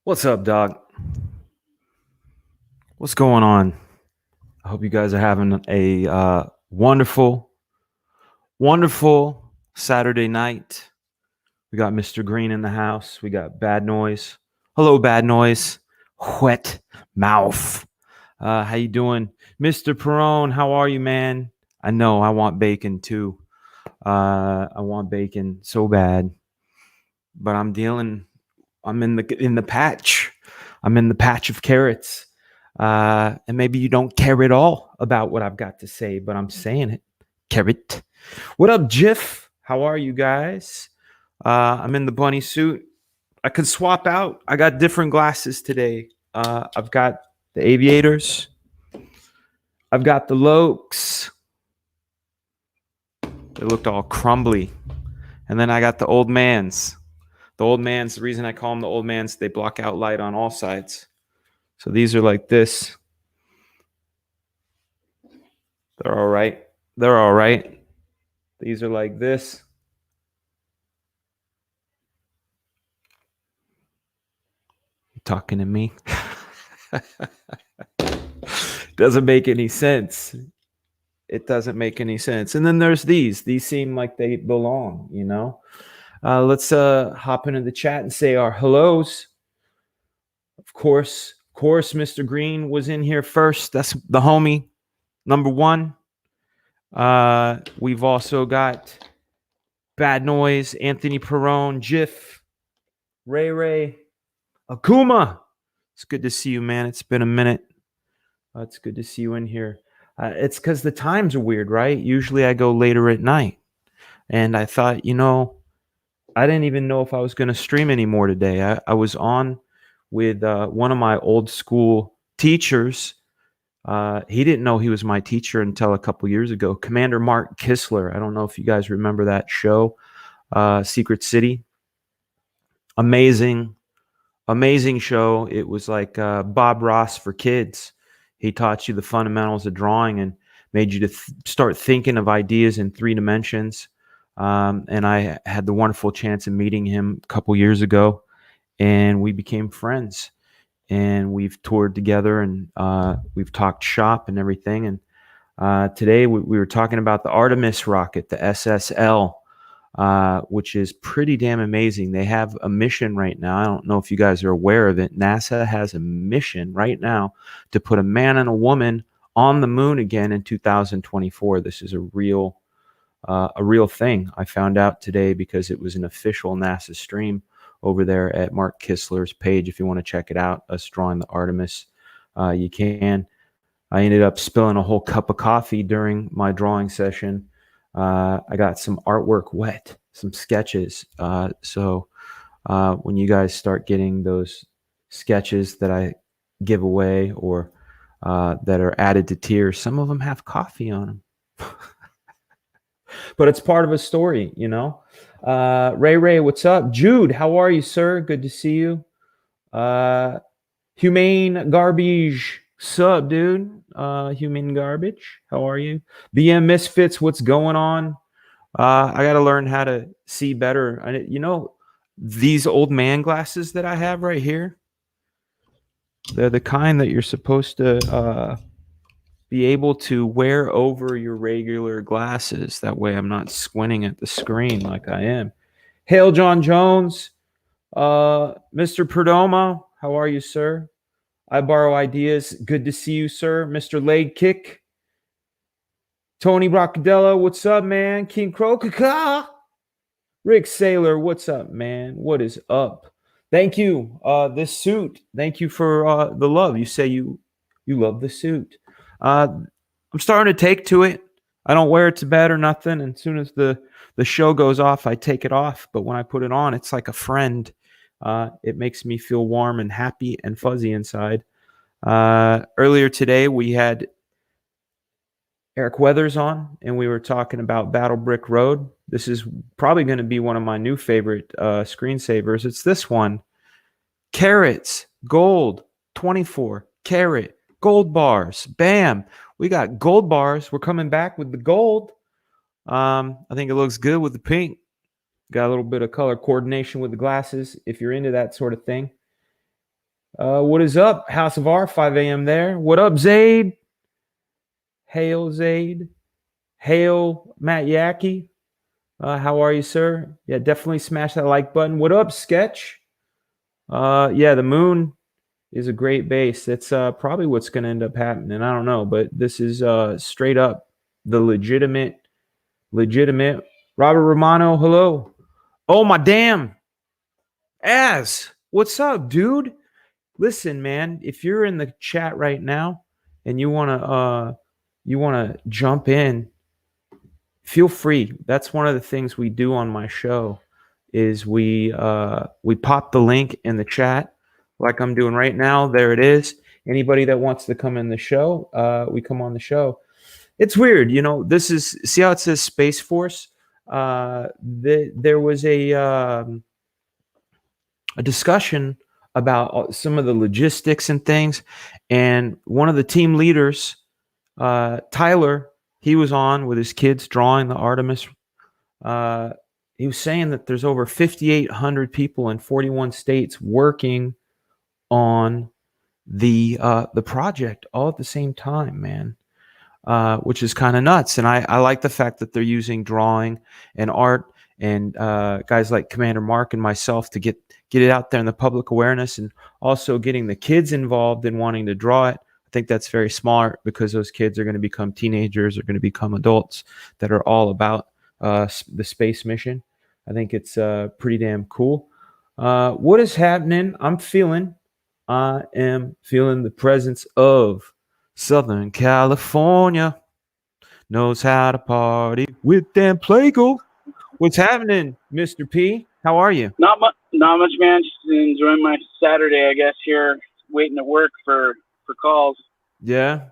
What's up, Doc? What's going on? I hope you guys are having a wonderful, wonderful Saturday night. We got Mr. Green in the house. We got Bad Noise. Hello, Bad Noise. Wet mouth. How you doing, Mr. Perone? How are you, man? I know I want bacon too. I want bacon so bad, but I'm in the patch. I'm in the patch of carrots. And maybe you don't care at all about what I've got to say, but I'm saying it. Carrot. What up, Jiff? How are you guys? I'm in the bunny suit. I could swap out. I got different glasses today. I've got the aviators. I've got the Lokes. They looked all crumbly. And then I got the old mans. The old mans, the reason I call them the old mans, they block out light on all sides. So these are like this. They're all right. They're all right. These are like this. You talking to me? Doesn't make any sense. It doesn't make any sense. And then there's these. These seem like they belong, you know? Let's hop into the chat and say our hellos. Of course, Mr. Green was in here first. That's the homie, number one. We've also got Bad Noise, Anthony Perone, Jiff, Ray, Akuma. It's good to see you, man. It's been a minute. It's good to see you in here. It's because the times are weird, right? Usually I go later at night. And I thought, I didn't even know if I was going to stream anymore today. I was on with one of my old school teachers. He didn't know he was my teacher until a couple years ago. Commander Mark Kistler. I don't know if you guys remember that show, Secret City. Amazing show. It was like Bob Ross for kids. He taught you the fundamentals of drawing and made you to start thinking of ideas in 3 dimensions. And I had the wonderful chance of meeting him a couple years ago, and we became friends. And we've toured together, and we've talked shop and everything. And today we were talking about the Artemis rocket, the SSL, which is pretty damn amazing. They have a mission right now. I don't know if you guys are aware of it. NASA has a mission right now to put a man and a woman on the moon again in 2024. This is a real thing. I found out today because it was an official NASA stream over there at Mark Kistler's page. If you want to check it out, us drawing the Artemis, you can. I ended up spilling a whole cup of coffee during my drawing session. I got some artwork wet, some sketches. So when you guys start getting those sketches that I give away or that are added to tiers, some of them have coffee on them. But it's part of a story, Ray, what's up? Jude, how are you, sir? Good to see you. Humane Garbage, sup, dude? Humane Garbage, how are you? BM Misfits, what's going on? I got to learn how to see better. These old man glasses that I have right here, they're the kind that you're supposed to be able to wear over your regular glasses. That way I'm not squinting at the screen like I am. Hail John Jones. Mr. Perdomo, how are you, sir? I borrow ideas. Good to see you, sir. Mr. Leg Kick. Tony Roccadella, what's up, man? King Crow, Rick Saylor, what's up, man? What is up? Thank you. This suit. Thank you for the love. You say you love the suit. I'm starting to take to it. I don't wear it to bed or nothing. And as soon as the show goes off, I take it off. But when I put it on, it's like a friend. It makes me feel warm and happy and fuzzy inside. Earlier today, we had Eric Weathers on, and we were talking about Battle Brick Road. This is probably going to be one of my new favorite screensavers. It's this one. Carrots, gold, 24, carat. Gold bars. Bam. We got gold bars. We're coming back with the gold. I think it looks good with the pink. Got a little bit of color coordination with the glasses if you're into that sort of thing. What is up, House of R, 5 a.m. there. What up, Zaid? Hail, Zaid. Hail, Matt Yackey. How are you, sir? Yeah, definitely smash that like button. What up, Sketch? Yeah, the moon is a great base. That's probably what's going to end up happening. I don't know, but this is straight up the legitimate. Robert Romano, hello. Oh, my damn. Az, what's up, dude? Listen, man, if you're in the chat right now and you wanna jump in, feel free. That's one of the things we do on my show is we pop the link in the chat like I'm doing right now. There it is. Anybody that wants to come in the show, we come on the show. It's weird, you know. This is, see how it says Space Force. There was a discussion about some of the logistics and things, and one of the team leaders, Tyler, he was on with his kids drawing the Artemis. He was saying that there's over 5,800 people in 41 states working on the project all at the same time, man. Which is kind of nuts. And I like the fact that they're using drawing and art and guys like Commander Mark and myself to get it out there in the public awareness, and also getting the kids involved in wanting to draw it. I think that's very smart, because those kids are going to become teenagers, are going to become adults that are all about the space mission. I think it's pretty damn cool. What is happening? I am feeling the presence of Southern California. Knows how to party with them Playgirl. What's happening, Mr. P? How are you? Not much, man. Just enjoying my Saturday, I guess, here, waiting at work for calls. Yeah.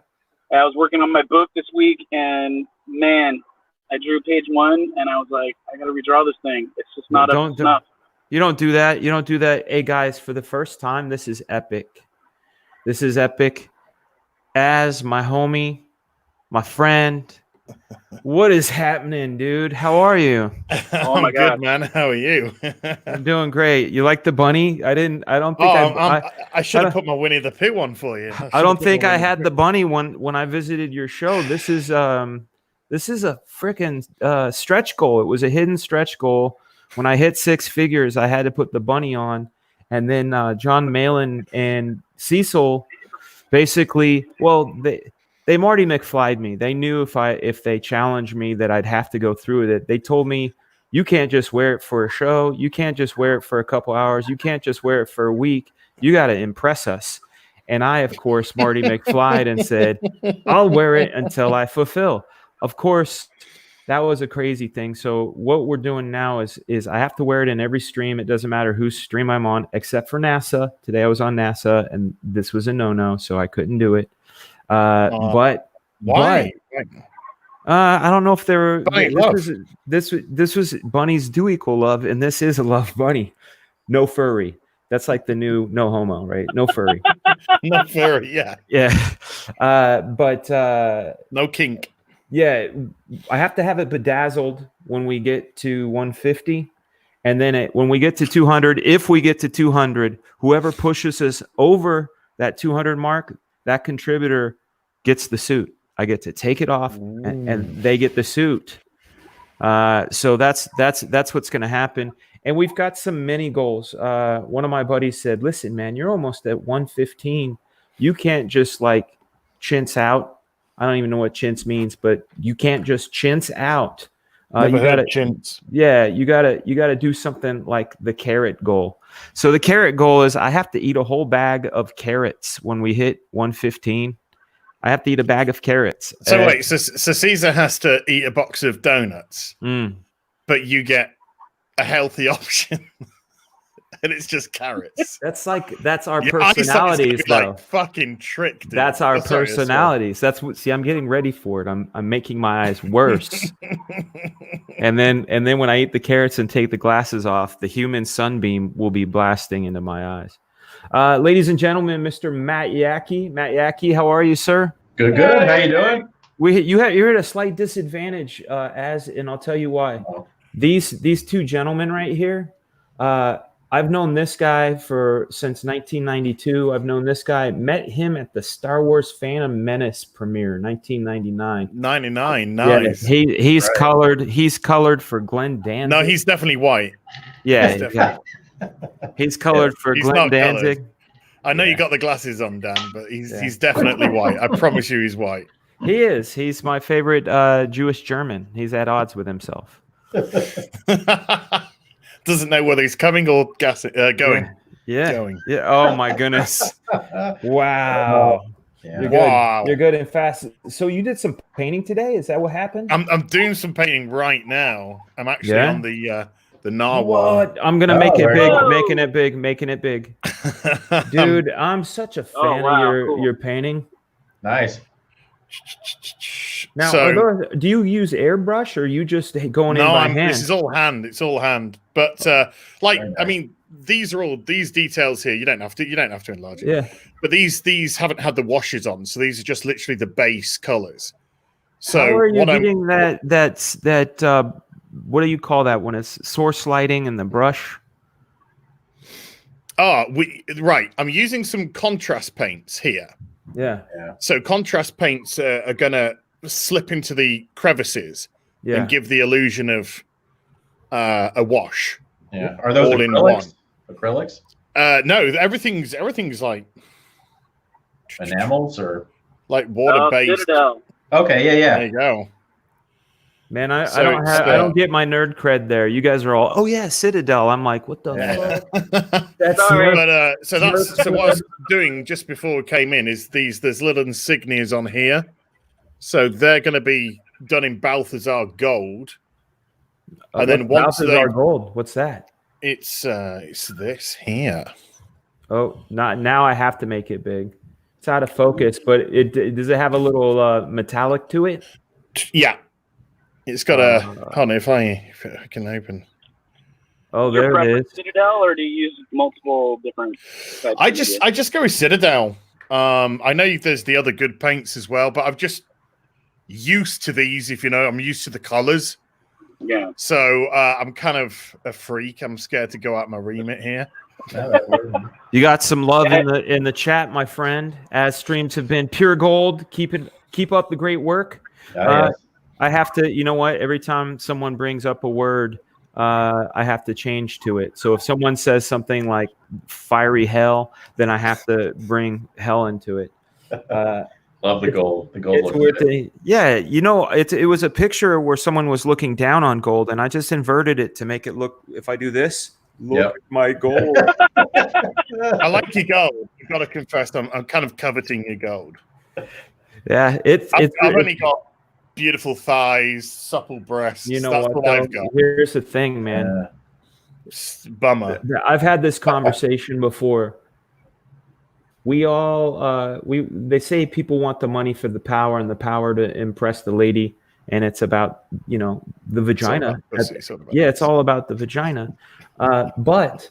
I was working on my book this week, and man, I drew page 1, and I was like, I got to redraw this thing. It's just not enough. You don't do that. You don't do that. Hey, guys, for the first time, this is epic. This is epic. As my homie, my friend, what is happening, dude? How are you? Oh my God, good, man. How are you? I'm doing great. You like the bunny? I don't think I should have put my Winnie the Pooh on for you. I don't think I had the bunny when I visited your show. This is a freaking stretch goal. It was a hidden stretch goal. When I hit 6 figures, I had to put the bunny on, and then John Malin and Cecil basically, well, they Marty McFly'd me. They knew if they challenged me that I'd have to go through with it. They told me, you can't just wear it for a show. You can't just wear it for a couple hours. You can't just wear it for a week. You got to impress us. And I, of course, Marty McFly'd and said, I'll wear it until I fulfill. Of course, that was a crazy thing. So what we're doing now is I have to wear it in every stream. It doesn't matter whose stream I'm on, except for NASA. Today I was on NASA, and this was a no-no, so I couldn't do it. But why? I don't know if there were. This was bunnies do equal love, and this is a love bunny. No furry. That's like the new no homo, right? No furry. No furry. Yeah. Yeah. But no kink. Yeah, I have to have it bedazzled when we get to 150. And then when we get to 200, if we get to 200, whoever pushes us over that 200 mark, that contributor gets the suit. I get to take it off, and they get the suit. So that's what's going to happen. And we've got some mini goals. One of my buddies said, listen, man, you're almost at 115. You can't just like chintz out. I don't even know what chintz means, but you can't just chintz out. You gotta chintz. Yeah, you gotta do something like the carrot goal. So the carrot goal is I have to eat a whole bag of carrots when we hit 115. I have to eat a bag of carrots. So wait, so Caesar has to eat a box of donuts, but you get a healthy option. And it's just carrots. That's our personalities, though. Like fucking trick, dude. That's our personalities. That's what. See, I'm getting ready for it. I'm making my eyes worse. and then when I eat the carrots and take the glasses off, the human sunbeam will be blasting into my eyes. Ladies and gentlemen, Mr. Matt Yackey. Matt Yackey, how are you, sir? Good. How you doing? You're at a slight disadvantage, and I'll tell you why. These two gentlemen right here. I've known this guy since 1992. I've known this guy. Met him at the Star Wars Phantom Menace premiere, 1999. 99, nice. Yeah, he's colored. He's colored for Glenn Danzig. No, he's definitely white. Yeah, he's colored for Glenn Danzig. Colored. I know you got the glasses on, Dan, but he's definitely white. I promise you, he's white. He is. He's my favorite Jewish German. He's at odds with himself. Doesn't know whether he's coming or going. Yeah. Going. Yeah. Oh my goodness. Wow. Yeah. You're good and fast. So you did some painting today? Is that what happened? I'm doing some painting right now. I'm actually on the narwhal. What? I'm gonna make it big, making it big. Dude, I'm such a fan of your painting. Nice. Now, do you use airbrush or are you just going in by hand? This is all hand. It's all hand. But I mean, these details here. You don't have to enlarge it. Yeah. But these haven't had the washes on, so these are just literally the base colors. So how are you getting that? What do you call that when it's source lighting and the brush? Right. I'm using some contrast paints here. Yeah. So contrast paints are gonna slip into the crevices and give the illusion of a wash. Yeah. Are those all in one? Acrylics? No, everything's like enamels or like water based. Okay, yeah. There you go. Man, I don't get my nerd cred there. You guys are all, Citadel. I'm like, what the fuck? So what I was doing just before we came in is there's little insignias on here. So they're going to be done in Balthazar gold. And then once Balthazar gold, what's that? It's this here. Oh, now I have to make it big. It's out of focus, but does it have a little metallic to it? Yeah. It's got a. Hold on, if I can open. Oh, there it is. Citadel, or do you use multiple different? I just go with Citadel. I know there's the other good paints as well, but I'm just used to these. If you know, I'm used to the colors. Yeah. So I'm kind of a freak. I'm scared to go out my remit here. You got some love in the chat, my friend. As streams have been pure gold. Keep up the great work. I have to, you know what? Every time someone brings up a word, I have to change to it. So if someone says something like fiery hell, then I have to bring hell into it. Love the gold. The gold looks good. Yeah, you know, it was a picture where someone was looking down on gold, and I just inverted it to make it look. If I do this, look at my gold. I like your gold. I've got to confess, I'm kind of coveting your gold. Yeah, I've only got beautiful thighs, supple breasts. You know That's what I've got. Here's the thing, man. Bummer. I've had this conversation before. We all they say people want the money for the power and the power to impress the lady, and it's about, you know, the vagina. It's all about the vagina. But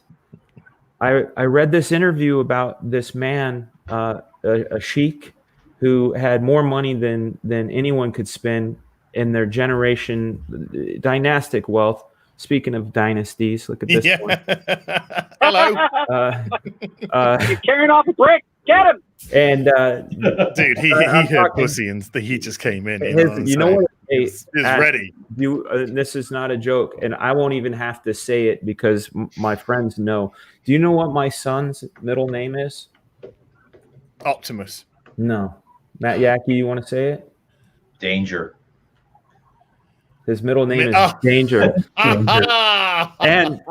I read this interview about this man, a sheik, who had more money than anyone could spend in their generation, dynastic wealth. Speaking of dynasties, look at this one. Hello. You're carrying off a brick. Get him. And dude, he heard pussy and he just came in. You know what? He's ready. This is not a joke, and I won't even have to say it because my friends know. Do you know what my son's middle name is? Optimus. No. Matt Yackey, you want to say it? Danger. His middle name is Danger. And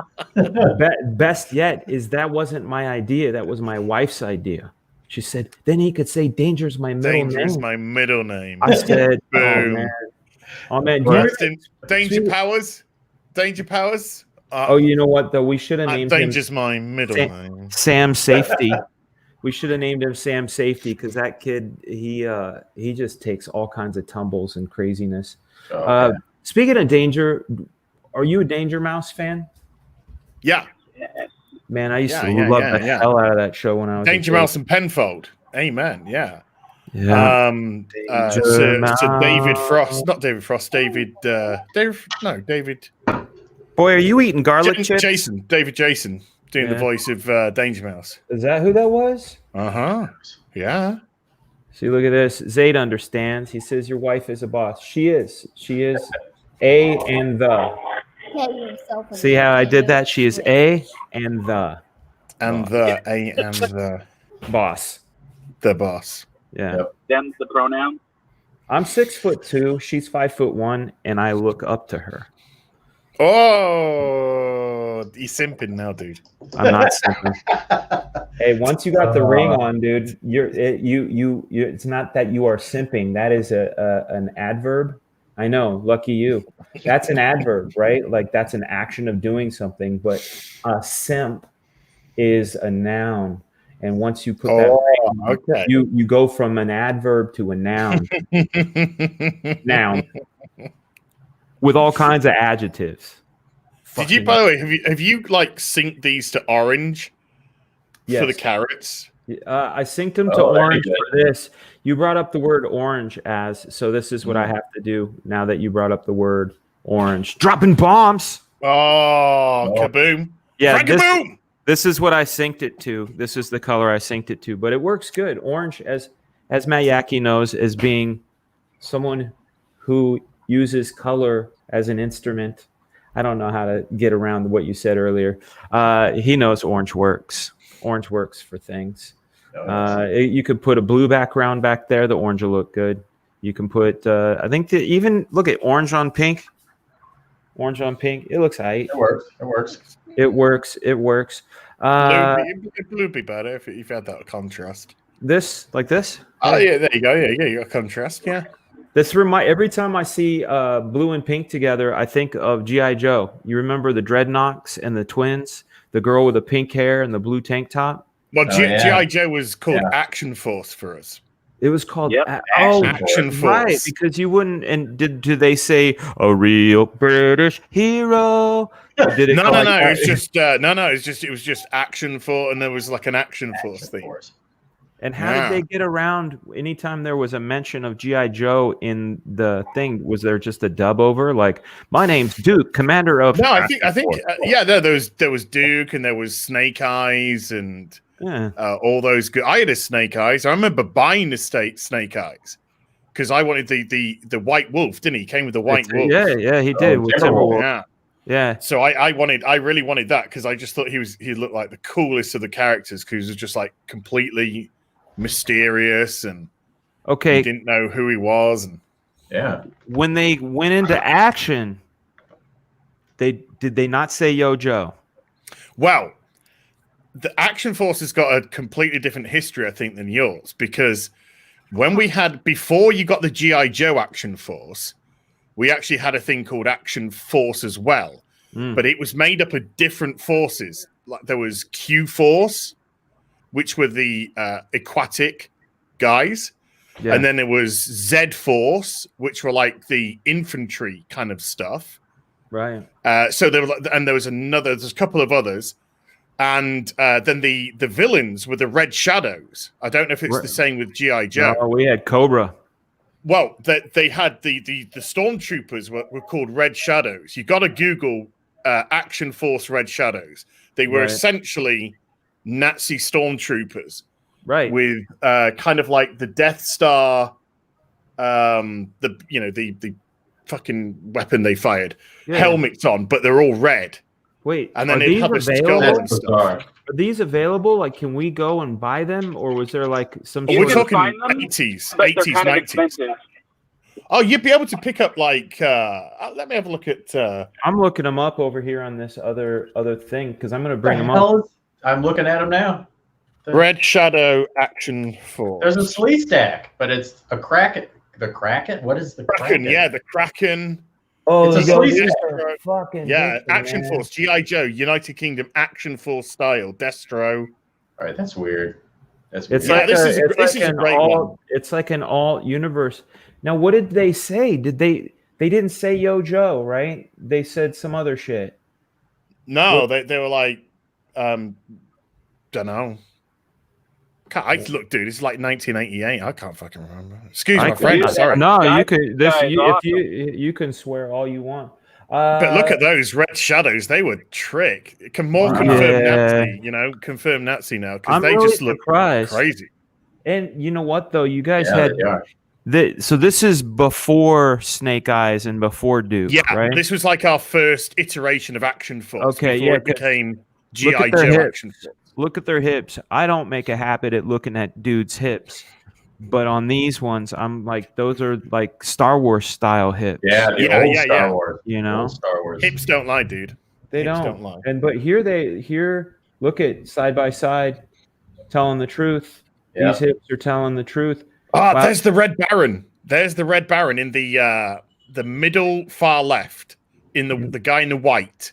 best yet is that wasn't my idea. That was my wife's idea. She said, then he could say Danger's my middle name. Danger's my middle name. I said, boom. Oh, man. Danger Powers? Danger Powers? You know what, though? We should have named Danger's my middle name. Sam Safety. We should have named him Sam Safety because that kid, he just takes all kinds of tumbles and craziness. Speaking of Danger, are you a Danger Mouse fan? Yeah. Man, I used to love the hell out of that show when I was Danger Mouse and Penfold. Amen. Yeah. Yeah. So David Frost, not David Frost, David. Boy, are you eating garlic chips? David Jason. doing the voice of Danger Mouse. Is that who that was? Yeah. See, look at this. Zayd understands. He says your wife is a boss. She is. She is a and the. See how I did that? She is a and the. And the a and the boss. The boss. Yeah. Yep. Them's the pronoun. I'm 6'2". She's 5'1", and I look up to her. Oh, he's simping now, dude. I'm not simping. Hey, once you got the ring on, dude, you. It's not that you are simping. That is an adverb. I know. Lucky you. That's an adverb, right? Like that's an action of doing something. But a simp is a noun. And once you put that, you go from an adverb to a noun. Noun. With all kinds of adjectives. Did you, by the way, have you like synced these to orange for the carrots? I synced them to orange for this. You brought up the word orange so this is what I have to do now that you brought up the word orange. Dropping bombs. Oh, kaboom. Yeah. Fragaboom! This is what I synced it to. This is the color I synced it to, but it works good. Orange, as Matt Yaki knows, as being someone who uses color as an instrument. I don't know how to get around what you said earlier. He knows orange works. Orange works for things. You could put a blue background back there. The orange will look good. You can put, I think, even look at orange on pink. Orange on pink. It looks aight. It works. It works. It works. It works. Blue would be better if you had that contrast. This, like this? Oh, yeah, there you go. Yeah, you got contrast, yeah. Every time I see blue and pink together, I think of G.I. Joe. You remember the Dreadnoks and the twins? The girl with the pink hair and the blue tank top? Well, G.I. Joe was called Action Force for us. It was called Action Force. Right, because you wouldn't. And did they say a real British hero? Did it No. It was just Action Force, and there was like an Action Force thing. And how did they get around? Anytime there was a mention of G.I. Joe in the thing, was there just a dub over? Like, my name's Duke, commander of. No, I think there was Duke, and there was Snake Eyes, and. All those good. I had a Snake Eyes. I remember buying the Snake Eyes because I wanted the white wolf, didn't he? Came with the white wolf. Yeah, he did. With Timberwolf. Yeah. So I really wanted that because I just thought he looked like the coolest of the characters because he was just like completely mysterious and you didn't know who he was. And when they went into action, did they not say Yo Joe? Well. The Action Force has got a completely different history, I think, than yours, because when before you got the G.I. Joe Action Force, we actually had a thing called Action Force as well, but it was made up of different forces. Like there was Q Force, which were the aquatic guys, and then there was Z Force, which were like the infantry kind of stuff. Right. So there was there's a couple of others. And then the villains were the Red Shadows. I don't know if it's the same with G.I. Joe. No, we had Cobra. Well, they had the stormtroopers were called Red Shadows. You got to Google Action Force Red Shadows. They were essentially Nazi stormtroopers, right? With kind of like the Death Star, the fucking weapon they fired, helmets on, but they're all red. Wait, and then they have the skull and stuff. Are these available? Like, can we go and buy them, or was there like some? We're talking 80s, 90s. Oh, you'd be able to pick up like. Let me have a look at. I'm looking them up over here on this other thing because I'm going to bring them up. I'm looking at them now. Red Shadow Action Force. There's a Slee stack, but it's a Kraken. The Kraken? What is the Kraken? Yeah, the Kraken. Oh, it's a fucking Action Force, G.I. Joe, United Kingdom, Action Force style, Destro. All right, that's weird. It's like this is a great one. It's like an alt universe. Now, what did they say? They didn't say Yo Joe, right? They said some other shit. No, they were like, don't know. Look, dude, it's like 1988. I can't fucking remember. Excuse my friend. Sorry. No, you can. You can swear all you want. But look at those red shadows. They were trick. It can more confirm Nazi, confirm Nazi now because they really just look surprised. crazy. And you know what, though? You guys Yeah, they are. so this is before Snake Eyes and before Duke, right? This was like our first iteration of Action Force before it became G.I. Joe Action Force. Look at their hips. I don't make a habit at looking at dudes' hips. But on these ones, I'm like, those are like Star Wars style hips. Yeah, old Star Wars. You know, old Star Wars. Hips don't lie, dude. They Hips don't lie. But here, look at side by side, telling the truth. Yeah. These hips are telling the truth. Wow. There's the Red Baron. There's the Red Baron in the middle far left. In the guy in the white.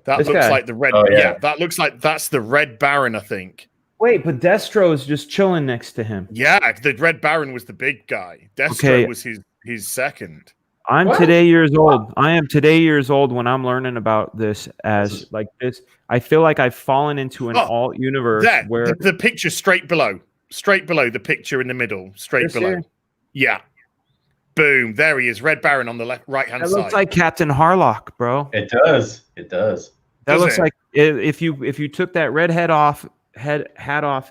That looks like the red. That looks like that's the Red Baron, I think. Wait, but Destro is just chilling next to him. Yeah, the Red Baron was the big guy. Destro was his second. I'm today years old. I am today years old when I'm learning about this as like this. I feel like I've fallen into an alt universe where the picture straight below the picture in the middle, straight below. Here? Yeah. Boom. There he is. Red Baron on the right hand side. That looks like Captain Harlock, bro. It does. It does. That looks like if you took that red hat off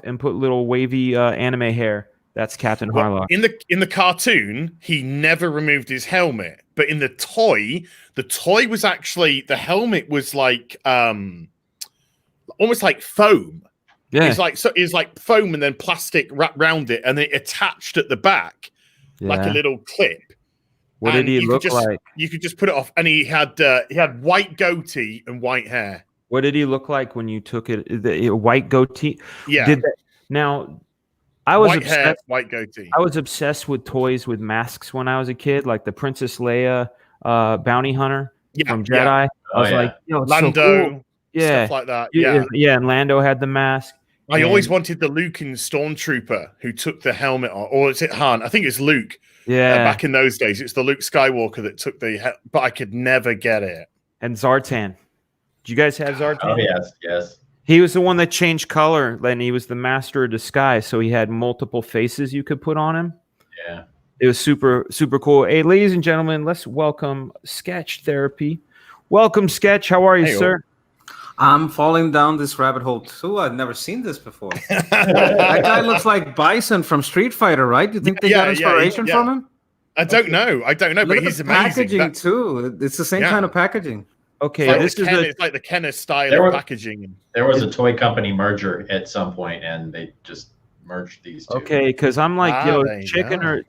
and put little wavy anime hair, that's Captain Harlock. In the cartoon, he never removed his helmet, but in the toy was actually the helmet was like almost like foam. Yeah, it's like foam and then plastic wrapped around it, and then attached at the back like a little clip. What did he look like? You could just put it off, and he had white goatee and white hair. What did he look like when you took it? The white goatee. Yeah. Now, I was white obsessed. Hair, white goatee. I was obsessed with toys with masks when I was a kid, like the Princess Leia bounty hunter from Jedi. Yeah. I was like, it's Lando, so cool. Stuff like that. Yeah, and Lando had the mask. I always wanted the Luke and Stormtrooper who took the helmet off, or is it Han? I think it's Luke. Yeah, back in those days, it's the Luke Skywalker that took the, but I could never get it. And Zartan. Did you guys have Zartan? Oh yes. He was the one that changed color, and he was the master of disguise. So he had multiple faces you could put on him. Yeah, it was super cool. Hey, ladies and gentlemen, let's welcome Sketch Therapy. Welcome, Sketch. How are you, sir? I'm falling down this rabbit hole too. I've never seen this before. That guy looks like Bison from Street Fighter, right? You think they got inspiration from him? I don't know, but he's amazing. Packaging too. It's the same kind of packaging. Okay, it's like the Kenner style of packaging. There was a toy company merger at some point, and they just merged these two. Okay, because I'm like, chicken or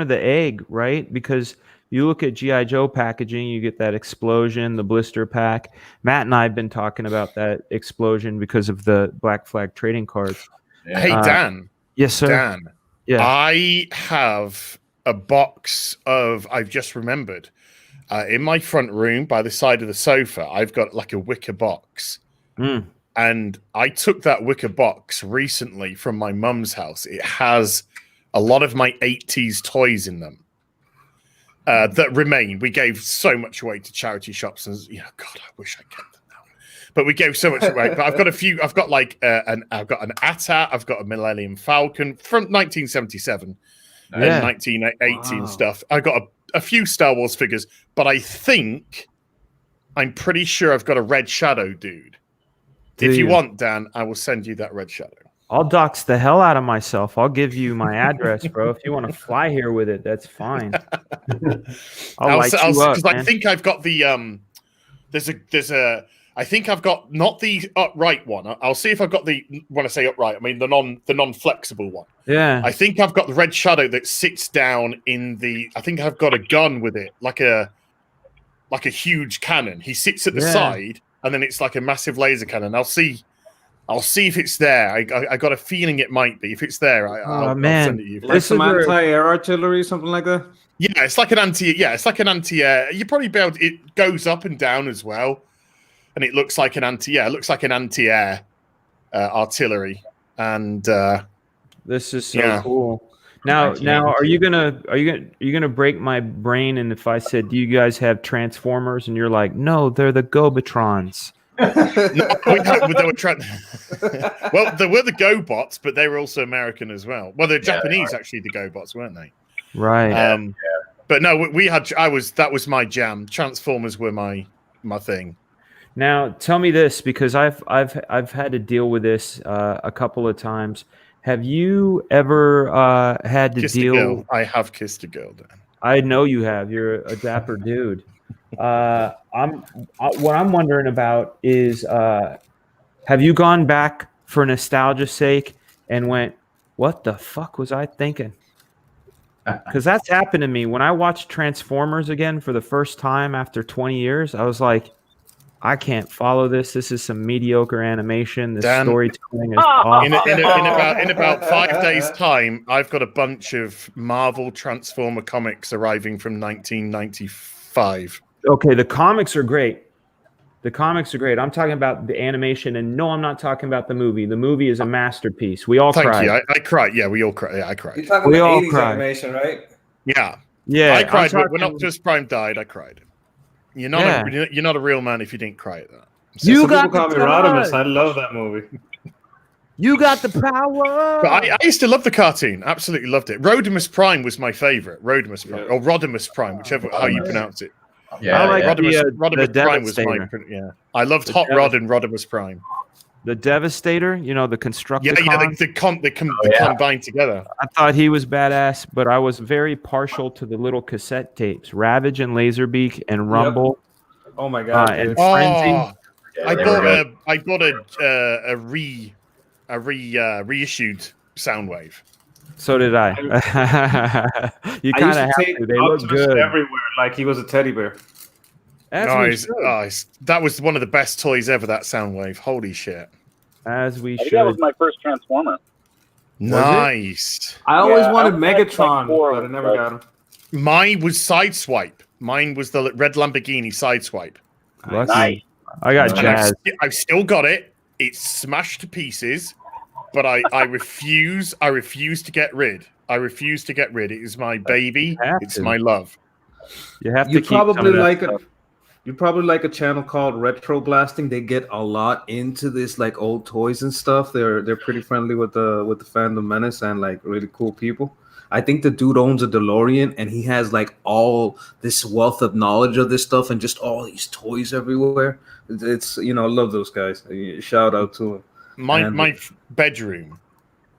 the egg, right? Because you look at G.I. Joe packaging, you get that explosion, the blister pack. Matt and I have been talking about that explosion because of the Black Flag trading cards. Yeah. Hey, Dan. Yes, sir. Dan. Yeah. I have a box of, I've just remembered, in my front room by the side of the sofa, I've got like a wicker box. And I took that wicker box recently from my mum's house. It has a lot of my 80s toys in them. That remain. We gave so much away to charity shops, and God, I wish I kept them now. But we gave so much away. But I've got a few. I've got like I've got an AT-AT. I've got a Millennium Falcon from 1977 and 1980 and stuff. I got a few Star Wars figures, but I'm pretty sure I've got a Red Shadow dude. If you want, Dan, I will send you that Red Shadow. I'll dox the hell out of myself. I'll give you my address, bro. If you want to fly here with it, that's fine. I'll light you up, because I think I've got the there's a I think I've got not the upright one. I'll see if I've got the, when I say upright, I mean the non-flexible one. Yeah. I think I've got the Red Shadow that sits down in the, I think I've got a gun with it, like a huge cannon. He sits at the side, and then it's like a massive laser cannon. I'll see if it's there. I got a feeling it might be. If it's there, I'll send it to you. Like some anti-air artillery, something like that? Yeah, it's like an anti-air. You probably be able to, it goes up and down as well. And it looks like an anti-air artillery. And this is so cool. Now, are you gonna break my brain? And if I said, do you guys have Transformers? And you're like, no, they're the Gobatrons. No, well, there were the GoBots, but they were also American as well. Well, they're Japanese, actually, the GoBots, weren't they? Right. But no, that was my jam. Transformers were my thing. Now, tell me this, because I've had to deal with this a couple of times. Have you ever had to Kissed deal? a girl. I have kissed a girl, Dan. I know you have. You're a dapper dude. What I'm wondering about is, have you gone back for nostalgia's sake and went, "What the fuck was I thinking?" Because that's happened to me when I watched Transformers again for the first time after 20 years. I was like, I can't follow this. This is some mediocre animation. This Dan, storytelling is awful. In about 5 days' time, I've got a bunch of Marvel Transformer comics arriving from 1995. Okay, the comics are great. The comics are great. I'm talking about the animation, and no, I'm not talking about the movie. The movie is a masterpiece. We all cried. Thank you. I cried. Yeah, we all cried. Yeah, I cried. You're talking about 80s animation, right? Yeah. Yeah, I cried when Optimus Prime died. I cried. You're not a real man if you didn't cry at that. So you got people call me Rodimus. I love that movie. You got the power. But I used to love the cartoon. Absolutely loved it. Rodimus Prime was my favorite. Rodimus Prime or Rodimus Prime, whichever how you pronounce it. Yeah, I like Rodimus the Prime was my I loved Hot Rod and Rodimus Prime. The Devastator, the Constructicons. They combine together. I thought he was badass, but I was very partial to the little cassette tapes, Ravage and Laserbeak and Rumble. Yep. Oh my god! And Frenzy. I bought a reissued Soundwave. So did I. You kind of have to. They look good everywhere, like he was a teddy bear. Nice. That was one of the best toys ever. That Soundwave. Holy shit! As we should. That was my first Transformer. Nice. I always wanted Megatron, but I never got him. Mine was Sideswipe. Mine was the red Lamborghini Sideswipe. Nice. I got Jazz. I've still got it. It's smashed to pieces, but I refuse. I refuse to get rid. It is my baby. It's my love. You have to. You probably like a channel called Retro Blasting. They get a lot into this, like old toys and stuff. They're pretty friendly with the fandom menace and like really cool people. I think the dude owns a DeLorean and he has like all this wealth of knowledge of this stuff and just all these toys everywhere. It's I love those guys. Shout out to him. My bedroom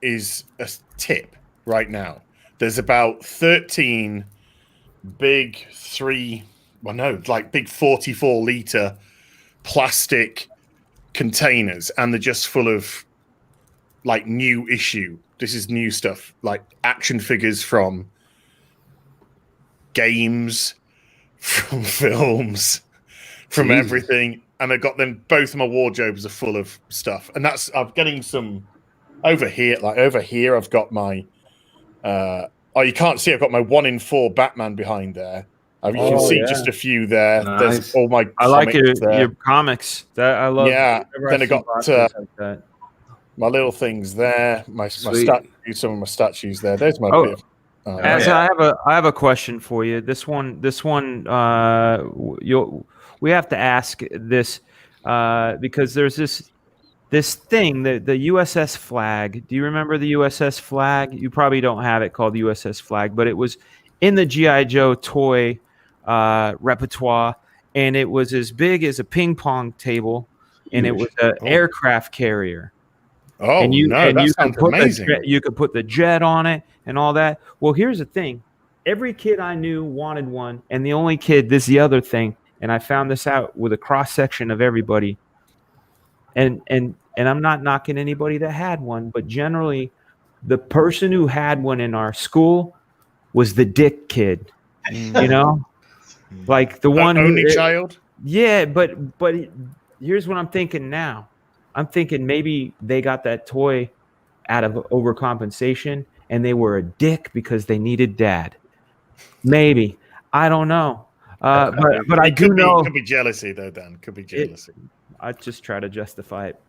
is a tip right now. There's about 13 big big 44-liter plastic containers, and they're just full of like new issue. This is new stuff, like action figures from games, from films, from everything. And I got them. Both of my wardrobes are full of stuff, and I'm getting some over here. Like over here, I've got my. You can't see. I've got my 1 in 4 Batman behind there. You can see just a few there. Nice. There's all my. I like your comics. That I love. Yeah. Then I got my little things there. My statues. Some of my statues there. There's my. I have a question for you. This one. We have to ask this because there's this thing, the USS Flag. Do you remember the USS Flag? You probably don't have it called USS Flag, but it was in the G.I. Joe toy repertoire, and it was as big as a ping pong table, and it was an aircraft carrier. Oh, that sounds amazing. You could put the jet on it and all that. Well, here's the thing. Every kid I knew wanted one, and the only kid, this is the other thing, and I found this out with a cross-section of everybody, and I'm not knocking anybody that had one, but generally the person who had one in our school was the dick kid, like the one only child. Yeah, but here's what I'm thinking now. I'm thinking maybe they got that toy out of overcompensation, and they were a dick because they needed dad. Maybe, I don't know. But I do know it could be jealousy though, Dan. Could be jealousy. I just try to justify it.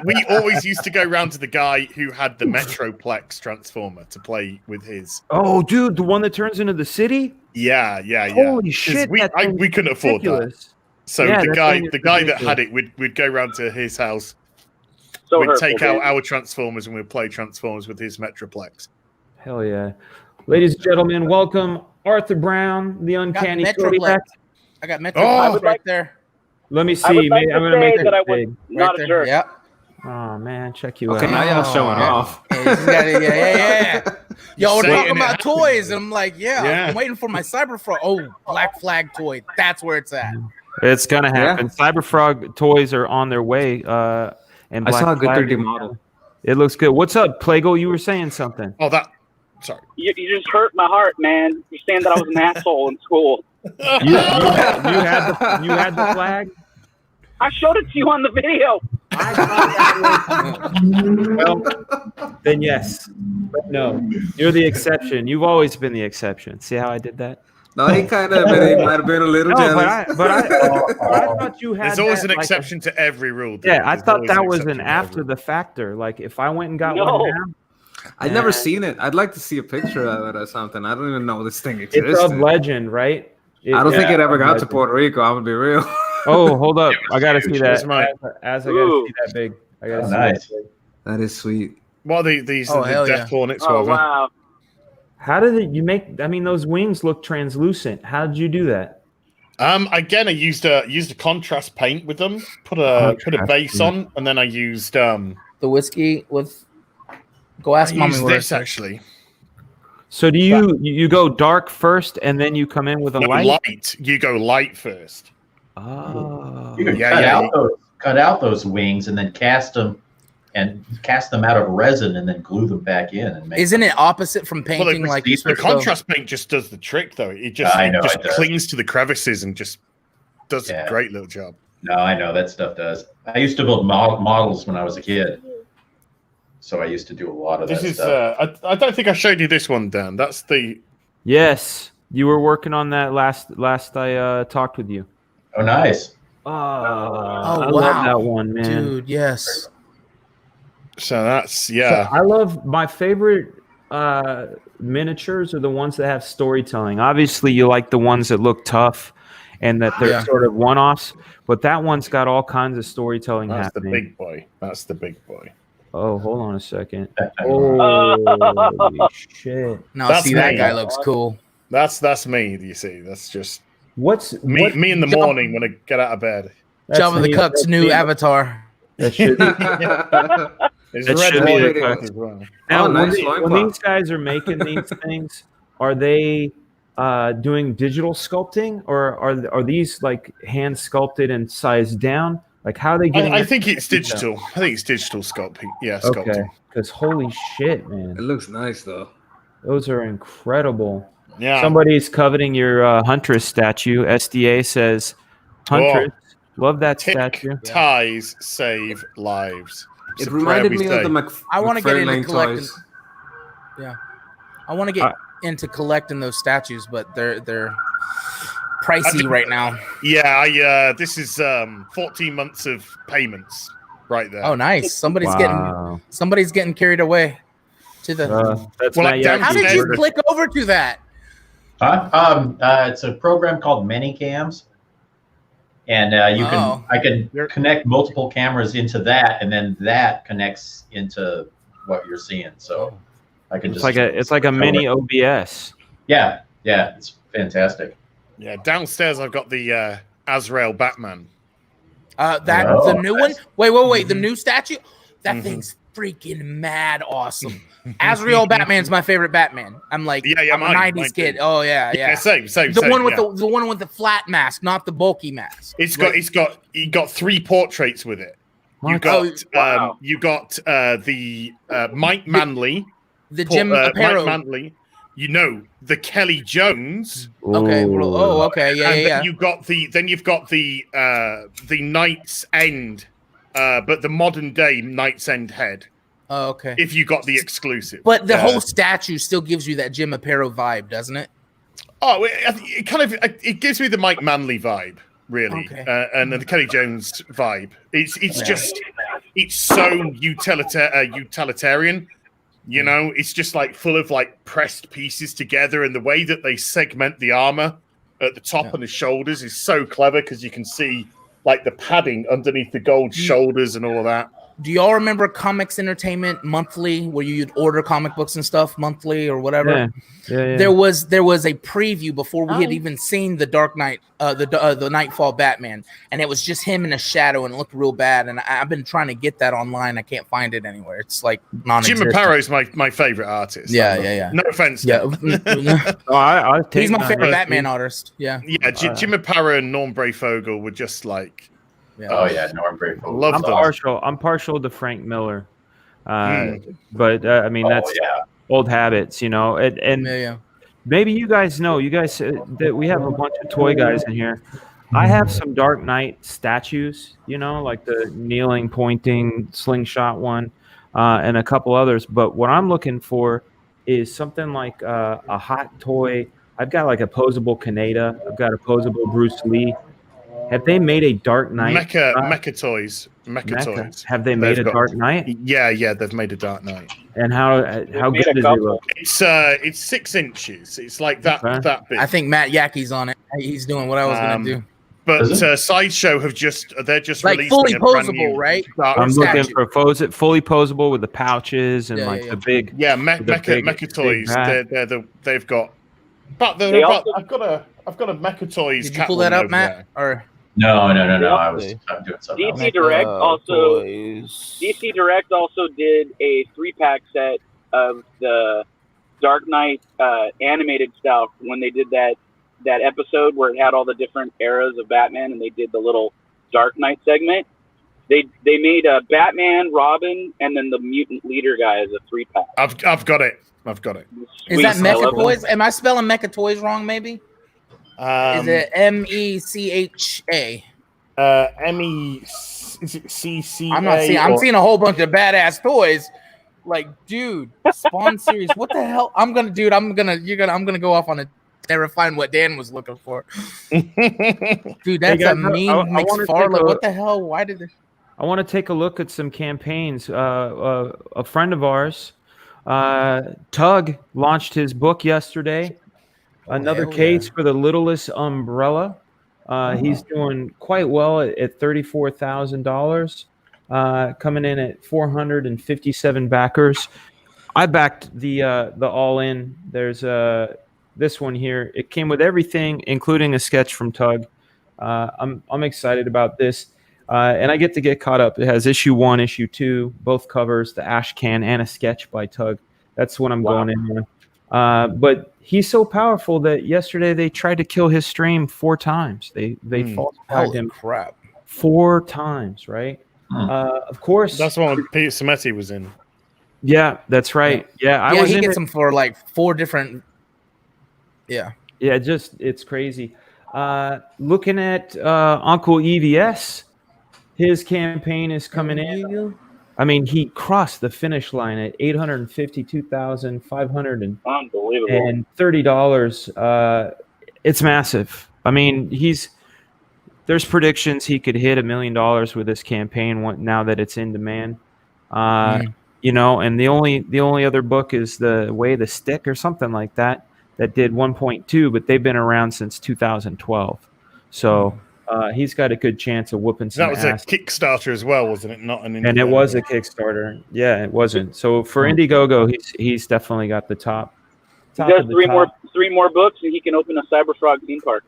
we always used to go round to the guy who had the Metroplex Transformer to play with his. Oh, dude, the one that turns into the city? Yeah. Holy shit! We couldn't afford that. So the guy that had it, we'd go round to his house. We'd take out our Transformers and we'd play Transformers with his Metroplex. Hell yeah. Ladies and gentlemen, welcome Arthur Brown, the uncanny Kodiak. I got Metroplex right there. Let me see. I would like I'm to gonna say make that it I was big. not Right a there. jerk. Yep. Oh man, check you Okay, out. now y'all showing off. Yeah. Yo, we're Saying talking it about happens. toys, and I'm like, Yeah. I'm waiting for my Cyberfrog. Oh, Black Flag toy. That's where it's at. It's gonna happen. Cyberfrog toys are on their way. And I saw a good Flag 3D model. It looks good. What's up, Plago? You were saying something. Oh, sorry. You just hurt my heart, man. You're saying that I was an asshole in school. You had the flag. I showed it to you on the video. I thought that was well. Then yes, but no. You're the exception. You've always been the exception. See how I did that? No, he kind of might have been a little No, jealous. but I thought you had. There's always that, an like, exception to every rule. Dude. Yeah, I There's thought always that was exception an to every after the factor. Like if I went and got No. one now, I've never seen it. I'd like to see a picture of it or something. I don't even know this thing existed. it's of legend, right? I don't think it ever got to legend. Puerto Rico. I'm gonna be real. Oh, hold up! I gotta see that. That's mine. As I gotta see that big. I gotta see nice. that big. That is sweet. What are these? Oh, The hell Death yeah. Hornets. Oh, whatever. wow. How did you make? I mean, those wings look translucent. How did you do that? Again, I used a contrast paint with them. Put a base on, and then I used The whiskey with. Go ask mommy used where this it's actually. So do you go dark first and then you come in with a No, light? light. You go light first. Oh. You could Yeah, cut out those wings and then cast them out of resin and then glue them back in. And make Isn't it opposite from painting Well, like the you're supposed to? contrast paint just does the trick, though. It just I know, it does. clings to the crevices and just does Yeah. a great little job. No, I know that stuff does. I used to build models when I was a kid, so I used to do a lot of This that is. stuff. I don't think I showed you this one, Dan. That's the. Yes, you were working on that last I talked with you. Oh, nice. I wow. love that one, man. Dude, yes. So that's So yeah. I love my favorite miniatures are the ones that have storytelling. Obviously, you like the ones that look tough and that they're Yeah. sort of one-offs, but that one's got all kinds of storytelling That's the happening. big boy. That's the big boy. Oh, hold on a second. Holy shit! Now That's see that me. guy looks cool. That's me. You see, that's just What's me in the morning when I get out of bed. that's Jabba the me- Cuck's that's new me. avatar. That should be. It's That red should be warrior the cloth cut. as well. Now, Oh, nice when loincloth. these guys are making these things, are they doing digital sculpting, or are these like hand sculpted and sized down? Like how are they getting? I their think it's detail? digital. I think it's digital sculpting. Yeah, Okay, sculpting. because holy shit, It man, looks nice though. those are incredible. Yeah. Somebody's coveting your Huntress statue. SDA says, Huntress, love that Tick statue. ties save lives. It's It a prayer reminded we me say. of the I wanna get into McFarlane collecting- toys. I want to get into collecting those statues, but they're pricey right now. Yeah, this is 14 months of payments right there. Oh, nice. Somebody's Wow. getting carried away to the. That's Well, not like, yet. How did you click over to that? It's a program called ManyCams, and I can connect multiple cameras into that, and then that connects into what you're seeing. So I can It's just like a mini OBS. yeah, it's fantastic. Yeah, downstairs I've got the Azrael Batman. The new one. Wait. The new statue. That thing's freaking mad awesome. Azrael Batman's my favorite Batman. I'm like, I'm a mine '90s too. kid. Oh yeah. Same. The one with the one with the flat mask, not the bulky mask. You got 3 portraits with it. You What? got wow. you got the Mike Manley, The Jim Aparo. Mike Manley. You know the Kelly Jones. Okay. Ooh. Okay. and Yeah. then you've got the Knight's End, but the modern day Knight's End head. Oh, okay. If you got the exclusive, But the whole statue still gives you that Jim Aparo vibe, doesn't it? Oh, it kind of it gives me the Mike Manley vibe, really, Okay. and the Kelly Jones vibe. It's just it's so utilitarian. You know, it's just like full of like pressed pieces together, and the way that they segment the armor at the top and the shoulders is so clever because you can see like the padding underneath the gold shoulders and all of that. Do y'all remember Comics Entertainment Monthly, where you'd order comic books and stuff monthly or whatever? Yeah. There was a preview before we had even seen the Dark Knight, the Nightfall Batman, and it was just him in a shadow, and it looked real bad. And I've been trying to get that online. I can't find it anywhere. It's like non-existent. Jim Aparo is my favorite artist. Yeah. No offense. Yeah. He's my favorite Batman artist. Yeah. Yeah. Jim Aparo and Norm Brayfogle were just like. Yeah. Oh yeah, Norm Brayfogle. Love them. I'm partial to Frank Miller, but I mean that's old habits, you know. And maybe you guys know, that we have a bunch of toy guys in here. I have some Dark Knight statues, you know, like the kneeling, pointing, slingshot one, and a couple others. But what I'm looking for is something like a hot toy. I've got like a posable Kaneda. I've got a posable Bruce Lee. Have they made a Dark Knight? Mecha Toys. Have they made a Dark Knight? Yeah, they've made a Dark Knight. And how good does it look? It's 6 inches. It's like that big. I think Matt Yackey's on it. He's doing what I was gonna do. But Sideshow they're just like fully posable, right? I'm looking for fully posable with the pouches and the big Mecha Toys. They've got. But I've got a Mecha Toys. Did you pull that up, Matt? Or no. I'm doing something. DC Direct also did a 3-pack set of the Dark Knight animated stuff when they did that episode where it had all the different eras of Batman, and they did the little Dark Knight segment. They made a Batman, Robin, and then the mutant leader guy as a 3-pack. I've got it. Is that Mecha Toys? Am I spelling Mecha Toys wrong? Maybe. Is it MECHA? Is it CCA? I'm not seeing. I'm seeing a whole bunch of badass toys. Like, dude, Spawn series. What the hell? I'm gonna go off on a terror, find what Dan was looking for. Dude, that's a mean McFarlane. What the hell? Why did it? I want to take a look at some campaigns. A friend of ours, Tug, launched his book yesterday. Another case for the Littlest Umbrella. He's doing quite well at $34,000, coming in at 457 backers. I backed the all in. There's this one here. It came with everything, including a sketch from Tug. I'm excited about this, and I get caught up. It has issue 1, issue 2, both covers, the ash can, and a sketch by Tug. That's what I'm going in on. But he's so powerful that yesterday they tried to kill his stream 4 times. They falsified him 4 times, right? Of course. That's the one Peter Sametti was in. Yeah, that's right. Yeah, he gets them for like 4 different. Yeah, it's crazy. Looking at Uncle EVS, his campaign is coming in. I mean, he crossed the finish line at $852,530. It's massive. I mean, there's predictions he could hit $1 million with this campaign now that it's in demand. You know, and the only other book is The Way of the Stick or something like that did 1.2, but they've been around since 2012. So he's got a good chance of whooping some ass. That was a Kickstarter as well, wasn't it? Not an Indiegogo. And it was a Kickstarter. Yeah, it wasn't. So for Indiegogo, he's definitely got the top. He does 3 more books, and he can open a Cyberfrog theme park.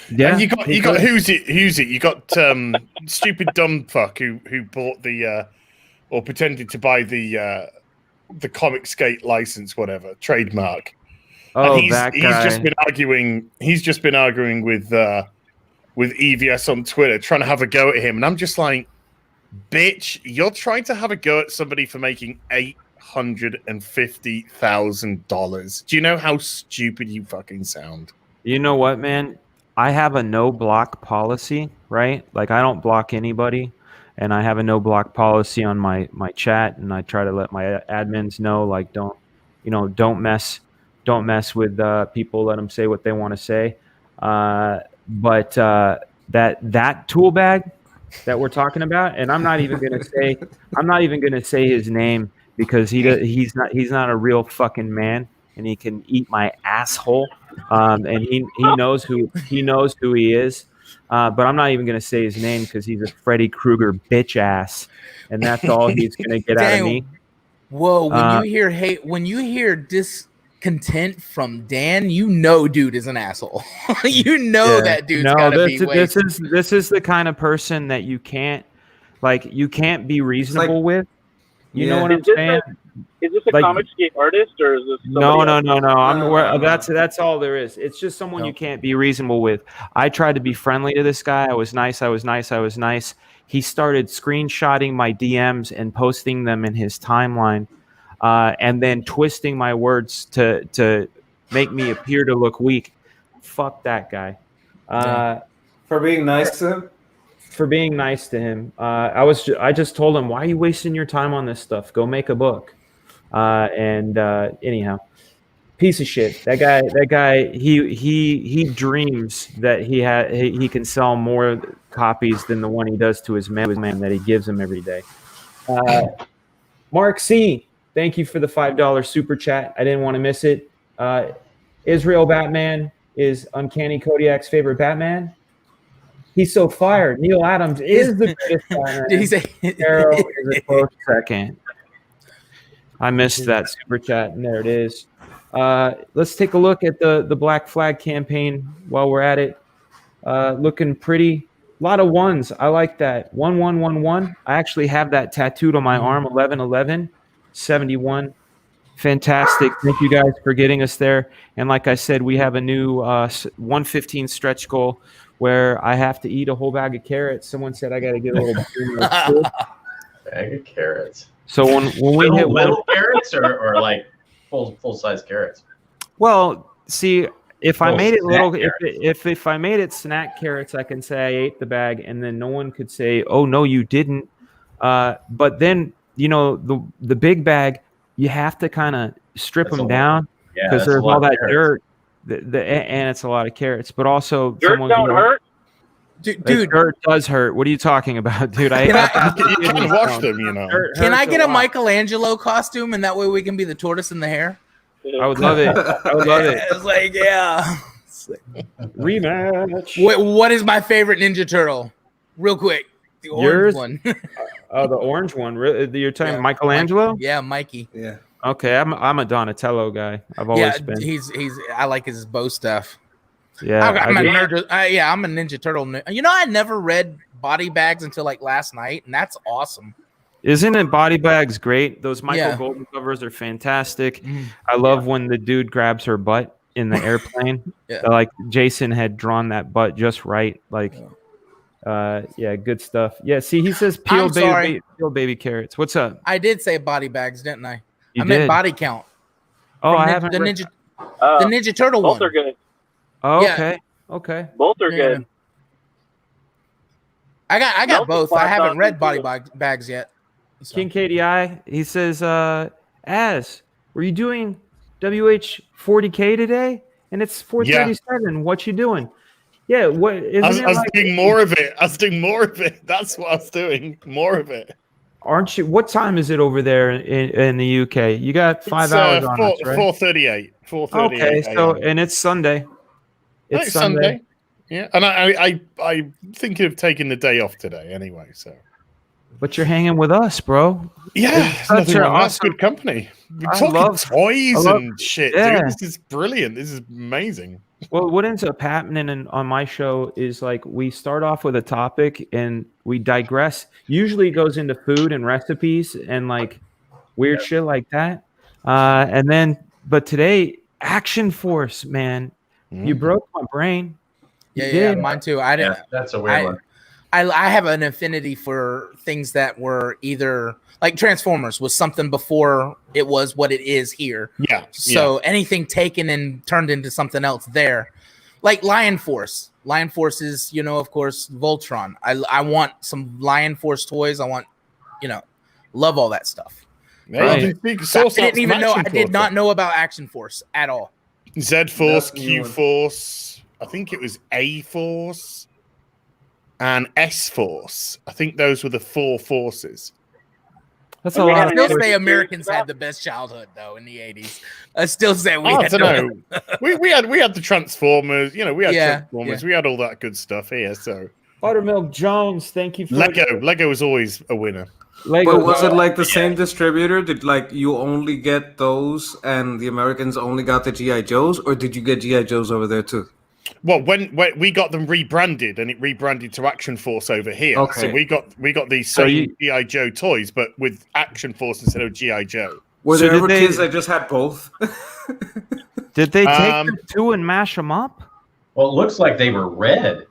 Yeah, and you got who's it? You got stupid dumb fuck who bought the or pretended to buy the Comicsgate license, whatever trademark. Oh, that guy. He's just been arguing with EVS on Twitter, trying to have a go at him, and I'm just like, bitch, you're trying to have a go at somebody for making $850,000. Do you know how stupid you fucking sound? You know what, man? I have a no block policy, right? Like, I don't block anybody, and I have a no block policy on my chat, and I try to let my admins know, like, don't mess with people. Let them say what they want to say. But that tool bag that we're talking about, and I'm not even gonna say his name because he's not a real fucking man, and he can eat my asshole. And he knows who he is. but I'm not even going to say his name because he's a Freddy Krueger bitch ass, and that's all he's going to get out of me. Whoa! When you hear discontent from Dan, you know, dude is an asshole. You know that dude's gotta be. This is the kind of person that you can't be reasonable with. You know what I'm saying? Is this a Comicscape artist or is this no? That's all there is. It's just someone you can't be reasonable with. I tried to be friendly to this guy. I was nice. He started screenshotting my DMs and posting them in his timeline, and then twisting my words to make me appear to look weak. Fuck that guy. For being nice to him? For being nice to him. I just told him, why are you wasting your time on this stuff? Go make a book. Anyhow, piece of shit. That guy, he dreams that he can sell more copies than the one he does to his man that he gives him every day. Mark C, thank you for the $5 super chat. I didn't want to miss it. Israel Batman is Uncanny Kodiak's favorite Batman. He's so fired. Neil Adams is the greatest Batman. Arrow is a close second. I missed that super chat, and there it is. Let's take a look at the Black Flag campaign while we're at it. Looking pretty. A lot of ones. I like that. 1111. I actually have that tattooed on my arm. 1111. 71. Fantastic. Thank you guys for getting us there. And like I said, we have a new 115 stretch goal where I have to eat a whole bag of carrots. Someone said I got to get a little bag of carrots. So when we hit little carrots or like full size carrots. Well, see, if I made it little, if I made it snack carrots, I can say I ate the bag, and then no one could say, "Oh no, you didn't." But then the big bag, you have to kind of strip them down because there's all that dirt, and it's a lot of carrots. But also, dirt don't hurt. Dude, dirt does hurt. What are you talking about, dude? You can wash them, Can I get a Michelangelo costume, and that way we can be the tortoise and the hare? I would love it. It's like, yeah. Rematch. What is my favorite Ninja Turtle? Real quick. The orange one. Oh, the orange one. You're talking Michelangelo? Yeah, Mikey. Yeah. Okay, I'm a Donatello guy. I've always been. He's I like his bow stuff. Yeah, I'm a Ninja Turtle. I never read Body Bags until like last night, and that's awesome. Isn't it? Body Bags great? Those Michael Golden covers are fantastic. I love when the dude grabs her butt in the airplane. Like Jason had drawn that butt just right. Like, good stuff. Yeah, see, he says peel baby carrots. What's up? I did say Body Bags, didn't I? I meant Body Count. Oh, I haven't. The Ninja Turtle both one. Both are good. Oh, okay. Okay. Both are good. I got both. I haven't read Body Bags yet. So. King KDI, he says, were you doing WH40K today? And it's 437. Yeah. What you doing? Yeah, what isn't I was doing more of it. That's what I was doing. More of it. Aren't you? What time is it over there in the UK? You got 5 hours on us, right? 4:38. 4:38. Okay, so and it's Sunday. It's Sunday. Yeah, and I'm thinking of taking the day off today anyway. So, but you're hanging with us, bro. Yeah, that's awesome. Good company. We're talking toys and shit. Yeah. Dude, this is brilliant. This is amazing. Well, what ends up happening on my show is like we start off with a topic and we digress. Usually it goes into food and recipes and like weird shit like that. But today, Action Force, man, you broke my brain. Yeah, mine too. I didn't. That's a weird one. I have an affinity for things that were either like Transformers was something before it was what it is here. Yeah. So anything taken and turned into something else there, like Lion Force. Lion Force is, of course, Voltron. I want some Lion Force toys. I want, love all that stuff. I did not know about Action Force at all. Z Force, Q Force. I think it was A Force. And S Force. I think those were the 4 forces. That's And a they lot. had Of an Still animated say series Americans about- had the best childhood though in the 80s. I still say we I had don't know. We had the Transformers. You know, we had Yeah, Transformers. yeah. We had all that good stuff here. So Buttermilk Jones, thank you for Lego was always a winner. Lego. But was it like the same distributor? Did like you only get those and the Americans only got the G.I. Joes, or did you get G.I. Joes over there too? Well, when we got them rebranded, and it rebranded to Action Force over here. Okay. So we got these same G.I. Joe toys, but with Action Force instead of G.I. Joe. Were So there ever did they- kids that just had both? Did they take the two and mash them up? Well, it looks like they were red.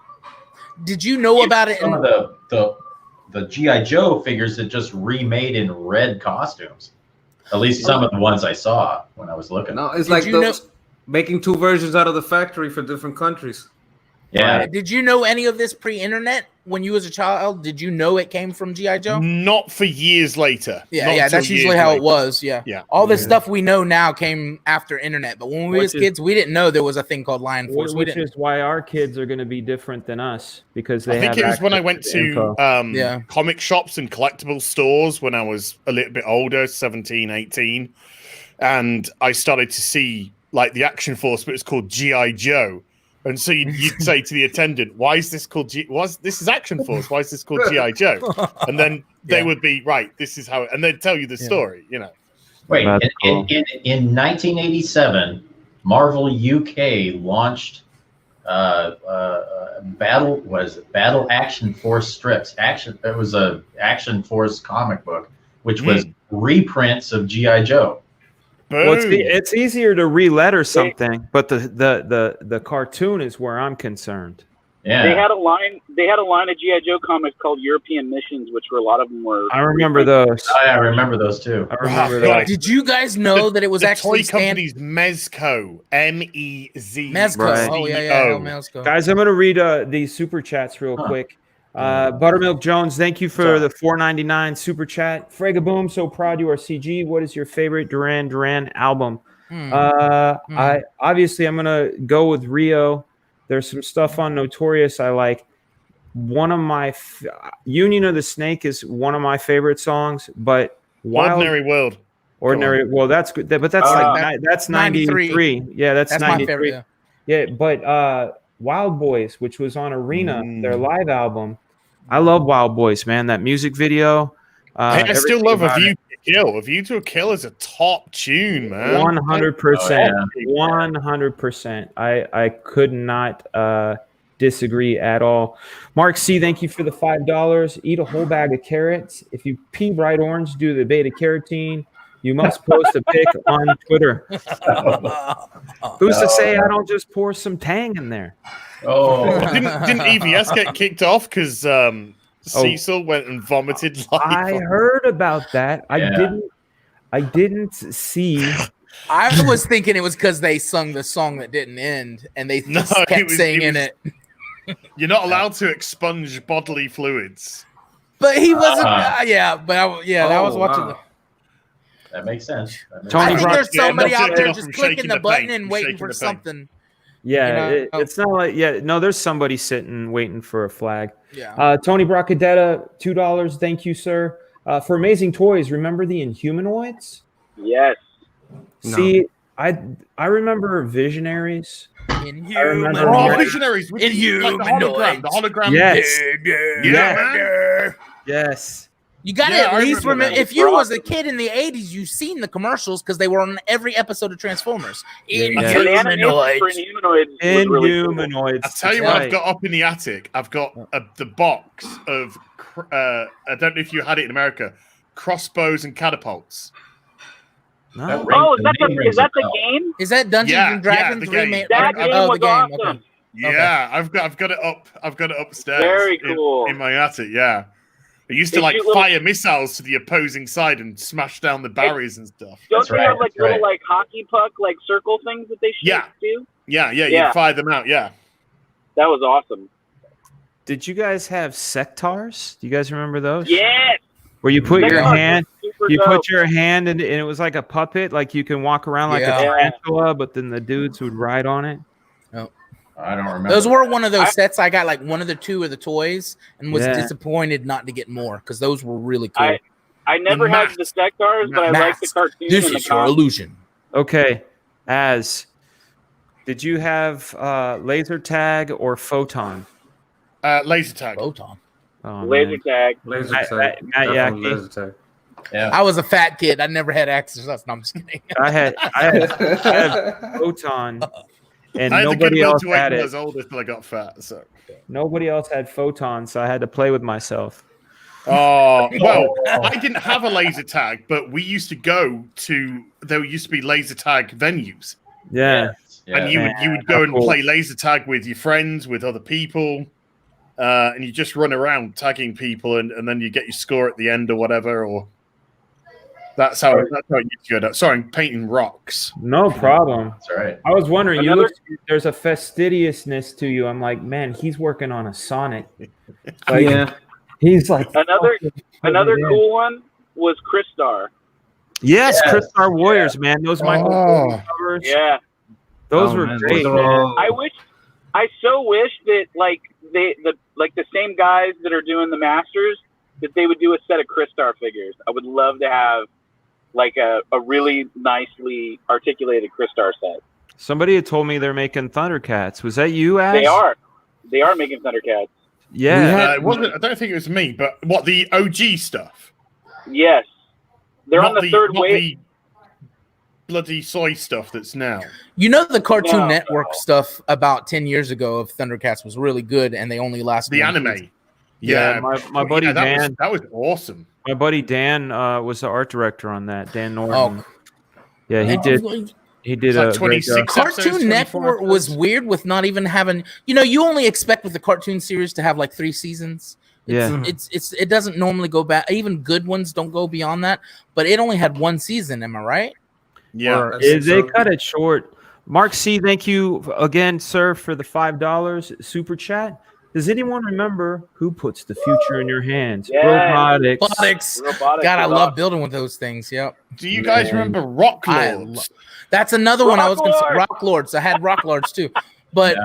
Did you know about it? Some of the G.I. Joe figures that just remade in red costumes. At least some of the ones I saw when I was looking. No, it's Did like you those making two versions out of the factory for different countries. Yeah. Did you know any of this pre-internet when you was a child? Did you know it came from G.I. Joe? Not for years later. Yeah, Not yeah, until that's usually years how later. it was. Yeah, Yeah. All this stuff we know now came after internet, but when we was kids, we didn't know there was a thing called Lion Force. We Which didn't. is why our kids are going to be different than us because they I think have it was when I access went the info. to comic shops and collectible stores when I was a little bit older, 17, 18. And I started to see like the Action Force, but it's called G.I. Joe. And so you'd say to the attendant, why is this called this is Action Force? Why is this called G.I. Joe? And then they would be, right, this is how, and they'd tell you the story, you know. Wait, That's in 1987, Marvel UK launched Battle Action Force strips. It was a Action Force comic book, which was reprints of G.I. Joe. Well, it's easier to re-letter something, but the cartoon is where I'm concerned. Yeah, They had a line of G.I. Joe comics called European Missions, which were a lot of them were. I remember those. I remember those too. I remember God. those. Did you guys know that it was the actually toy company's Mezco, M-E-Z. Mezco? Right. Oh yeah, Mezco. Guys, I'm going to read these super chats real quick. Buttermilk Jones, thank you for the $4.99 super chat. Fragaboom, so proud you are CG. What is your favorite Duran Duran album? I'm gonna go with Rio. There's some stuff on Notorious I like. One of my Union of the Snake is one of my favorite songs, but Ordinary World. Well, that's good, but that's 93. Yeah, that's 93. My favorite. Yeah, but Wild Boys, which was on Arena, their live album. I love Wild Boys, man. That music video. I still love A View to Kill. A View to a Kill is a top tune, man. 100%. 100%. I could not disagree at all. Mark C, thank you for the $5. Eat a whole bag of carrots. If you pee bright orange due to the beta carotene, you must post a pic on Twitter. Who's to say I don't just pour some Tang in there? Oh, didn't EVS get kicked off because Cecil went and vomited live? I heard about that. Yeah. I didn't see. I was thinking it was because they sung the song that didn't end, and they just kept singing it. You're not allowed to expunge bodily fluids. But he wasn't. I was watching. Wow. That makes sense. I think there's Yeah, somebody not out there enough just from clicking shaking the the button paint, and waiting shaking for the paint. something. Yeah, You know? it's not like there's somebody sitting waiting for a flag. Yeah. Tony Bracadetta, $2. Thank you, sir. For Amazing Toys, remember the Inhumanoids? Yes. See, I remember Visionaries. Visionaries with the hologram. Yes. Yeah. Yes. You got to Yeah, I at least remember remember, that. if you was a kid in the 80s, you've seen the commercials because they were on every episode of Transformers. The animation for Inhumanoids was really cool. Inhumanoids. I'll tell you what I've got up in the attic. I've got the box of, I don't know if you had it in America, crossbows and catapults. No. Oh, is that the game? Is that Dungeons and Dragons the game. remake? That game was awesome. Okay. Yeah, I've got it up. I've got it upstairs. Very cool. in my attic. Yeah, I used to fire missiles to the opposing side and smash down the barriers and stuff. Don't they have little hockey puck circle things that they shoot too? Yeah. You fire them out. Yeah, that was awesome. Did you guys have sectars? Do you guys remember those? Yes. Where you put your hand, dope. put your hand, and it was like a puppet, like you can walk around like a tarantula, but then the dudes would ride on it. I don't remember. Those were one of those sets. I got like one of the two of the toys and was disappointed not to get more because those were really cool. I never had the set cards, but I like the cartoon. This and is the your illusion. Okay, did you have laser tag or photon? Laser tag. Photon. Oh, laser tag. Laser tag. Matt Definitely Yaki. laser tag. Yeah. I was a fat kid. I never had access. No, I'm just kidding. I had photon, and I had the nobody goodwill else to wait had till I it. was older until I got fat. So. Nobody else had photon, so I had to play with myself. Oh, well, I didn't have a laser tag, but we used to go to, there used to be laser tag venues. Yeah. And you would go and play laser tag with your friends, with other people, and you just run around tagging people, and then you get your score at the end or whatever, or that's how it used to go. Sorry, I'm painting rocks. No problem. That's all right. I was wondering, there's a fastidiousness to you. I'm like, man, he's working on a Sonic. Like, Yeah. He's like Another cool one was Crystar. Yes, Crystar Warriors, man. Those Michael Jordan covers. Yeah. Those were great. I so wish that the same guys that are doing the Masters, that they would do a set of Crystar figures. I would love to have like a really nicely articulated Crystar set. Somebody had told me they're making Thundercats. Was that you, Ash? They are making Thundercats. Yeah. It wasn't, I don't think it was me, but what, the OG stuff? Yes. They're on the third wave. The bloody soy stuff that's now. You know, the Cartoon Network stuff about 10 years ago of Thundercats was really good, and they only lasted. The anime. Season. Yeah, my buddy Dan. That was awesome. My buddy Dan was the art director on that. Dan Norton. Oh. Yeah, he did. He did like a 26 Cartoon Network was weird with not even having. You only expect with the cartoon series to have like 3 seasons. It doesn't normally go back. Even good ones don't go beyond that. But it only had 1 season. Am I right? Yeah, they cut it short. Mark C, thank you again, sir, for the $5 super chat. Does anyone remember who puts the future in your hands? Yeah. Robotics. God, I love building with those things. Yep. Do you guys remember Rock Lords? That's another one I was going to say. Rock Lords. I had Rock Lords too. But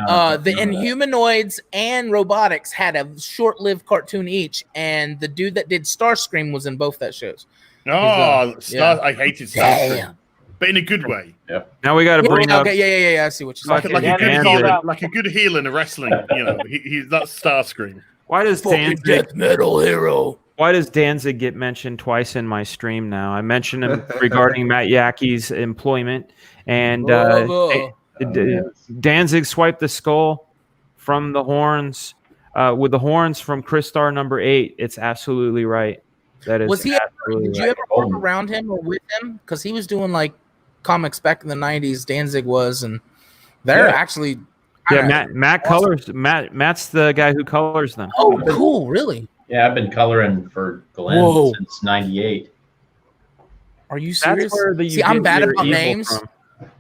the Inhumanoids and Robotics had a short-lived cartoon each, and the dude that did Starscream was in both that shows. Oh, I hated Starscream. But in a good way. Yep. Now we got to bring up. Yeah. I see what you're saying. Like a good heel in a wrestling. That's Starscream. Why does Danzig death metal hero? Why does Danzig get mentioned twice in my stream now? I mentioned him regarding Matt Yackey's employment, and Danzig swiped the skull from the horns with the horns from Crystar number 8. It's absolutely right. That is. Did you ever work around him or with him? Because he was doing like comics back in the 90s. Danzig was, and they're actually. Matt colors. Matt's the guy who colors them. Oh, cool! Really? Yeah, I've been coloring for Glenn since '98. Are you serious? See, I'm bad about names. From.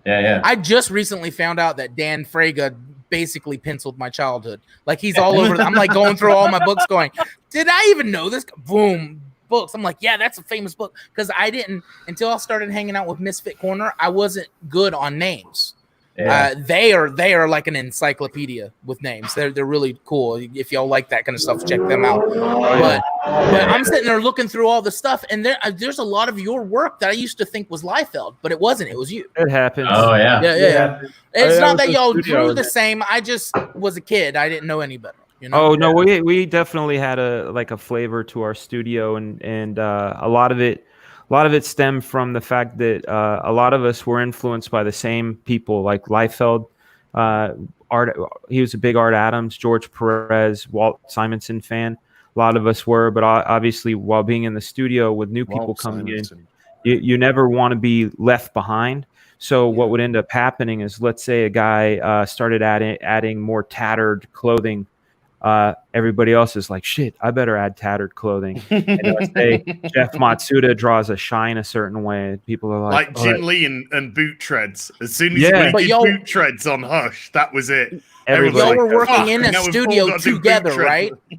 Yeah. I just recently found out that Dan Fraga basically penciled my childhood. Like he's all over. I'm like going through all my books, going, "Did I even know this?" Boom. Books. I'm like, yeah, that's a famous book, because I didn't until I started hanging out with Misfit Corner. I wasn't good on names. Yeah. They are like an encyclopedia with names. They're really cool. If y'all like that kind of stuff, check them out. But I'm sitting there looking through all the stuff, and there's a lot of your work that I used to think was Liefeld, but it wasn't. It was you. It happens. Oh yeah. It's not that y'all drew the same. I just was a kid. I didn't know any better. Oh no, we definitely had a flavor to our studio, and a lot of it stemmed from the fact that a lot of us were influenced by the same people, like Liefeld, Art. He was a big Art Adams, George Perez, Walt Simonson fan. A lot of us were, but obviously, while being in the studio with new people coming in, you never want to be left behind. So what would end up happening is, let's say a guy started adding more tattered clothing. Everybody else is like, shit, I better add tattered clothing. And let's say Jeff Matsuda draws a shine a certain way. People are like Jim Lee and boot treads. As soon as he did boot treads on Hush, that was it. Y'all were working in a studio together, right? Yeah.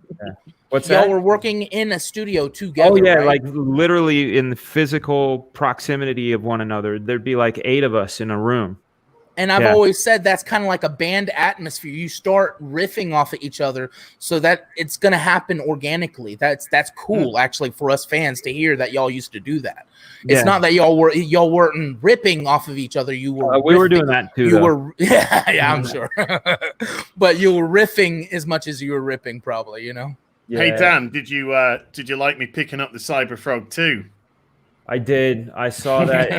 What's that? Y'all were working in a studio together. Oh yeah, right? like literally in the physical proximity of one another. There'd be like 8 of us in a room. And I've always said that's kind of like a band atmosphere. You start riffing off of each other so that it's going to happen organically. That's cool, actually, for us fans to hear that y'all used to do that. It's not that y'all weren't ripping off of each other. You were we were doing that too. You were I'm sure. But you were riffing as much as you were ripping, probably, you know. Yeah. Hey Dan, did you like me picking up the Cyber Frog too? I did. I saw that.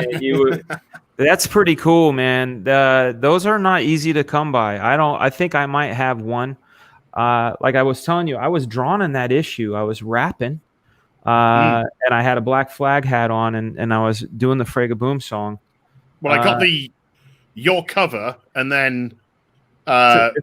And that's pretty cool, man. Those are not easy to come by. I think I might have one. Like I was telling you, I was drawn in that issue. I was rapping, and I had a Black Flag hat on, and I was doing the Fragaboom song. Well, I got your cover, and then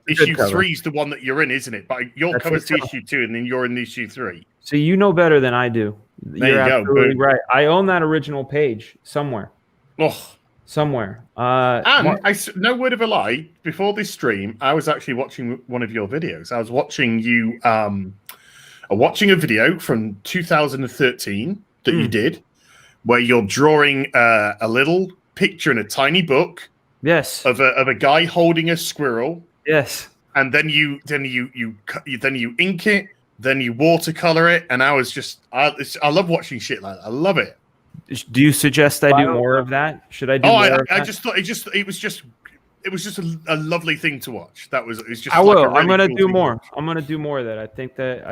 issue 3 is the one that you're in, isn't it? But your cover's to issue 2, and then you're in issue 3. So you know better than I do. There You're you go. absolutely right. I own that original page somewhere. Oh. Somewhere. And no word of a lie, before this stream, I was actually watching one of your videos. I was watching you watching a video from 2013 that you did, where you're drawing a little picture in a tiny book. Yes. Of a guy holding a squirrel. Yes. And then you ink it, then you watercolor it, and I was just I love watching shit like that. I love it. Do you suggest I do more of that? Should I do more of that? I just thought it was just a lovely thing to watch. It was just. I will. Really I'm gonna cool do more. I'm gonna do more of that. I think that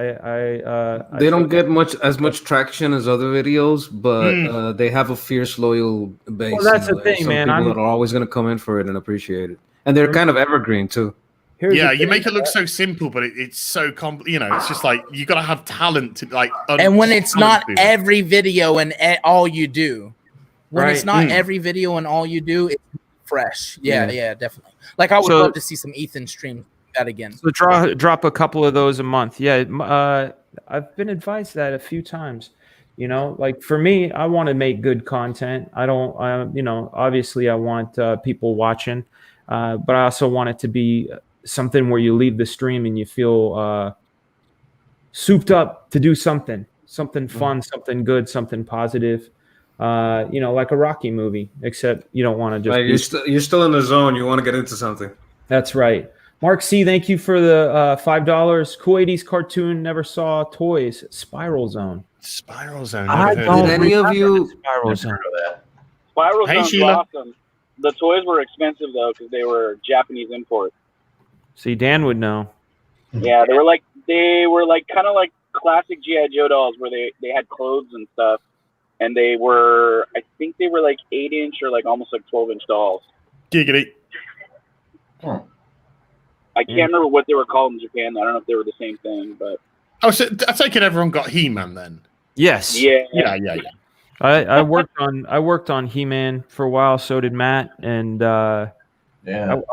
they don't get as much traction as other videos, but they have a fierce, loyal base. Well, that's the thing, man. People that are always gonna come in for it and appreciate it, and they're kind of evergreen too. You make it look so simple, but it's so it's just like you got to have talent to like. And when it's not every video and all you do, it's not every video and all you do, it's fresh. Yeah, definitely. Like I would love to see some Ethan stream that again. So drop a couple of those a month. Yeah, I've been advised that a few times. You know, like for me, I want to make good content. I don't, obviously I want people watching, but I also want it to be something where you leave the stream and you feel souped up to do something fun, something good, something positive. Like a Rocky movie, except you don't want to just. You're still in the zone. You want to get into something. That's right. Mark C, thank you for the $5. Cool 80s cartoon. Never saw toys. Spiral Zone. Spiral Zone. Did any of you Spiral Zone was awesome. The toys were expensive though because they were Japanese import. See, Dan would know. Yeah, they were like kind of like classic G.I. Joe dolls where they had clothes and stuff, and I think they were like 8-inch or like almost like 12-inch dolls. Giggity. I can't remember what they were called in Japan. I don't know if they were the same thing, but so I take it everyone got He-Man then. Yes. Yeah. I worked on He-Man for a while. So did Matt, and I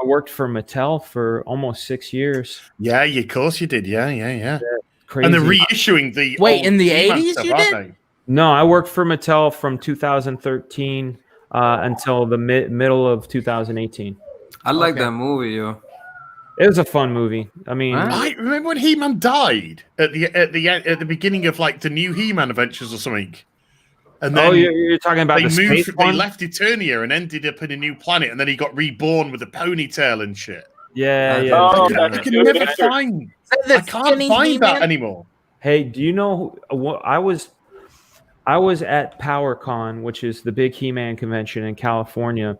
worked for Mattel for almost 6 years. Yeah, of course you did. Yeah. Crazy. And they're reissuing the in the 80s you did? No, I worked for Mattel from 2013 until the middle of 2018. I like that movie, yo. It was a fun movie. I mean, I remember when He-Man died at the beginning of like the new He-Man Adventures or something. And then you're talking about they left Eternia and ended up in a new planet, and then he got reborn with a ponytail and shit. Yeah. I can never find. I can't find that anymore. Hey, do you know what I was at PowerCon, which is the big He-Man convention in California,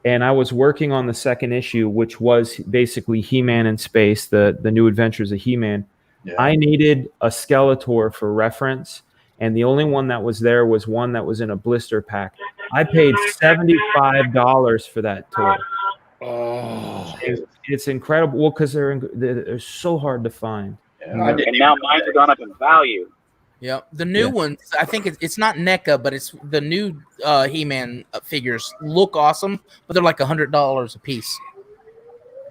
and I was working on the second issue, which was basically He-Man in space, the new adventures of He-Man. Yeah. I needed a Skeletor for reference, and the only one that was there was one that was in a blister pack. I paid $75 for that toy. Oh, it's incredible. Well, because they're so hard to find. Yeah. And now mine have gone up in value. Yeah, the new ones. I think it's not NECA, but it's the new He-Man figures look awesome, but they're like $100 a piece.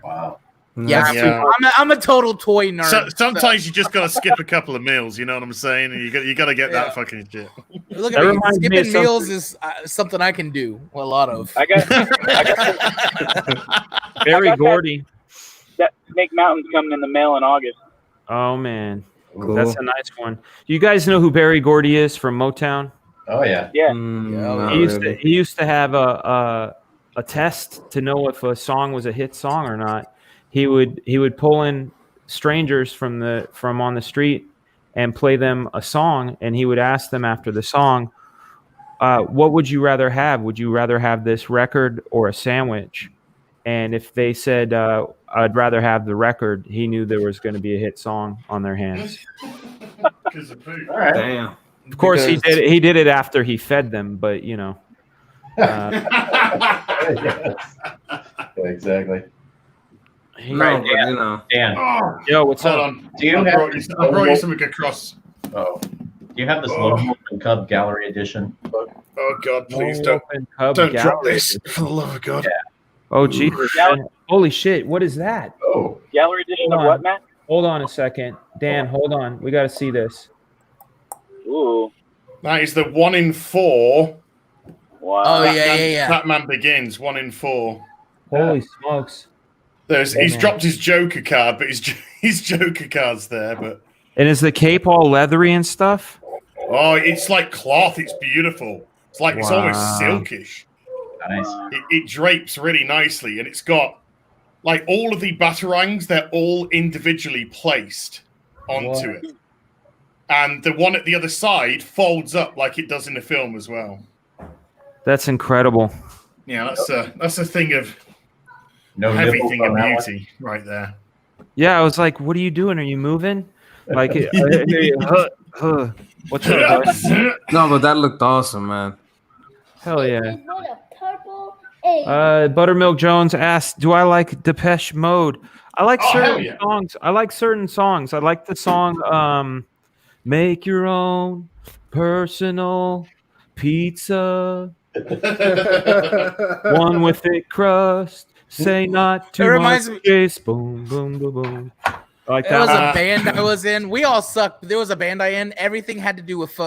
Wow. Yeah. I'm a total toy nerd. So, sometimes you just gotta skip a couple of meals. You know what I'm saying? And you got to get that fucking shit. Look at me. Skipping meals is something I can do a lot of. I got Barry Gordy. That Snake Mountain's coming in the mail in August. Oh man, cool. That's a nice one. You guys know who Barry Gordy is from Motown? Oh yeah. Yeah. He used to have a a test to know if a song was a hit song or not, he would pull in strangers from on the street and play them a song, and he would ask them after the song, what would you rather have? Would you rather have this record or a sandwich? And if they said, I'd rather have the record, he knew there was going to be a hit song on their hands. All right. Damn. Of course, he did it after he fed them, but Exactly. No, but Dan. Oh, yo, what's up? on. Do you I brought you something across. Oh. Do you have this Lone Wolf and Cub Gallery Edition book? Oh God, please Don't drop this for the love of God. Yeah. Oh Jesus! Holy shit! What is that? Oh. Gallery edition of what, Matt? Hold on a second, Dan. Hold on. We got to see this. Ooh. That is the 1 in 4. Wow. Oh yeah. Batman Begins 1 in 4. Holy smokes! He's dropped his Joker card, but his Joker card's there. But and is the cape all leathery and stuff? oh, it's like cloth. It's beautiful. It's like it's almost silkish. Nice. It drapes really nicely, and it's got like all of the batarangs. They're all individually placed onto it, and the one at the other side folds up like it does in the film as well. That's incredible. Yeah, that's a thing of No heavy nibbles thing on of that beauty right there. Yeah, I was like, "What are you doing? Are you moving?" Like, what's up, guys? no, but that looked awesome, man. Hell yeah. Buttermilk Jones asked, "Do I like Depeche Mode?" I like certain songs. I like certain songs. I like the song "Make Your Own Personal Pizza," one with thick crust. Say not too much. Boom, boom, boom, boom. I like that. There was a band I was in. We all sucked. But there was a band I in. Everything had to do with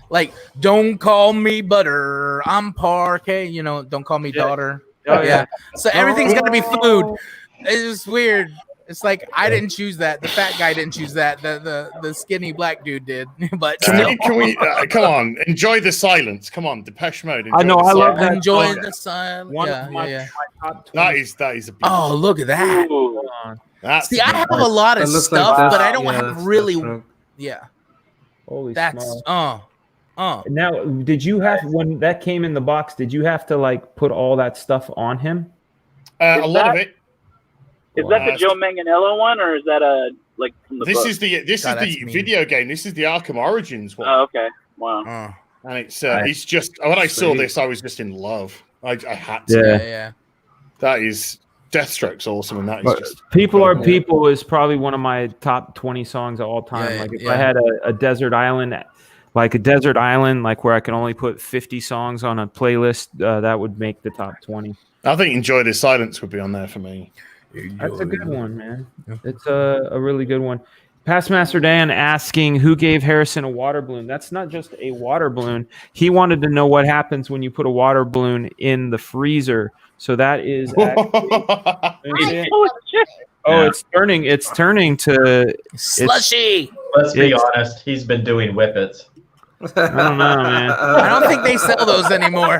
like "Don't call me butter, I'm parquet." You know, "Don't call me daughter." Oh yeah. So everything's got to be food. It's just weird. It's like I didn't choose that. The fat guy didn't choose that. The skinny black dude did. But still. Can we come on? Enjoy the silence. Come on, Depeche Mode. I know. I love that. Enjoy the silence. Yeah. That is a beautiful. Oh, look at that. See, I have a lot of stuff, like but I don't have really. Yeah. Holy that's smokes. Now, did you have when that came in the box? Did you have to like put all that stuff on him? A lot of it. Is that the Joe Manganiello one, or is that from the book? Is the video game. This is the Arkham Origins one. Oh, okay. Wow. And it's just when I saw this, I was just in love. I had to. Yeah. That is Deathstroke's awesome, and that is just People Are People is probably one of my top 20 songs of all time. If I had a desert island, like where I can only put 50 songs on a playlist, that would make the top 20. I think Enjoy the Silence would be on there for me. That's a good one, man. It's a really good one. Pastmaster Dan asking who gave Harrison a water balloon. That's not just a water balloon. He wanted to know what happens when you put a water balloon in the freezer. So that is actually, it's turning to slushy. Let's be honest, he's been doing whippets. I don't know, man. I don't think they sell those anymore.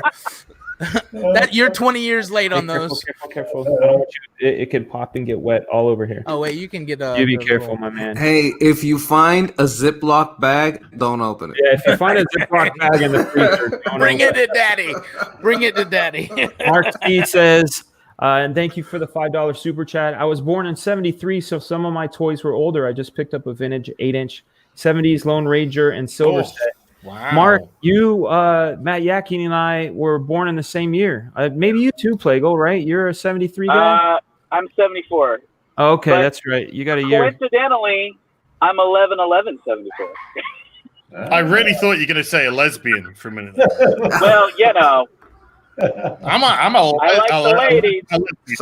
That you're 20 years late on those. Careful. It could pop and get wet all over here. Oh wait, you can get you be careful, my man. Hey, if you find a Ziploc bag, don't open it. Yeah, if you find a Ziploc bag in the freezer, bring it to daddy. Bring it to daddy. Mark C says, and thank you for the $5 super chat. I was born in 73, so some of my toys were older. I just picked up a vintage 8-inch 70s Lone Ranger and Silver set. Wow. Mark, you, Matt Yakin, and I were born in the same year. Maybe you too, Plago, right? You're a 73 guy? I'm 74. Okay, but that's right. You got a year. Coincidentally, I'm 11/11/74. I really thought you were going to say a lesbian for a minute. Well, you know. I like the ladies.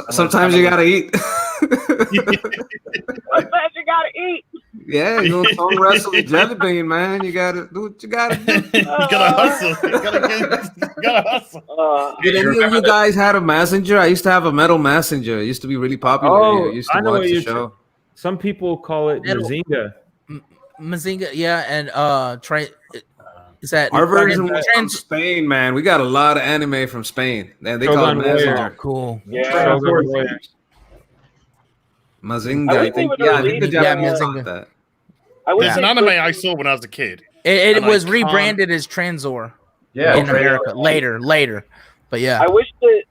Sometimes you gotta eat. Sometimes you gotta eat. Yeah, you don't tongue wrestle the jelly bean, man. You gotta do what you gotta do. You gotta hustle. You gotta hustle. Did any of you guys had a messenger? I used to have a metal messenger. It used to be really popular here. I used to watch the show. Some people call it Mazinga. Mazinga, yeah, and Is that Our version fucking was from Spain, man. We got a lot of anime from Spain. And they call it Shogun Warrior. Messenger. Cool. Yeah. Shogun Warriors. Mazinga, I I wish they think. would Yeah, I think release, the Japanese Mazinga. got that. I wish There's an they anime could- I saw when I was a kid. It And I was can't- rebranded as Transor Yeah, in America later. But yeah. I wish that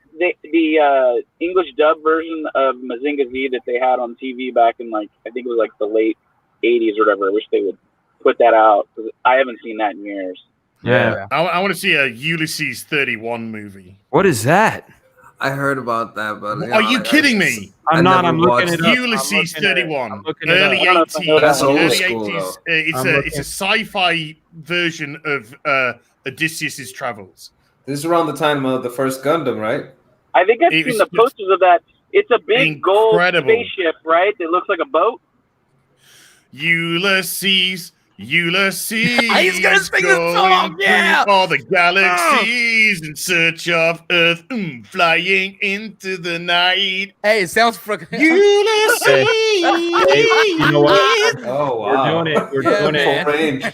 the English dub version of Mazinga Z that they had on TV back in I think it was the late 80s or whatever. I wish they would put that out because I haven't seen that in years. Yeah. I want to see a Ulysses 31 movie. What is that? I heard about that, but Are you kidding me? I'm not. I'm looking watched it up. Ulysses I'm looking it 31, up. I'm looking it early up. I don't know if I know 80s. That's old Early school, 80s. though. It's a sci-fi version of Odysseus' travels. This is around the time of the first Gundam, right? I think I've It seen was the posters of that. It's a big gold incredible. spaceship, right? That looks like a boat. Ulysses. He's gonna sing the song, going yeah! through all the galaxies in search of Earth, flying into the night. Hey, it sounds fucking. Ulysses. Hey, you know what? Oh, We're wow. doing it. We're Yeah, doing man. it. Full range.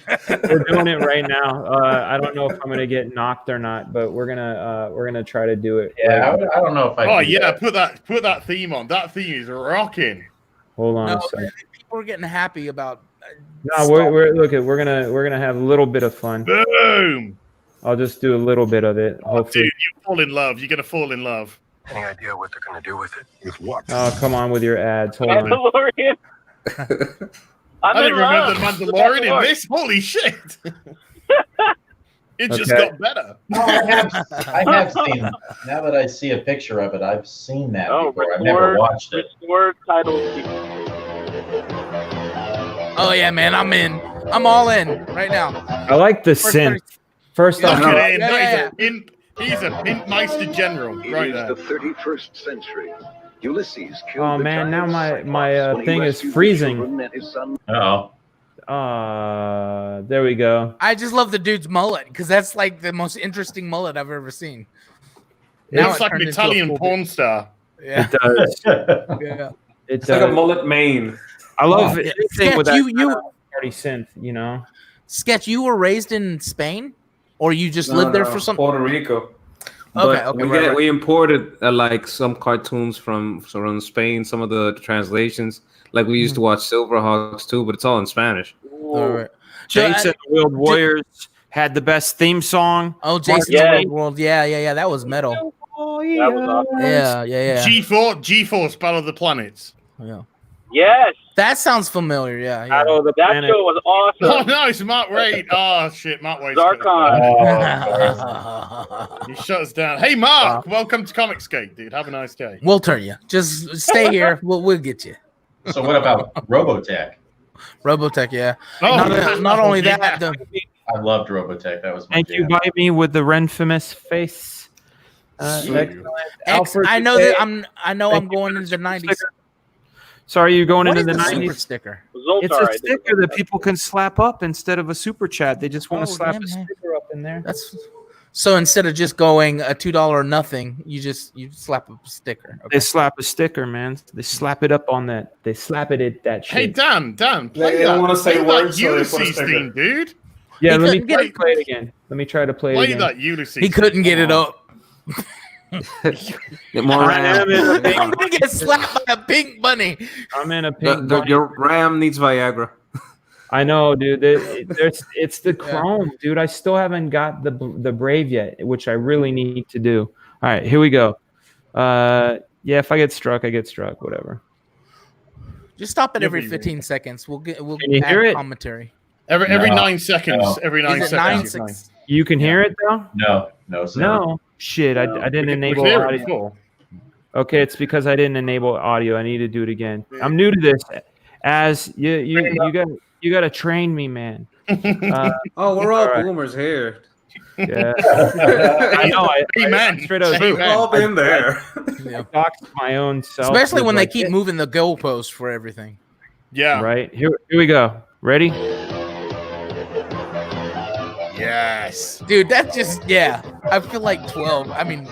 We're doing it right now. I don't know if I'm gonna get knocked or not, but we're gonna try to do it. Yeah, I don't know if I. Oh can do yeah, that. put that theme on. That theme is rocking. Hold on No, a second. people are getting happy about. No, we're gonna have a little bit of fun. Boom. I'll just do a little bit of it. Oh, Hopefully. dude, you fall in love. You're gonna fall in love. Any idea what they're going to do with it? With what? Oh, come on with your ads. Hold on. Mandalorian. I I'm in didn't remember the love with Mandalorian in Mandalorian. this. Holy shit! It just Okay. got better. No, I have seen. Now that I see a picture of it, I've seen that Oh, before. I've never watched it. Restore title. Oh yeah, man, I'm in. I'm all in right now. I like the First synth. First Yeah. off, Look Yeah, at him. yeah, That is a pimp. He's a pimp Meister General It right is there. the 31st century. Ulysses killed Oh, the man, now giant my Cyclops when he thing is rescued the freezing. children and his son. Oh, there we go. I just love the dude's mullet because that's like the most interesting mullet I've ever seen. He Now looks it like an turned into a Italian full porn star. Yeah, It does. yeah. It It's like a does. mullet mane. I love Yeah. anything Sketch, with that you- kind of party synth. You know. Sketch, you were raised in Spain, or you just lived there for some? Puerto Rico. Okay, But okay, we imported like some cartoons from Spain, some of the translations. Like we used to watch Silverhawks too, but it's all in Spanish. All right. Jason, the Wheeled Warriors had the best theme song. Oh, Jason, Yeah. World. Yeah. That was metal. Oh, That was awesome. Yeah. G-Force Battle of the Planets. Yeah. Yes, That sounds familiar. Yeah. Battle of the that Planet. show was Oh awesome. no, it's Matt Wade. Oh shit, Matt Wade. Zarkon. He shut us down. Hey Mark, welcome to Comicscape, dude. Have a nice day. We'll turn you. Just stay here. We'll get you. so what about Robotech? Robotech, yeah. Oh, Not only yeah. that, I loved Robotech. That was my Thank you, jam. by me with the Renfamous face. Excellent. Alfred I know Today. that I know Thank I'm you going for into the 90s. sticker. Sorry, you're going What into is the the super 90s. sticker? It's Zoltar, a I think. sticker that people can slap up instead of a super chat. They just want Oh, to slap damn, a man. sticker up in there. That's so instead of just going a $2 or nothing, you slap a sticker. They Okay. slap a sticker, man. They slap it up on that. They slap it at that shit. Hey Dan, play They don't wanna say play words, that so they put a Ulysses sticker. theme, dude. Yeah, He let me couldn't get play it again. Let me try to play it Play again. that Ulysses. He couldn't get it up. Get more I am RAM. in a I'm pink, gonna get slapped by a pink bunny. I'm in a pink. Your RAM needs Viagra. I know, dude. It's the Chrome, dude. I still haven't got the Brave yet, which I really need to do. All right, here we go. Yeah, if I get struck, I get struck. Whatever. Just stop it You'll every be 15 seconds. We'll Can you add hear it? commentary. every No. 9 seconds. No. Every 9 Is it seconds. 9-6? You can hear it though? No, sir. No. Shit, I didn't We enable cleared it audio. before. Okay, it's because I didn't enable audio. I need to do it again. I'm new to this. As you got to train me, man. Oh, we're all right. boomers here. Yeah. I know. Amen. Straight up, Amen. We've all been there. Yeah. doxed my own self. Especially with when they like keep this, moving the goalpost for everything. Yeah. Right here we go. Ready? Yes. Dude, that's just I feel like 12. I mean,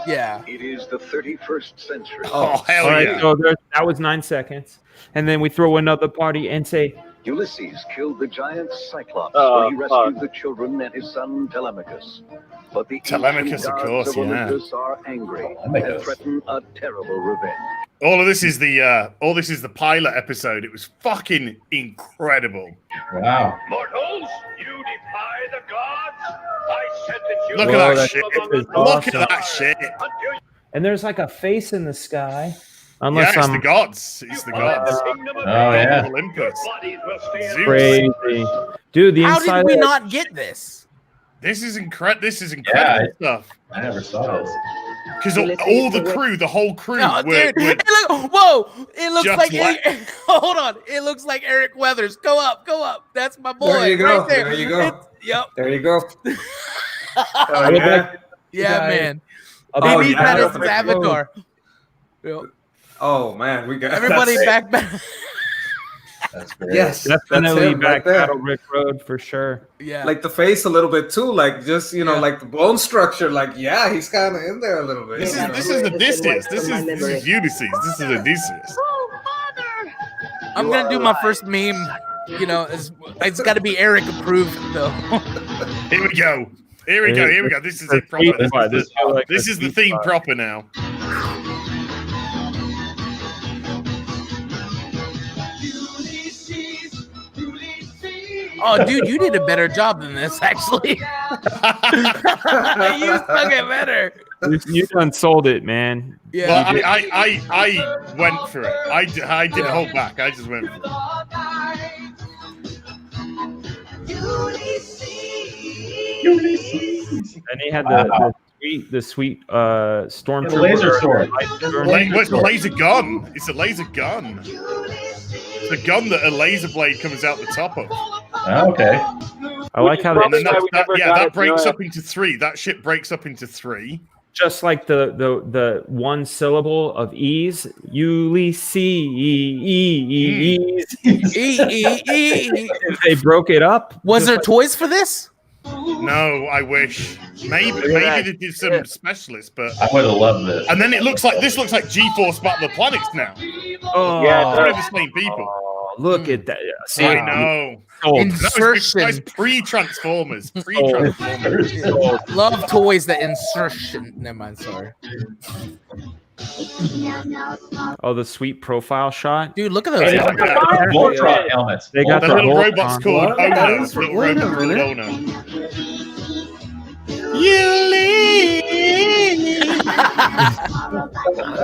yeah. It is the 31st century. Oh hell All right. yeah. So that was 9 seconds, and then we throw another party and say, Ulysses killed the giant Cyclops when he rescued the children and his son Telemachus. But the Telemachus, ancient of gods course, yeah. Olympus are angry and threaten a terrible revenge. All this is the pilot episode. It was fucking incredible. Wow. Mortals, you defy the gods. I sentence you. Look at that shit. Look at that shit. And there's like a face in the sky. Unless it's the gods. It's the gods. Oh yeah. Olympus. Crazy. Dude, the How inside did we not get this? This is incredible stuff. I never saw this. Because all the crew, the whole crew, Dude, whoa! It looks like hold on. It looks like Eric Weathers. Go up. That's my boy. There you go. Right there. There you go. Yep. There you go. Yeah, man. Oh, He had his avatar. Yep. Oh man, we got everybody back. That's great. Yes, definitely that's back right Battle Rick Road for sure. Yeah, like the face a little bit too, like just like the bone structure. Like he's kind of in there a little bit. This is Odysseus. This is Ulysses. This is Odysseus. I'm gonna do my first meme. It's got to be Eric approved though. Here we go. Here we go. This is it proper. This is the theme proper now. Oh, dude, you did a better job than this, actually. You sung it better. You done sold it, man. Yeah. Well, I went for it. I didn't hold back. I just went for it. Ulysses. And he had the sweet stormtrooper. The laser sword. What's the laser gun? It's a laser gun. It's a gun that a laser blade comes out the top of. Okay. I like how that breaks up into three. That shit breaks up into three. Just like the one syllable of ease, Ulysses. If they broke it up. Was there toys for this? No, I wish. Maybe they did some specialists, but I would have loved this. And then this looks like G-Force Battle of the Planets now. Oh, yeah, they're the same people. Look at that! See, I know. Insertion. That's pre-Transformers. Love toys that insertion. Never mind. Sorry. Oh, the sweet profile shot, dude! Look at those Voltron helmets. They got the little robot's called Ono. Little robot's called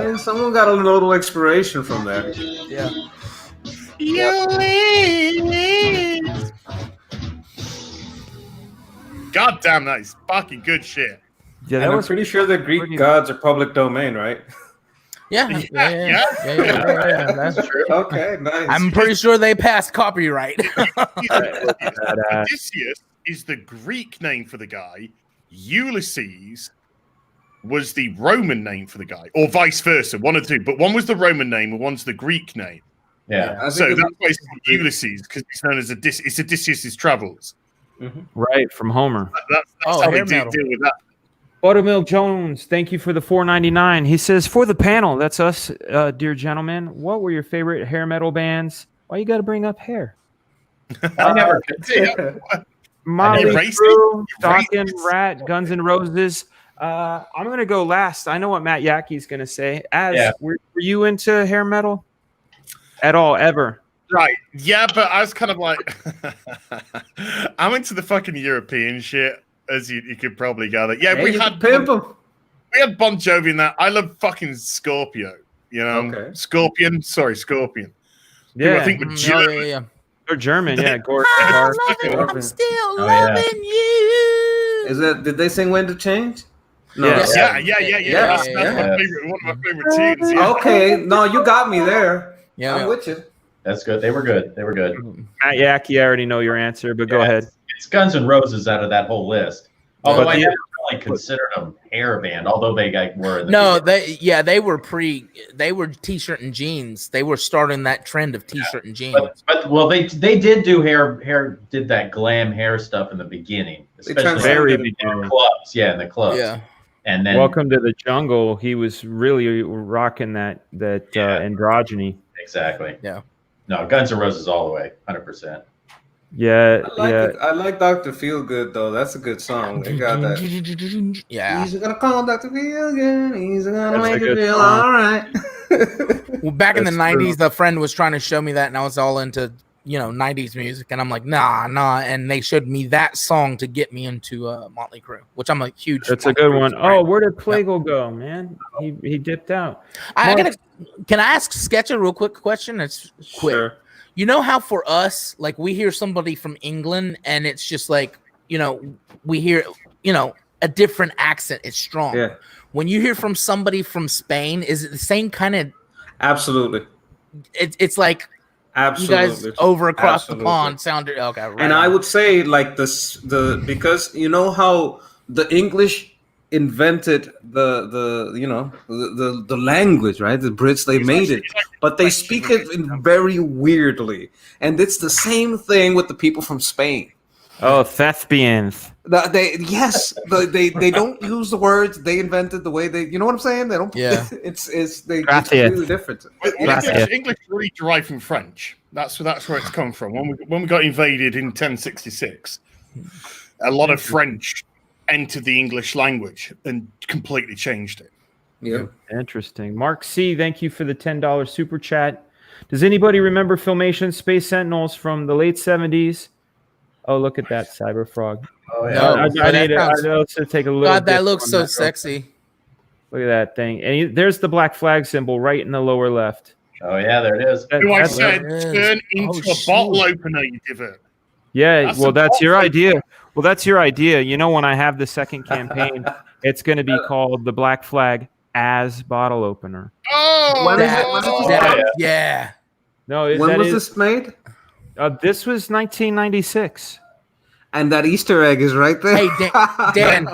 Ono. Someone got a little inspiration from there. Yeah. God damn, that is fucking good shit. Yeah, I'm pretty sure the Greek gods are public domain, right? Yeah. That's true. Okay, nice. I'm pretty sure they passed copyright. Odysseus is the Greek name for the guy. Ulysses was the Roman name for the guy, or vice versa, one or two. But one was the Roman name, and one's the Greek name. Yeah. So that's why it's called Ulysses, because it's known as Odysseus' Travels. Mm-hmm. Right, from Homer. That's how they deal with that. Buttermilk Jones, thank you for the $4.99. He says, for the panel, that's us, dear gentlemen, what were your favorite hair metal bands? Why you got to bring up hair? I never Molly Crew, Stalkin', Rat, Guns N' Roses. I'm going to go last. I know what Matt Yackey's going to say. Were you into hair metal at all, ever? Right. Yeah, but I was kind of like, I'm into the fucking European shit, as you could probably gather. Yeah, hey, we had Bon Jovi in that. I love fucking Scorpio. You know, okay. Scorpion. Yeah, I think we're German. Yeah. They're German. Yeah, I'm still loving you. Is that? Did they sing "When to Change"? No. Yeah. That's my favorite. One of my favorite tunes. Yeah. Okay, no, you got me there. Yeah, I'm with you. That's good. They were good. Matt Yackey, I already know your answer, but go ahead. It's Guns N' Roses out of that whole list. Although I never really considered them hair band, although they were. They were t-shirt and jeans. They were starting that trend of t-shirt and jeans. But they did do did that glam hair stuff in the beginning, especially very in the clubs. Yeah, in the clubs. Yeah. And then Welcome to the Jungle. He was really rocking that androgyny. Exactly. Yeah. No, Guns N' Roses all the way, 100%. Yeah, I like Dr. Feelgood though. That's a good song. They got that. Yeah. He's gonna call Dr. Feelgood. He's gonna That's make a it good feel song. all right. Well, back in the That's true. 90s, a friend was trying to show me that, and I was all into 90s music, and I'm like, nah. And they showed me that song to get me into Motley Crue, which I'm a huge. That's a Motley good Crue one. fan. Oh, where did Plago go, man? He dipped out. Can I ask Sketch a real quick question? It's quick. Sure. You know how for us, like we hear somebody from England, and it's just like we hear a different accent. It's strong. Yeah. When you hear from somebody from Spain, is it the same kind of? Absolutely. It's like. Absolutely. You guys over across the pond sounded okay. Right and on. I would say like because you know how the English invented the language, right? The Brits, they made it, but they speak it very weirdly, and it's the same thing with the people from Spain. Oh, thespians. They don't use the words. They invented the way they. You know what I'm saying? They don't. Yeah. It's really different. English really derived from French. That's where it's come from. When we got invaded in 1066, a lot of French entered the English language and completely changed it. Yeah. Interesting. Mark C, thank you for the $10 super chat. Does anybody remember Filmation Space Sentinels from the late 70s? Oh, look at that Cyber Frog. Oh yeah. I need to take a look. God, that looks so sexy. Look at that thing. And there's the black flag symbol right in the lower left. Oh yeah, there it is. I said turn into a bottle opener, you divot. Yeah, that's your idea. Well, that's your idea. You know, when I have the second campaign, it's going to be called the Black Flag as Bottle Opener. Oh, yeah. No, when was this made? This was 1996. And that Easter egg is right there. Hey, Dan.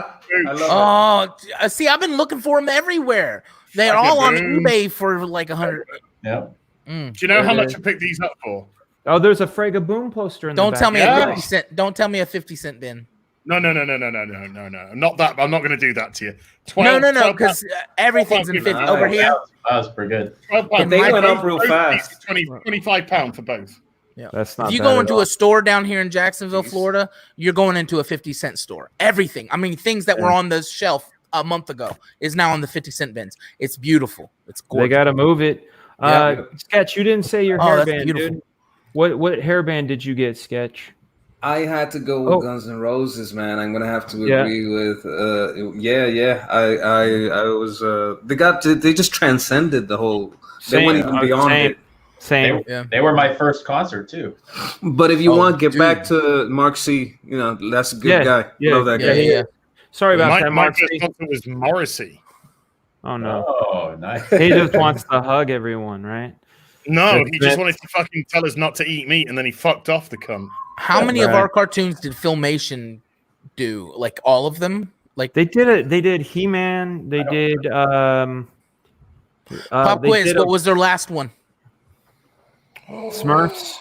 See, I've been looking for them everywhere. They're all on eBay for like 100. Yeah. Do you know how much I picked these up for? Oh, there's a Fragaboom poster in the back. Don't tell me a 50 cent. Don't tell me a 50 cent bin. No. Not that. I'm not going to do that to you. No, because everything's in 50 over here. That was pretty good. But they went up real fast. £25 for both. Yeah, that's not. If you go into a store down here in Jacksonville, Florida, you're going into a 50-cent store. Everything. I mean, things that were on the shelf a month ago is now on the 50-cent bins. It's beautiful. It's gorgeous. They got to move it. Sketch, you didn't say your hairband, dude. What hairband did you get, Sketch? I had to go with Guns N' Roses, man. I'm gonna have to agree with. I was. They just transcended the whole. They went even beyond it. Same. They were my first concert too. But if you want to get back to Mark C, that's a good guy. Love that guy. Yeah. Sorry about that, My Mark first C. concert was Morrissey. Oh no. Oh, nice. He just wants to hug everyone, right? No, he just wanted to fucking tell us not to eat meat, and then he fucked off the cunt. How many of our cartoons did Filmation do? Like all of them? Like they did it. They did He-Man. They did. Pop Quiz. What was their last one? Smurfs.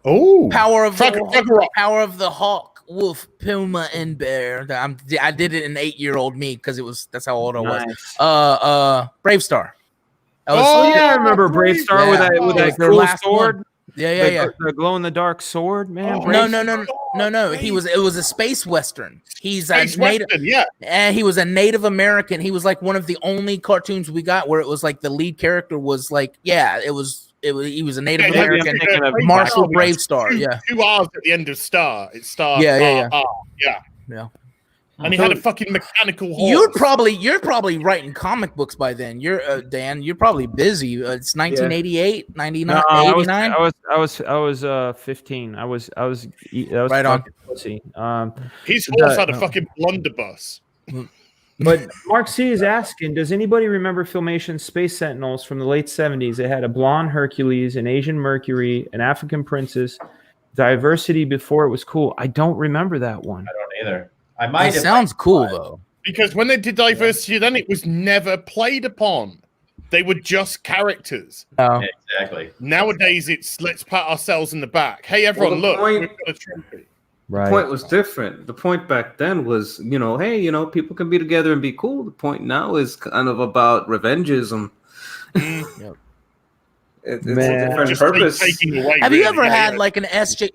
Oh, Power of the Hawk, Wolf, Puma, and Bear. I did it in 8-year-old me because that's how old I was. Brave Star. I remember Brave Star with that cool sword. One. Yeah. The glow in the dark sword, man. No. It was a space western. He's a native. And he was a Native American. He was like one of the only cartoons we got where it was like the lead character was like, he was a Native American. Marshall Brave Star. Yeah. 2 R's at the end of Star. It's Star. Yeah. And he had a fucking mechanical horse. You're probably writing comic books by then. You're Dan. You're probably busy. It's 1988, 99, 89. I was 15. I was right on. Pussy. His horse had a fucking blunderbuss. But Mark C is asking, does anybody remember Filmation Space Sentinels from the late 70s? It had a blonde Hercules, an Asian Mercury, an African princess, diversity before it was cool. I don't remember that one. I don't either. It sounds cool though. Because when they did diversity, then it was never played upon. They were just characters. Oh. Yeah, exactly. Nowadays, it's let's pat ourselves in the back. Hey, everyone, look, we've got a trophy. Right. The point was different. The point back then was, hey, people can be together and be cool. The point now is kind of about revengeism. Yep. It's a different purpose. Have you ever had like an SJ?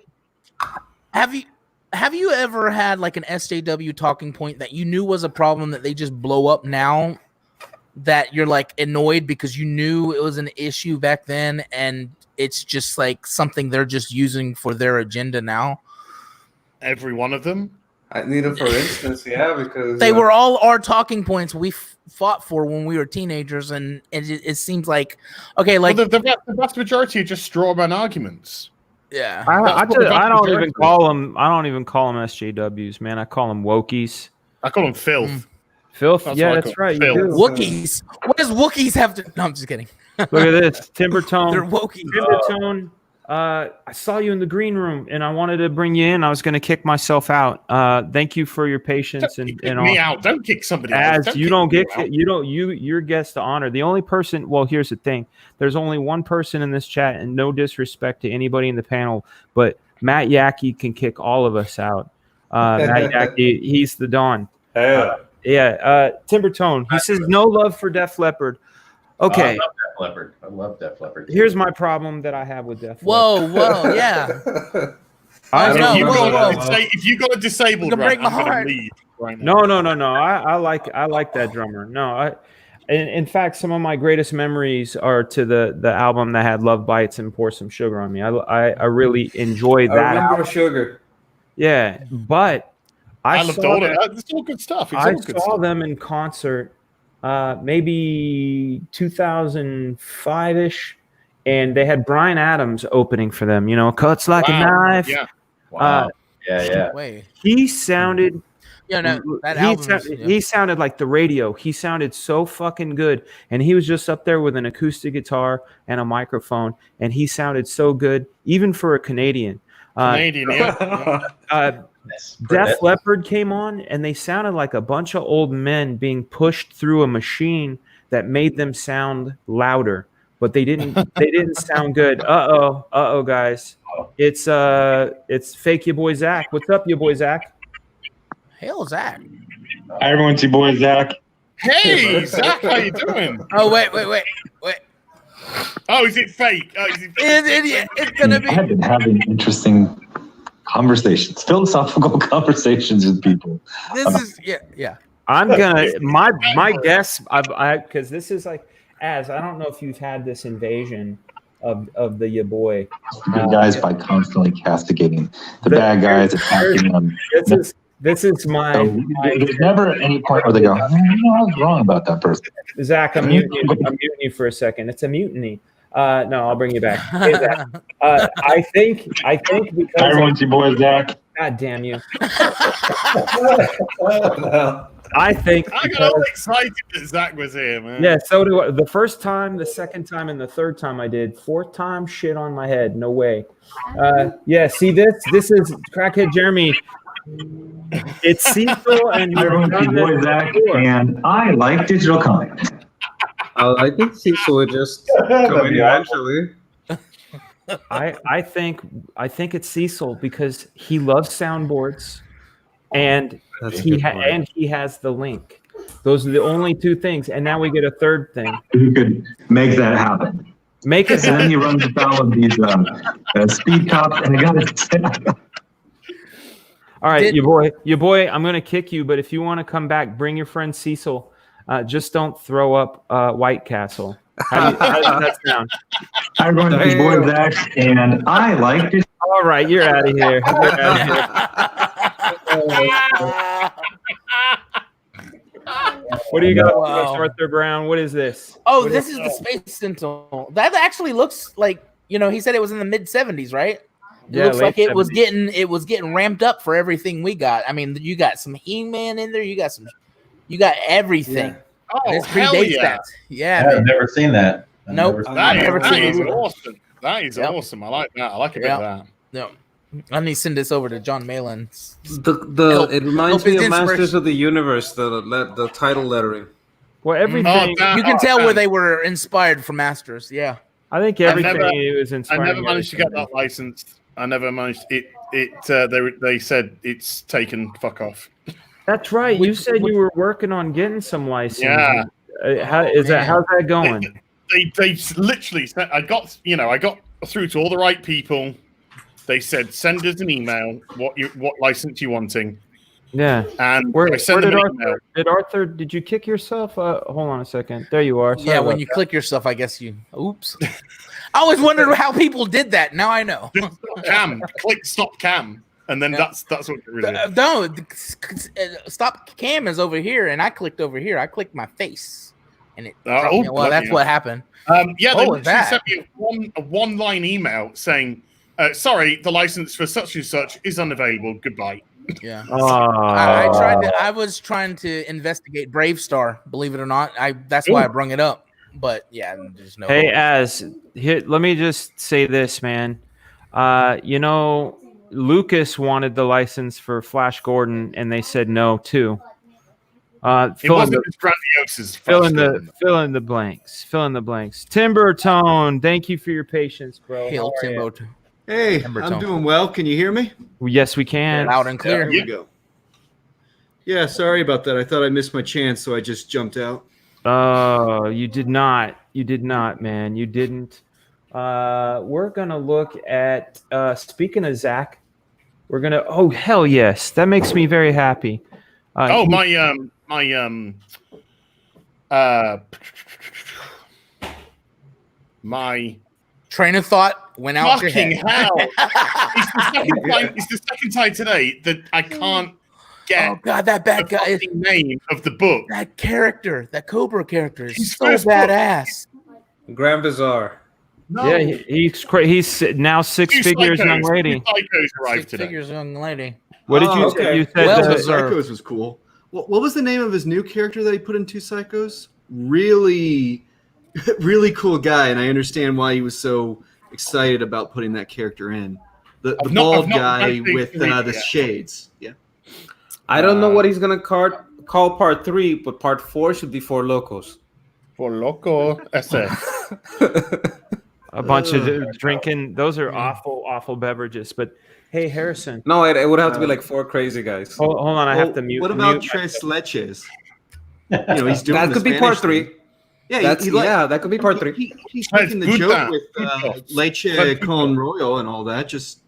Have you ever had like an SJW talking point that you knew was a problem that they just blow up now? That you're like annoyed because you knew it was an issue back then, and it's just like something they're just using for their agenda now. Every one of them. I need them for instance, yeah, because they were all our talking points we fought for when we were teenagers, and it seems like okay, like the vast majority are just straw man arguments. Yeah, I don't even call them. I don't even call them SJWs, man. I call them Wokies. I call them filth. Filth. That's right. You do. Wookiees. What does Wookiees have to? No, I'm just kidding. Look at this, Timbertone. They're Wokies. Timbertone. I saw you in the green room, and I wanted to bring you in. I was going to kick myself out. Thank you for your patience and all. Me out. Don't kick somebody else. As you don't get you're guest to honor. The only person. Well, here's the thing. There's only one person in this chat, and no disrespect to anybody in the panel, but Matt Yackey can kick all of us out. Matt Yackey, he's the Don. Timbertone. He says no love for Def Leppard. Okay. I love Def Leppard. Here's my problem that I have with Def Leppard. Whoa, yeah. If you got a disabled, break my heart. Right now. No. I like that drummer. No, in fact, some of my greatest memories are to the album that had Love Bites and Pour Some Sugar on Me. I really enjoyed that. I remember Sugar. Yeah, but I loved all that. It's all good stuff. I saw them in concert, maybe 2005-ish, and they had Bryan Adams opening for them. You know, Cuts Like a Knife. Yeah. Wow. Wait. He sounded. Yeah, no, he sounded like the radio. He sounded so fucking good, and he was just up there with an acoustic guitar and a microphone, and he sounded so good, even for a Canadian. Def Leppard came on, and they sounded like a bunch of old men being pushed through a machine that made them sound louder, but they didn't sound good. Uh-oh, guys. It's fake your boy Zach. What's up, your boy Zach? Hell, Zach. Hi, everyone. It's your boy Zach. Hey, Zach, how you doing? Oh, wait. Oh, is it fake? It's gonna be. I've been having interesting conversations, philosophical conversations with people. This is yeah. I'm gonna my guess. Because this is like I don't know if you've had this invasion of the your boy. The good guys by constantly castigating the bad guys, attacking them. This is my. There's never any point where they go, I was wrong about that person. Zach, I'm muting you for a second. It's a mutiny. No, I'll bring you back. Hey, Zach. I think because hi, everyone's your boy Zach. God damn you. I got all excited that Zach was here, man. Yeah, so do I. The first time, the second time, and the third time I did. Fourth time, shit on my head. No way. See this is Crackhead Jeremy. It's Cecil and your boy Zach, and I like digital comics. I think Cecil would just come in eventually. I think it's Cecil because he loves soundboards, and he has the link. Those are the only two things, and now we get a third thing. You could make that happen. Make it. And then he runs afoul of these speed cops, and he got. All right, your boy. I'm gonna kick you, but if you want to come back, bring your friend Cecil. Just don't throw up White Castle. How does that sound? I'm going to be boy Zach, and I like it. All right, you're out of here. What do you got, Arthur Brown? What is this? Oh, this is the Space Sentinel. That actually looks like he said it was in the mid 70s, right? It looks like it was getting ramped up for everything we got. I mean, you got some He-Man in there. You got everything. Yeah. Oh, hell yeah! I've never seen that. Nope. That is awesome. That is awesome. I like that. I like a bit of that. No, I need to send this over to John Malin. It reminds me of Masters of the Universe. The title lettering. Well, everything you can tell where they were inspired from Masters. Yeah, I think everything was inspired. I never managed to get that licensed. I never managed it. They said it's taken. Fuck off. That's right. You said you were working on getting some license. Yeah. How's that going? They literally said, I got through to all the right people. They said, send us an email. What license you wanting? Yeah. And where I sent them an email. Did Arthur? Did you kick yourself? Hold on a second. There you are. Sorry when you click yourself, I guess you. Oops. I always wondered how people did that. Now I know. Stop cam. Click stop cam, and then that's what it really is. No, stop cam is over here, and I clicked over here. I clicked my face, and it. Well, that's what happened. Yeah, they literally sent me a one-line email saying, "Sorry, the license for such and such is unavailable. Goodbye." Yeah, I was trying to investigate Brave Star. Believe it or not, that's why I brung it up. But yeah, there's no. Hey, let me just say this, man. Lucas wanted the license for Flash Gordon, and they said no too. It wasn't as grandiose as fill in the blanks. Fill in the blanks. Timber Tone, thank you for your patience, bro. Hail Timber Tone. Hey, I'm doing well. Can you hear me? Yes, we can. Loud and clear. There we go. Yeah, sorry about that. I thought I missed my chance, so I just jumped out. Oh, you did not. You did not, man. You didn't. We're gonna look at. Speaking of Zach, we're gonna. Oh hell yes, that makes me very happy. My train of thought went out. Fucking hell! It's the second time today that I can't get. Oh god, that bad guy! Name of the book. That character, that Cobra character, is so badass. Grand Bazaar. No. Yeah, he's now six figures, young lady. Six figures, young lady. What did you say? You said Psychos was cool. What was the name of his new character that he put in Two Psychos? Really, really cool guy, and I understand why he was so excited about putting that character in. The bald guy with the shades. Yeah. I don't know what he's gonna call part 3, but part 4 should be Four Locos. Four Loco SS. A bunch of drinking. Those are awful beverages. But hey, Harrison. No, it would have to be like 4 crazy guys. Hold on, I have to mute. What about Tres Leches? He's doing that could be part 3. Yeah, that could be part 3. He's making the joke with leche con royal and all that. Just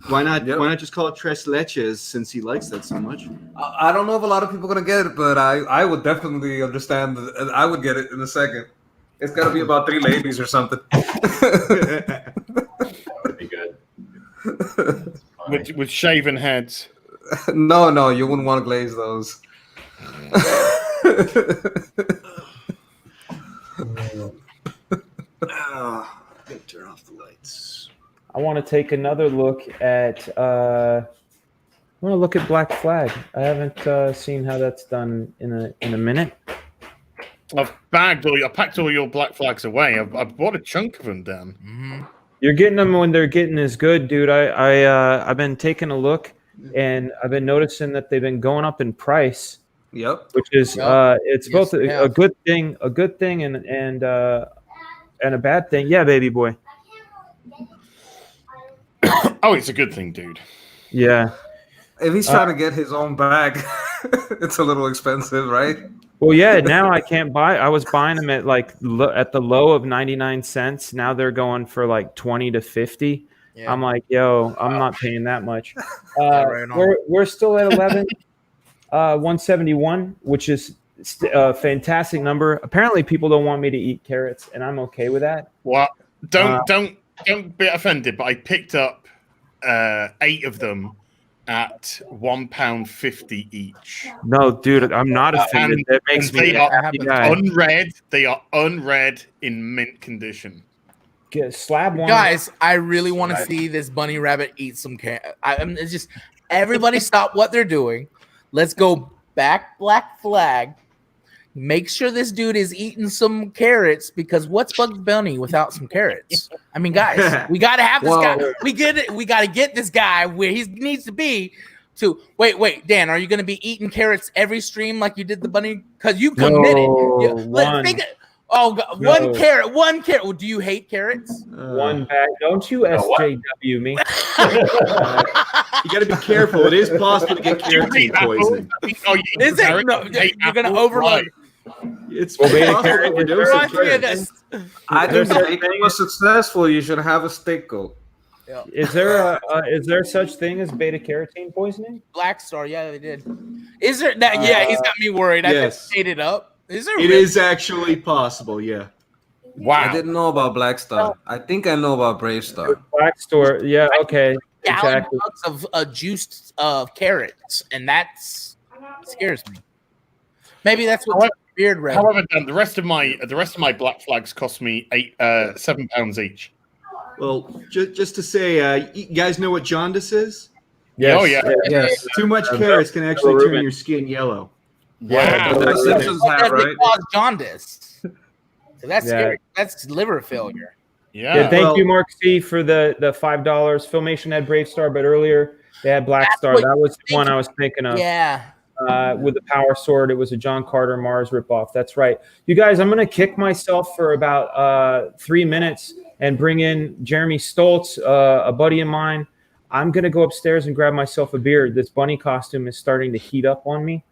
why not just call it Tres Leches since he likes that so much? I don't know if a lot of people are gonna get it, but I would definitely understand. I would get it in a second. It's got to be about 3 ladies or something. That would be good. With shaven heads. No, you wouldn't want to glaze those. Turn off the lights. I want to take another look at. I want to look at Black Flag. I haven't seen how that's done in a minute. I packed all your Black Flags away. I've bought a chunk of them down. Mm-hmm. You're getting them when they're getting as good, dude. I've been taking a look, and I've been noticing that they've been going up in price. Yep. Which is it's both a good thing, and a bad thing. Yeah, baby boy. Oh, it's a good thing, dude. Yeah. If he's trying to get his own bag, it's a little expensive, right? Well, yeah. Now I can't buy. I was buying them at at the low of 99 cents. Now they're going for like 20 to 50. Yeah. I'm like, yo, I'm not paying that much. We're still at 171, which is a fantastic number. Apparently, people don't want me to eat carrots, and I'm okay with that. Well, don't be offended, but I picked up 8 of them at £1.50 each. No, dude, I'm not offended. That makes me unread. They are unread in mint condition. Slab one, guys. I really want to see this bunny rabbit eat some carrot. It's just everybody stop what they're doing. Let's go back Black Flag. Make sure this dude is eating some carrots, because what's Bugs Bunny without some carrots? I mean, guys, we gotta have this guy. We get it. We gotta get this guy where he needs to be. To wait, Dan, are you gonna be eating carrots every stream like you did the bunny? Because you committed. One carrot. Well, do you hate carrots? One bag. Don't you SJW me? You got to be careful. It is possible to get carrot poison. Is it? No, you're gonna overload. It's Well, beta possible carrot- overdose is of Reminds me of carrots. this. I think There's to such make thing it successful, you should have a steak goat. Is there such thing as beta carotene poisoning? Black Star, yeah, they did. Is there that? Yeah, he's got me worried. I yes. just made it up. Is there? It is actually possible, yeah. Wow. I didn't know about Black Star. I think I know about Brave Star. Black Store, yeah, okay, gallon exactly. jugs of juiced carrots, and that scares me. Maybe that's what beard red. However, Dan, the rest of my black flags cost me £7 each. Well, just to say, you guys know what jaundice is? Yes, Oh, yeah. Yes. Too much carrots can actually turn your skin yellow. Yeah, Wow. The Simpsons have, That right? cause jaundice. So that's Yeah. scary. That's liver failure. Yeah, thank Well- you, Mark C, for the $5. Filmation had Brave Star, but earlier they had Black That's Star. what That was the you one think- I was thinking of. Yeah. With the Power Sword, it was a John Carter Mars ripoff. That's right. You guys, I'm going to kick myself for about 3 minutes and bring in Jeremy Stoltz, a buddy of mine. I'm going to go upstairs and grab myself a beer. This bunny costume is starting to heat up on me.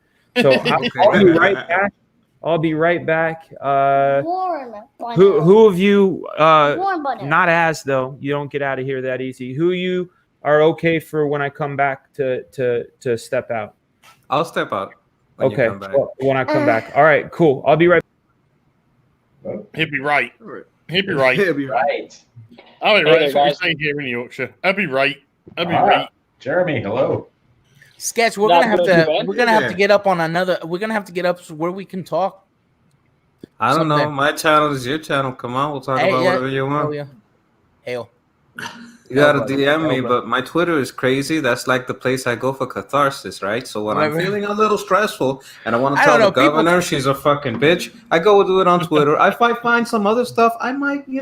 So I'll be right back. I'll be right back. Who of you, not as though, you don't get out of here that easy. Who you are okay for when I come back to step out? I'll step out. When you Okay, come back. well, when I come back. All right, cool. I'll be right back. He'd be right. He'd be right. He'll be right. I'll be Hey right. there, That's what we guys. say here in Yorkshire. I'll be right. I'll be Ah, right. Jeremy, hello. Sketch, we're Not gonna have good, to man. we're gonna have to Yeah. get up on another we're gonna have to get up where we can talk. I don't know. someday. My channel is your channel. Come on, we'll talk about whatever you want. Hell yeah. Hail. You gotta brother. DM me, Hell, bro. but my Twitter is crazy. That's like the place I go for catharsis, right? So when Right, I'm right. feeling a little stressful and I want to I tell don't the know, people- governor she's a fucking bitch, I go do it on Twitter. If I find some other stuff, I might, Sketch,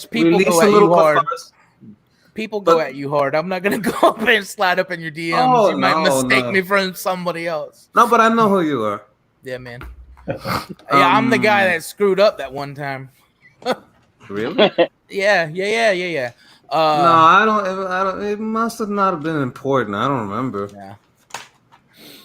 people release go a at little you hard. catharsis. People go But- at you hard. I'm not gonna go up and slide up in your DMs. Oh, you might no, mistake no. me for somebody else. No, but I know who you are. Yeah, man. Yeah, I'm the guy that screwed up that one time. Really? Yeah. No, I don't. It must have not been important. I don't remember.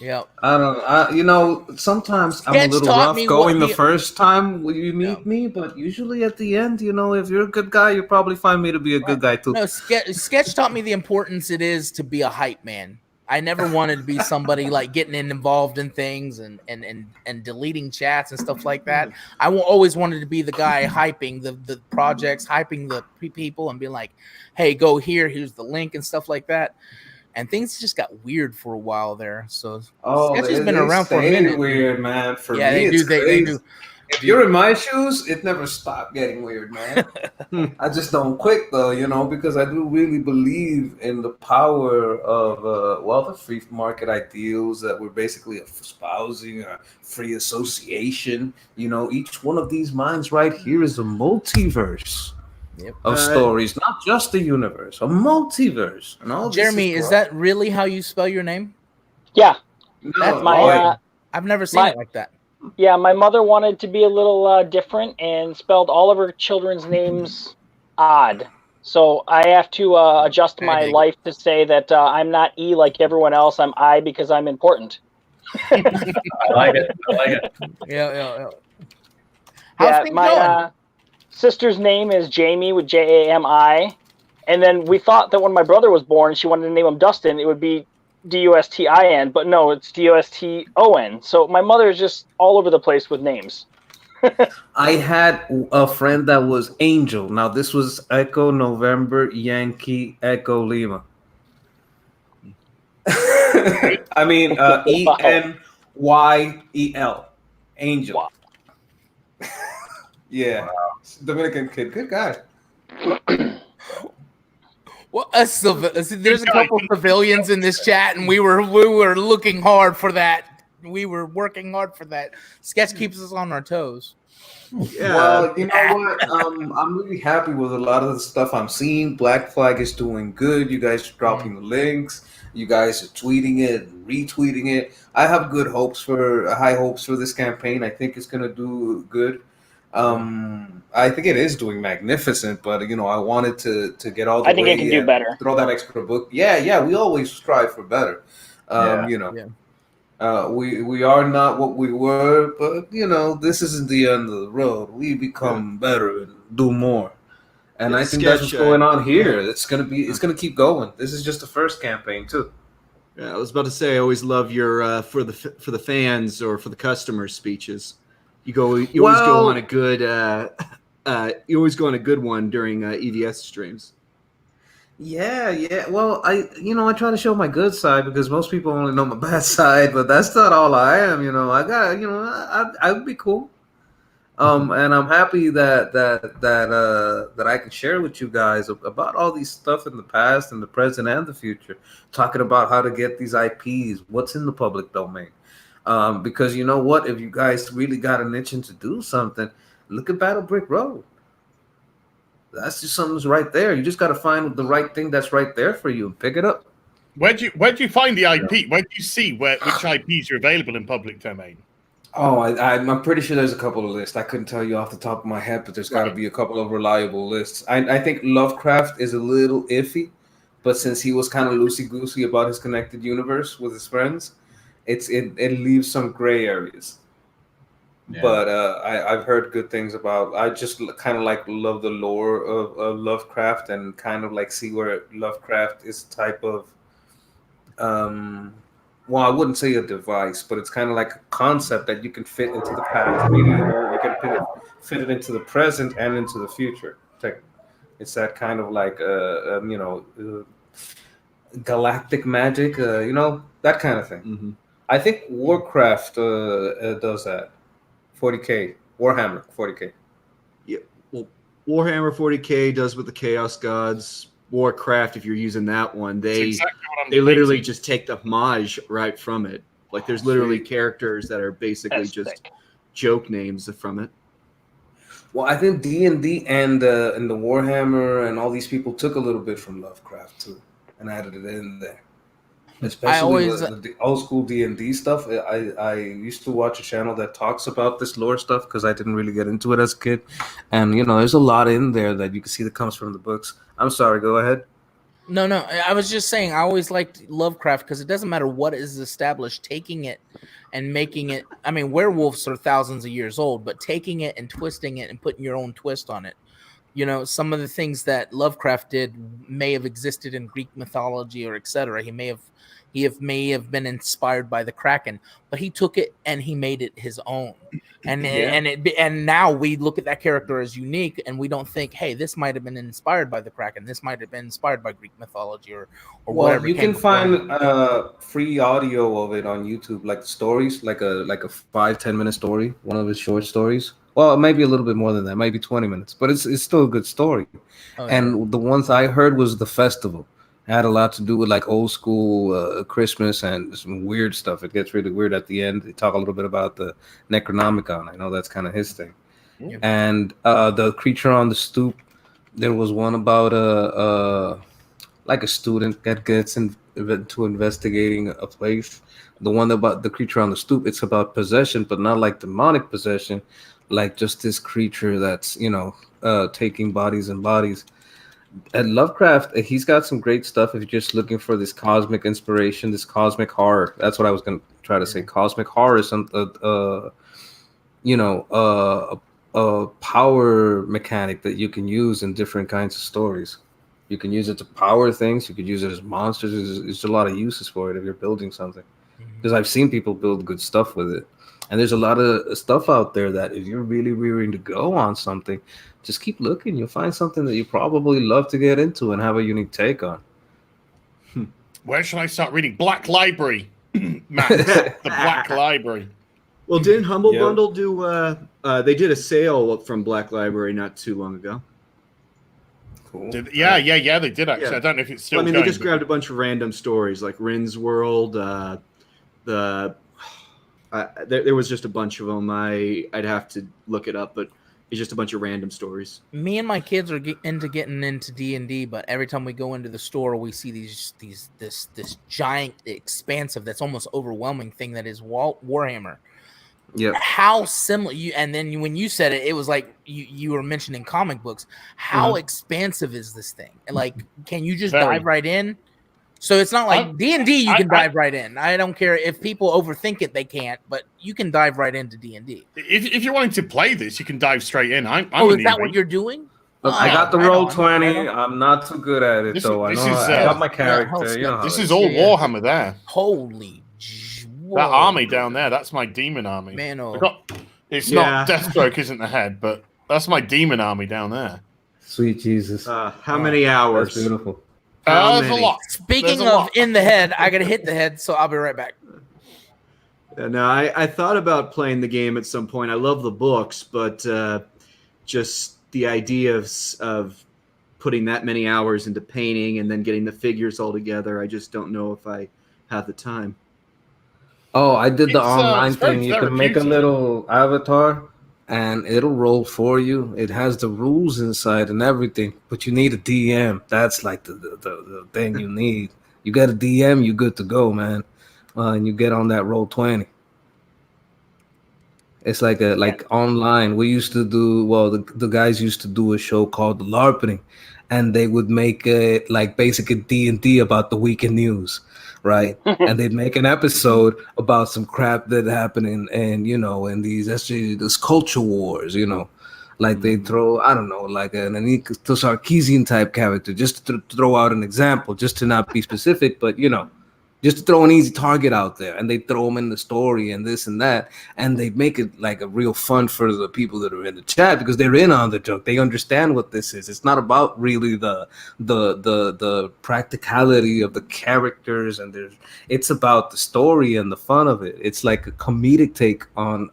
Yeah. I don't. Sometimes I'm a Sketch little taught rough me going what the he- first time you meet me, but usually at the end, if you're a good guy, you probably find me to be a good guy too. No, Sketch taught me the importance it is to be a hype man. I never wanted to be somebody like getting involved in things and deleting chats and stuff like that. I always wanted to be the guy hyping the projects, hyping the people, and being like, "Hey, go here. Here's the link and stuff like that." And things just got weird for a while there. So Sketch has been around for a stay minute. Weird, man. For Yeah, me, they it's do. They crazy. do. If you're in my shoes, it never stopped getting weird, man. I just don't quit though, because I do really believe in the power of the free market ideals that we're basically espousing, a free association. Each one of these minds right here is a multiverse of stories, not just a universe, a multiverse. And all Jeremy, is that really how you spell your name? Yeah. That's my I've never seen it like that. Yeah, my mother wanted to be a little different and spelled all of her children's names odd. So I have to adjust my life to say that I'm not E like everyone else. I'm I because I'm important. I like it. Yeah. Yeah, my sister's name is Jamie with Jami. And then we thought that when my brother was born, she wanted to name him Dustin. It would be Dustin, but no, it's Duston. So my mother is just all over the place with names. I had a friend that was Angel. Now this was Echo November Yankee Echo Lima. I mean ENYEL. Angel. Wow. Yeah. Dominican kid. Good guy. Well, there's a couple civilians in this chat, and we were looking hard for that. We were working hard for that. Sketch keeps us on our toes. Yeah. Well, you know what? I'm really happy with a lot of the stuff I'm seeing. Black Flag is doing good. You guys are dropping the links. You guys are tweeting it, and retweeting it. I have high hopes for this campaign. I think it's gonna do good. I think it is doing magnificent, but I wanted to get all the way. I think it can do better. Throw that extra book. Yeah, we always strive for better. We are not what we were, but this isn't the end of the road. We become better and do more. And I think that's what's going on here. It's gonna keep going. This is just the first campaign too. Yeah, I was about to say, I always love your for the fans or for the customers speeches. You always go on a good one during EVS streams. Yeah. Well, I try to show my good side because most people only know my bad side, but that's not all I am. I got I would be cool. And I'm happy that I can share with you guys about all these stuff in the past and the present and the future, talking about how to get these IPs, what's in the public domain. Because you know what, if you guys really got an itching to do something, look at Battle Brick Road. That's just something's right there. You just got to find the right thing that's right there for you and pick it up. Where do you find the IP? Where do you see which IPs are available in public domain? Oh, I'm pretty sure there's a couple of lists. I couldn't tell you off the top of my head, but there's got to be a couple of reliable lists. I think Lovecraft is a little iffy, but since he was kind of loosey-goosey about his connected universe with his friends, it leaves some gray areas. Yeah. But I've heard good things about. I just kind of love the lore of Lovecraft and kind of see where Lovecraft is a type of well, I wouldn't say a device, but it's kind of like a concept that you can fit into the past. Meaning, you can fit it into the present and into the future. It's that kind of galactic magic, that kind of thing. Mm-hmm. I think Warcraft does that. 40K, Warhammer 40K. Yeah, well, Warhammer 40K does with the Chaos Gods. Warcraft, if you're using that one, they literally just take the homage right from it. Like there's literally characters that are basically just joke names from it. Well, I think D&D and the Warhammer and all these people took a little bit from Lovecraft too and added it in there. Especially the old school D&D stuff. I used to watch a channel that talks about this lore stuff because I didn't really get into it as a kid. And, there's a lot in there that you can see that comes from the books. I'm sorry, go ahead. No, I was just saying I always liked Lovecraft because it doesn't matter what is established, taking it and making it. I mean, werewolves are thousands of years old, but taking it and twisting it and putting your own twist on it. Some of the things that Lovecraft did may have existed in Greek mythology or etc. He may have been inspired by the Kraken, but he took it and he made it his own. And now we look at that character as unique, and we don't think, hey, this might have been inspired by the Kraken. This might have been inspired by Greek mythology or whatever. You can find free audio of it on YouTube, like stories, like a 5-10 minute story, one of his short stories. Well, maybe a little bit more than that, maybe 20 minutes, but it's still a good story. Oh, yeah. And the ones I heard was the festival. It had a lot to do with old school Christmas and some weird stuff. It gets really weird at the end. They talk a little bit about the Necronomicon. I know that's kind of his thing. Yeah. And the creature on the stoop, there was one about a student that gets into investigating a place. The one about the creature on the stoop, it's about possession, but not like demonic possession, like just this creature that's, taking bodies and bodies. At Lovecraft, he's got some great stuff if you're just looking for this cosmic inspiration, this cosmic horror. That's what I was going to try to say. Cosmic horror is a power mechanic that you can use in different kinds of stories. You can use it to power things. You could use it as monsters. There's a lot of uses for it if you're building something. Because I've seen people build good stuff with it. And there's a lot of stuff out there that if you're really rearing to go on something, just keep looking. You'll find something that you probably love to get into and have a unique take on. Where should I start reading? Black Library. Matt, the Black Library. Well, didn't Humble Bundle do... they did a sale from Black Library not too long ago. Cool. They did actually. Yeah. I don't know if it's still going. They just grabbed a bunch of random stories like Rin's World, there was just a bunch of them. I'd have to look it up, but it's just a bunch of random stories. Me and my kids are getting into D&D, but every time we go into the store, we see this giant, expansive, that's almost overwhelming thing that is Warhammer. Yeah. How similar and then when you said it, it was like you were mentioning comic books. How expansive is this thing? Like, can you just dive right in? So it's not like D&D you can dive right in. I don't care if people overthink it, they can't, but you can dive right into D&D. If you're wanting to play this, you can dive straight in. Is that what you're doing? Look, I got the roll 20. I'm not too good at it, though. I got my character. This is all Warhammer there. Holy. That army down there, that's my demon army. Man, it's not Deathstroke isn't the head, but that's my demon army down there. Sweet Jesus. How many hours? That's beautiful. There's a lot. Speaking of in the head, I gotta hit the head, so I'll be right back. No, I thought about playing the game at some point. I love the books, but just the idea of putting that many hours into painting and then getting the figures all together, I just don't know if I have the time. Oh, I did the online thing. You can make a little avatar and it'll roll for you. It has the rules inside and everything, but you need a DM. That's like the thing you need. You got a DM, you good to go, man. And you get on that roll 20. It's like online. We used to do, the guys used to do a show called The LARPing, and they would make it like basically D&D about the weekend news. Right, and they'd make an episode about some crap that happened in these culture wars, like they throw, I don't know, like an Sarkeesian type character, just to throw out an example, just to not be specific, but just to throw an easy target out there, and they throw them in the story and this and that, and they make it like a real fun for the people that are in the chat because they're in on the joke. They understand what this is. It's not about really the practicality of the characters, and it's about the story and the fun of it. It's like a comedic take on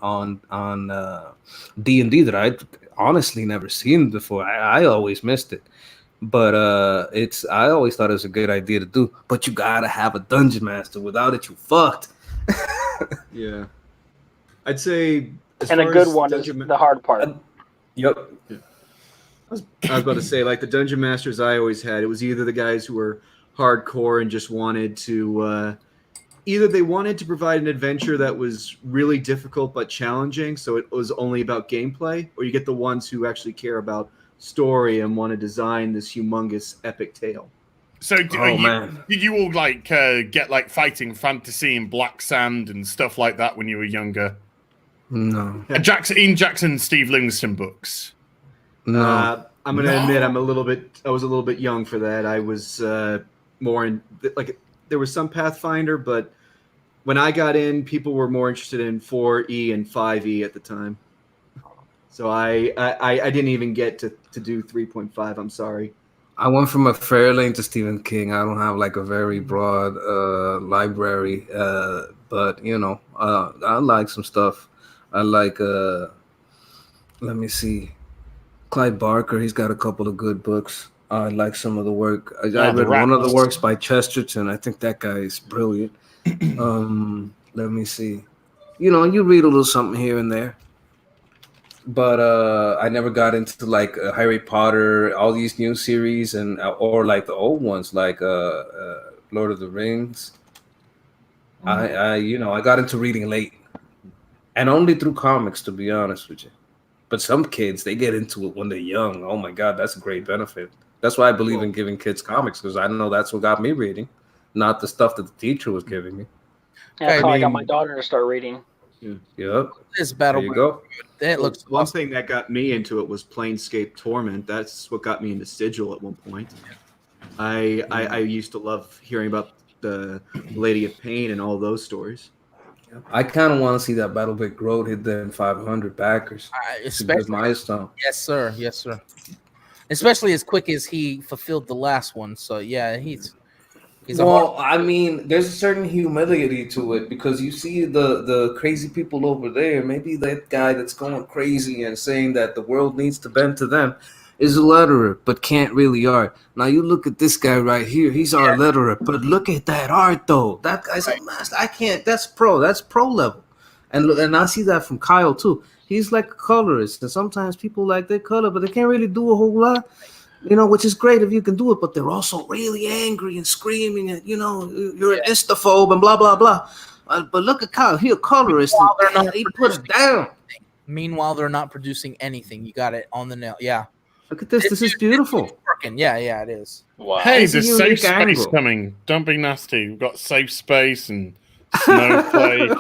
D&D that I'd honestly never seen before. I always missed it. But I always thought it was a good idea to do. But you gotta have a dungeon master. Without it, you fucked. Yeah, I'd say. And a good one is the hard part. Yep. Yeah. I was about to say, like the dungeon masters I always had, it was either the guys who were hardcore and just wanted to, either they wanted to provide an adventure that was really difficult but challenging, so it was only about gameplay, or you get the ones who actually care about story and want to design this humongous epic tale. So did you all get like fighting fantasy and Black Sand and stuff like that when you were younger? No. Ian Jackson, Steve Livingston books? No. I'm going to admit I was a little bit young for that. I was more in there was some Pathfinder, but when I got in, people were more interested in 4E and 5E at the time. So I didn't even get to do 3.5. I'm sorry. I went from a fair lane to Stephen King. I don't have like a very broad library, but I like some stuff. I like let me see, Clive Barker. He's got a couple of good books. I like some of the work. I read one of the works by Chesterton. I think that guy is brilliant. Let me see. You read a little something here and there. But I never got into like Harry Potter, all these new series, or like the old ones, like Lord of the Rings. I got into reading late, and only through comics, to be honest with you. But some kids, they get into it when they're young. Oh my God, that's a great benefit. That's why I believe in giving kids comics, because I know that's what got me reading, not the stuff that the teacher was giving me. Yeah, I got my daughter to start reading. Yeah. Yep. This battle. There you go. That looks one thing that got me into it was Planescape Torment. That's what got me into Sigil at one point. I used to love hearing about the Lady of Pain and all those stories. I kind of want to see that Battle Bit Growth hit them 500 backers. Especially milestone. Yes, sir. Yes, sir. Especially as quick as he fulfilled the last one. So yeah, he's I mean, there's a certain humility to it, because you see the crazy people over there. Maybe that guy that's going crazy and saying that the world needs to bend to them is a letterer, but can't really art. Now you look at this guy right here. He's our letterer, but look at that art though. That guy's a master. I can't. That's pro level. And I see that from Kyle too. He's like a colorist, and sometimes people like their color, but they can't really do a whole lot. Which is great if you can do it, but they're also really angry and screaming and, you're an instaphobe and blah, blah, blah. But look at Kyle, he's a colorist. He puts down. Meanwhile, they're not producing anything. You got it on the nail. Yeah. Look at this. This is beautiful. Yeah, it is. Wow. Hey, It's a there's safe unique space angle. coming. Don't be nasty. We've got safe space and Snowflake.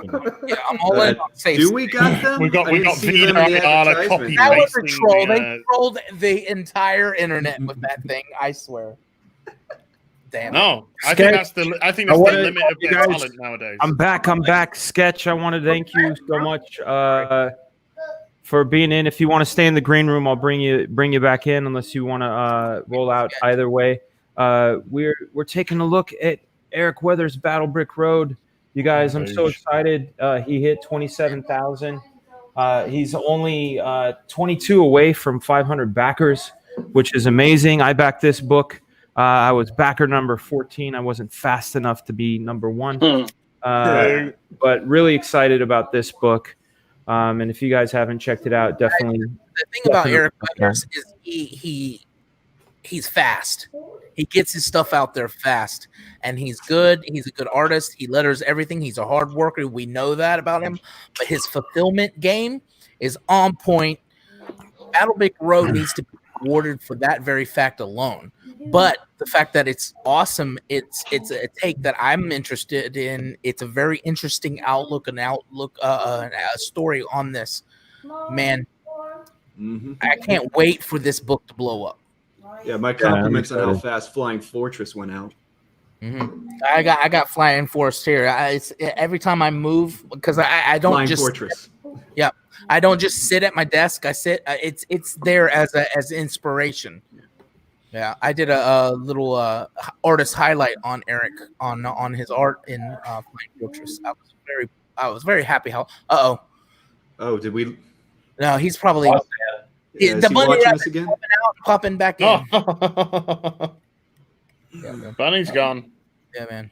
Yeah, I'm all in on safe. Do we got them? We got see them Vita in the Ayala copy advertisement. That was a pasting troll. the, They trolled the entire internet with that thing. I swear. Damn. No, I Sketch. think that's the wanna- limit of you their guys- talent nowadays. I'm back. Sketch, I want to thank you so much for being in. If you want to stay in the green room, I'll bring you back in. Unless you want to roll out either way. We're taking a look at Eric Weathers' Battle Brick Road. You guys, I'm so excited. He hit 27,000. He's only 22 away from 500 backers, which is amazing. I backed this book. I was backer number 14. I wasn't fast enough to be number 1. But really excited about this book. And if you guys haven't checked it out, definitely. The thing about Eric Weathers is he's fast. He gets his stuff out there fast, and he's good. He's a good artist. He letters everything. He's a hard worker. We know that about him. But his fulfillment game is on point. Battle Brick Road needs to be rewarded for that very fact alone. But the fact that it's awesome, it's a take that I'm interested in. It's a very interesting a story on this. Man, I can't wait for this book to blow up. Yeah, my compliments on how fast Flying Fortress went out. I got Flying Fortress here. Every time I move, because I don't Flying just Fortress. Yeah, I don't just sit at my desk. I sit. It's there as inspiration. Yeah, I did a little artist highlight on Eric on his art in Flying Fortress. I was very happy. Oh, did we? No, he's probably the bunny rabbit again? Popping out, popping back in. Yeah, Bunny's gone. Yeah, man.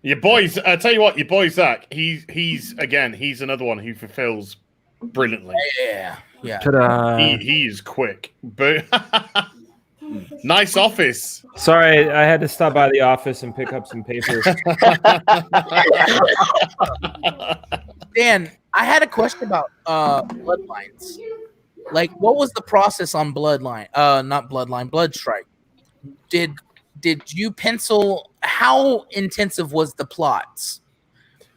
Your boys. I tell you what, your boy Zach. He's another one who fulfills brilliantly. Yeah. Ta-da. He is quick, but. Nice office. Sorry, I had to stop by the office and pick up some papers. Dan, I had a question about Bloodlines. Like, what was the process on Bloodstrike? Did you pencil? How intensive was the plots?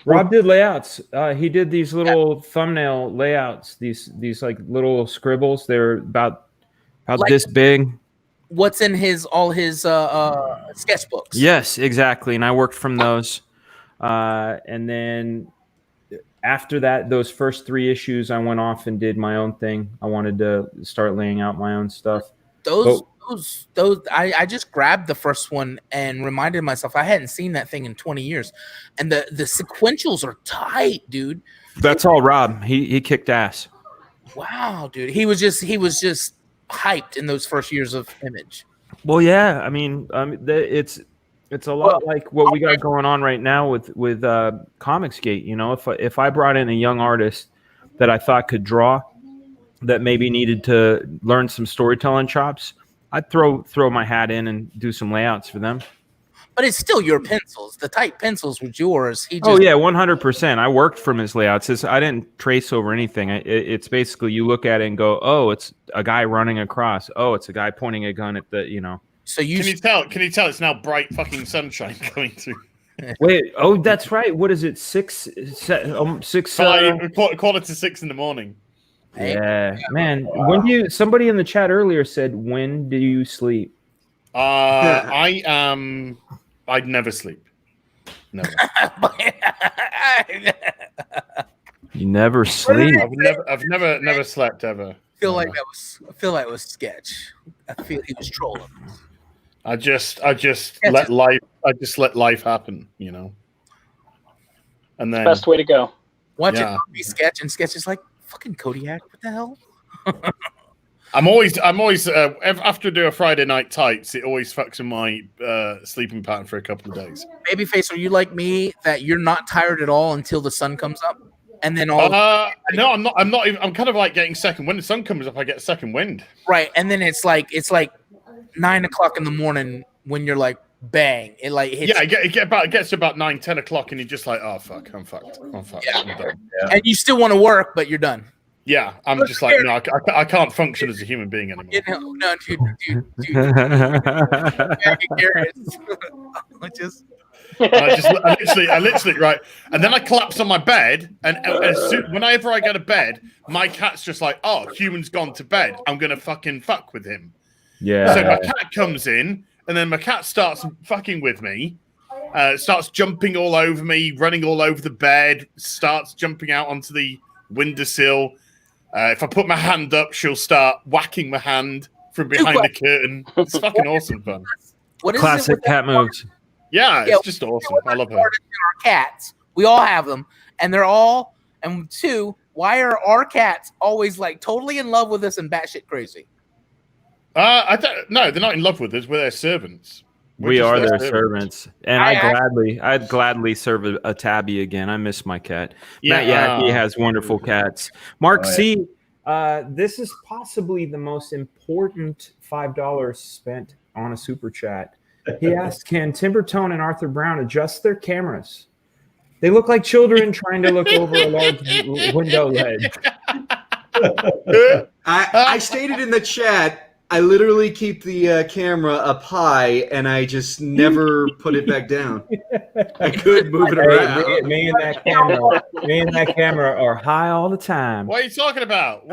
Rob did layouts. He did these little thumbnail layouts. These like little scribbles. They're about like, this big. What's in all his sketchbooks? Yes, exactly. And I worked from those. And then after that, those first 3 issues, I went off and did my own thing. I wanted to start laying out my own stuff. Those I just grabbed the first one and reminded myself I hadn't seen that thing in 20 years. And the sequentials are tight, dude. That's all Rob. He kicked ass. Wow, dude. He was just hyped in those first years of Image. Well, yeah. I mean, it's a lot like what we got going on right now with Comicsgate. You know, if I brought in a young artist that I thought could draw, that maybe needed to learn some storytelling chops, I'd throw my hat in and do some layouts for them. But it's still your pencils. The tight pencils were yours. 100%. I worked from his layouts. I didn't trace over anything. It's basically you look at it and go, oh, it's a guy running across. Oh, it's a guy pointing a gun at the, you know. So Can you tell it's now bright fucking sunshine going through? Wait, that's right. What is it? 6 quarter to 6 in the morning. Yeah, man. Wow. Somebody in the chat earlier said, when do you sleep? I'd never sleep. Never. You never sleep. I've never slept ever. I feel like it was sketch. I feel he was trolling. I just let life happen, you know. And then best way to go. Watch it be sketch, and sketch is like fucking Kodiak. What the hell? I'm always after I do a Friday night tights, it always fucks with my sleeping pattern for a couple of days. Babyface, are you like me that you're not tired at all until the sun comes up, and then no, I'm not. I'm kind of like getting second. When the sun comes up, I get second wind. Right, and then it's like 9 o'clock in the morning when you're like bang, it like hits. Yeah, it gets to about 9, 10 o'clock, and you're just like, oh fuck, I'm fucked. Yeah. And you still want to work, but you're done. Yeah, I'm just like, no, I can't function as a human being anymore. You know, no, dude. I literally, right. And then I collapse on my bed, and whenever I go to bed, my cat's just like, oh, human's gone to bed. I'm going to fucking fuck with him. Yeah. So my cat comes in, and then my cat starts fucking with me, starts jumping all over me, running all over the bed, starts jumping out onto the windowsill. If I put my hand up, she'll start whacking my hand from behind the curtain. It's fucking awesome fun. Classic cat moves. Yeah, it's just awesome. I love her. Our cats, we all have them, and they're all. And two, why are our cats always like totally in love with us and batshit crazy? No, they're not in love with us. We're their servants. We are their servants, and I'd gladly serve a tabby again. I miss my cat. Yeah. Matt Yackey has wonderful cats. Mark C. This is possibly the most important $5 spent on a super chat. He asked, "Can Timbertone and Arthur Brown adjust their cameras? They look like children trying to look over a large window ledge." I stated in the chat, I literally keep the camera up high, and I just never put it back down. I could move it around. Me and that camera are high all the time. What are you talking about?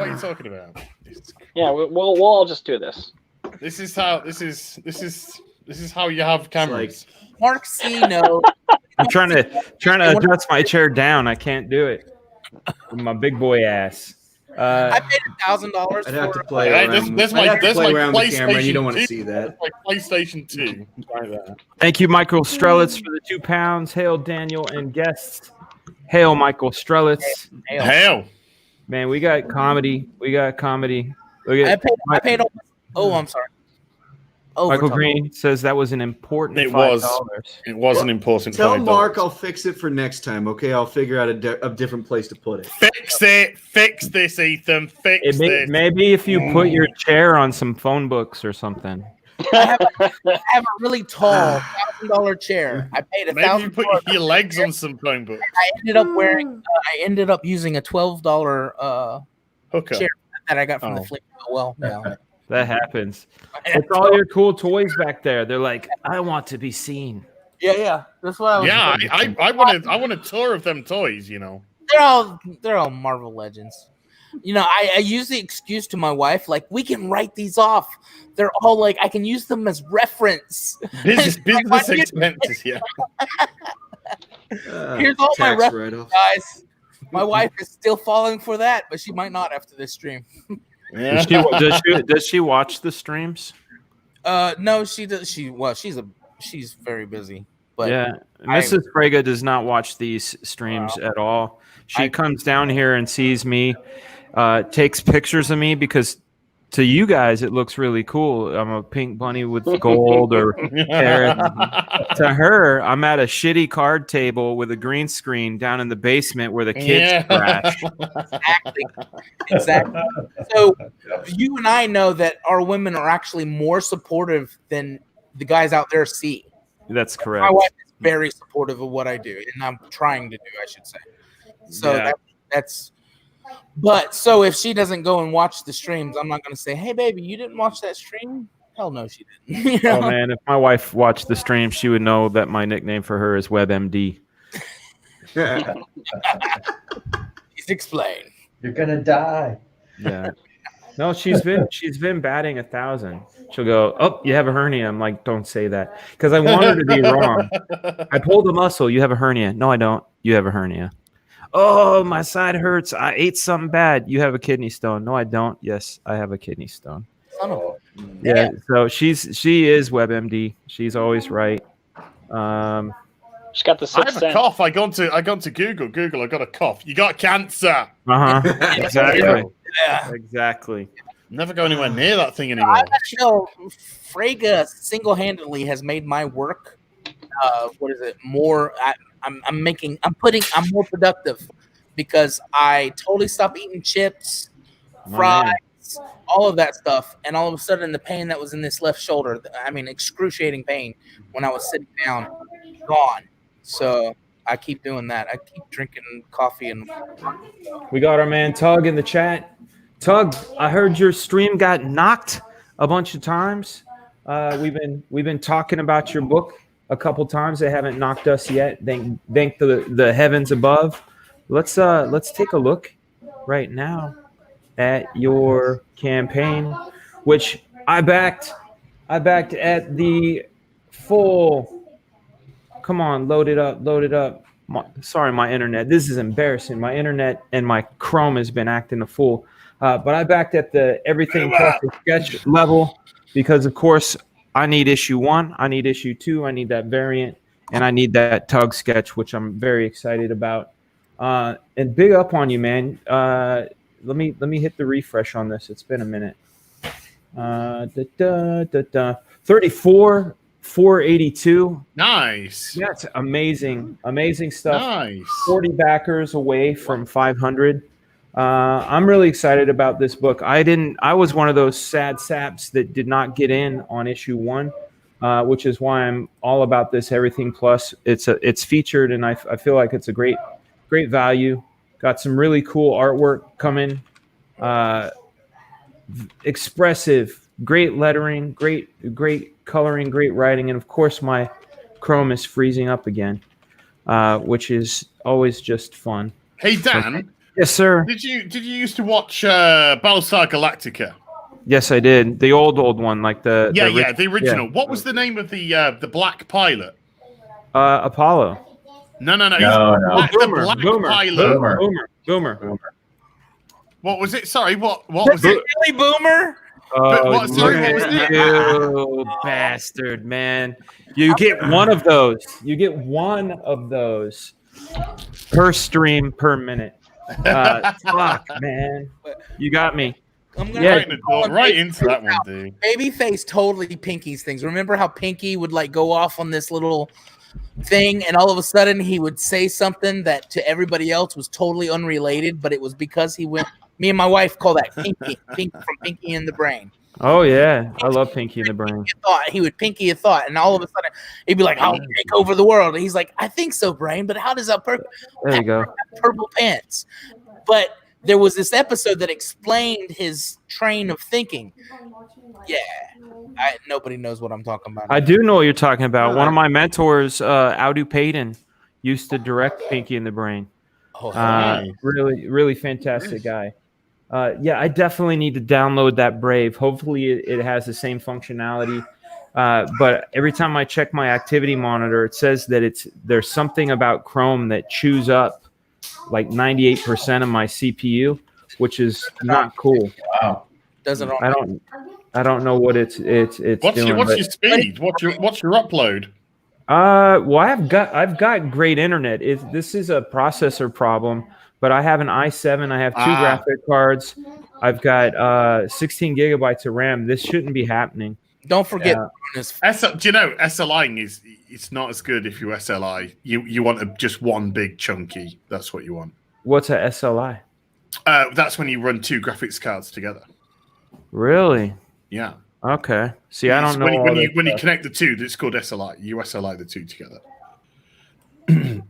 Yeah, we'll all just do this. This is how you have cameras. Mark C. No. I'm trying to adjust my chair down. I can't do it with my big boy ass. I paid $1,000. I'd have to play around. That's my the camera. You don't want to see that. That's my PlayStation 2. Thank you, Michael Strelitz, for the £2. Hail, Daniel, and guests. Hail, Michael Strelitz. Hail. Man, we got comedy. Look at I paid. Oh, I'm sorry. Michael Green says that was an important $5. It was an important Tell $5. Mark I'll fix it for next time, okay? I'll figure out a different place to put it. Fix it. Fix this, Ethan. Fix this. Maybe if you put your chair on some phone books or something. I have a really tall $1,000 chair. I paid $1,000. Maybe you put your legs on some phone books. I ended up using a $12 hooker chair that I got from the flea. Well, yeah. That happens. It's all your cool toys back there. They're like, I want to be seen. Yeah. That's what I was. Yeah, I want a tour of them toys. You know, they're all Marvel Legends. You know, I use the excuse to my wife, like, we can write these off. They're all like, I can use them as reference. Business expenses. Yeah. Here's all my references, guys. My wife is still falling for that, but she might not after this stream. Yeah. Does she watch the streams? No, she does. She's very busy. But yeah, Mrs. Frega does not watch these streams at all. She comes down here and sees me, takes pictures of me because to you guys it looks really cool. I'm a pink bunny with gold or carrot. To her, I'm at a shitty card table with a green screen down in the basement where the kids crash. Exactly. So you and I know that our women are actually more supportive than the guys out there see. That's correct. My wife is very supportive of what I do, and I'm trying to do, I should say. So that's. But so if she doesn't go and watch the streams, I'm not going to say, "Hey, baby, you didn't watch that stream." Hell no, she didn't. You know? Oh man, if my wife watched the stream, she would know that my nickname for her is WebMD. Please explain. You're gonna die. Yeah. No, she's been batting 1,000. She'll go, "Oh, you have a hernia." I'm like, "Don't say that," because I want her to be wrong. I pulled a muscle. You have a hernia. No, I don't. You have a hernia. Oh, my side hurts. I ate something bad. You have a kidney stone. No, I don't. Yes, I have a kidney stone. Yeah. So she is WebMD. She's always right. She's got the 6 I have a cough. I gone to Google. Google, I got a cough. You got cancer. Exactly. Yeah. Exactly. Never go anywhere near that thing anymore. Frega single-handedly has made my work. More? I'm more productive because I totally stopped eating chips, fries, all of that stuff, and all of a sudden the pain that was in this left shoulder, I mean, excruciating pain when I was sitting down, gone. So I keep doing that. I keep drinking coffee and. We got our man Tug in the chat. Tug, I heard your stream got knocked a bunch of times. We've been talking about your book a couple times. They haven't knocked us yet. Thank the heavens above. Let's take a look right now at your campaign, which I backed at the full. Come on, load it up. Sorry, my internet. This is embarrassing. My internet and my Chrome has been acting a fool. But I backed at the everything plus the sketch level because, of course, I need issue 1, I need issue 2, I need that variant, and I need that Tug sketch, which I'm very excited about. And big up on you, man. Let me hit the refresh on this. It's been a minute. 34. 482. Nice. That's amazing stuff. Nice. 40 backers away from 500. I'm really excited about this book. I was one of those sad saps that did not get in on issue 1, which is why I'm all about this everything plus. It's featured, and I feel like it's a great value. Got some really cool artwork coming. Expressive, great lettering, great coloring, great writing, and of course my Chrome is freezing up again, which is always just fun. Hey Dan. Okay. Yes, sir. Did you used to watch Battlestar Galactica? Yes, I did. The old one, like the original. Yeah. What was the name of the black pilot? Apollo. No. Boomer. What was it? Sorry, what was it? Really, Boomer? Oh, what was it? You bastard, man. You get one of those. You get one of those per stream per minute. Fuck, man. You got me. I'm gonna right into that one, dude. Babyface totally Pinky's things. Remember how Pinky would like go off on this little thing, and all of a sudden he would say something that to everybody else was totally unrelated, but it was because he went. Me and my wife call that Pinky, from Pinky in the Brain. Oh yeah, I love Pinky in the Brain. He would Pinky a thought, and all of a sudden he'd be like, "I'll take over the world." And he's like, "I think so, Brain, but how does that There you go. purple pants?" But there was this episode that explained his train of thinking. Yeah, nobody knows what I'm talking about. I do know what you're talking about. One of my mentors, Audu Payton, used to direct Pinky in the Brain. Oh, nice. Really fantastic guy. Yeah, I definitely need to download that Brave. Hopefully it has the same functionality. But every time I check my activity monitor, it says that there's something about Chrome that chews up like 98% of my CPU, which is not cool. Wow. Doesn't I don't know what it's doing. What's your speed? What's your upload? Well, I've got great internet. This is a processor problem, but I have an i7. I have 2 graphic cards. I've got 16 gigabytes of RAM. This shouldn't be happening. Don't forget. Do you know SLIing it's not as good if you SLI. You want just one big chunky. That's what you want. What's a SLI? That's when you run 2 graphics cards together. Really? Yeah. Okay. See, I don't know. When you connect the 2, it's called SLI. You SLI the 2 together.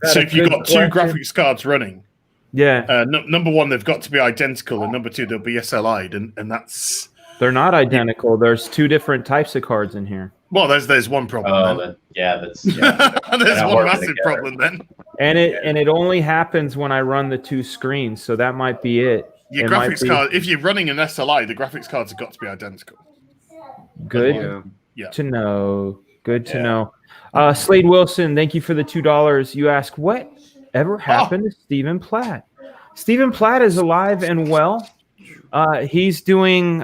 So if you've got 2 graphics cards running, number 1, they've got to be identical, and number 2, they'll be SLI'd, and that's. They're not identical. There's 2 different types of cards in here. Well, there's one problem. That's there's one massive problem then. And it only happens when I run the 2 screens, so that might be it. Your graphics card, if you're running an SLI, the graphics cards have got to be identical. Good to know. Good to know. Slade Wilson, thank you for the $2. You ask, what ever happened to Stephen Platt? Stephen Platt is alive and well. He's doing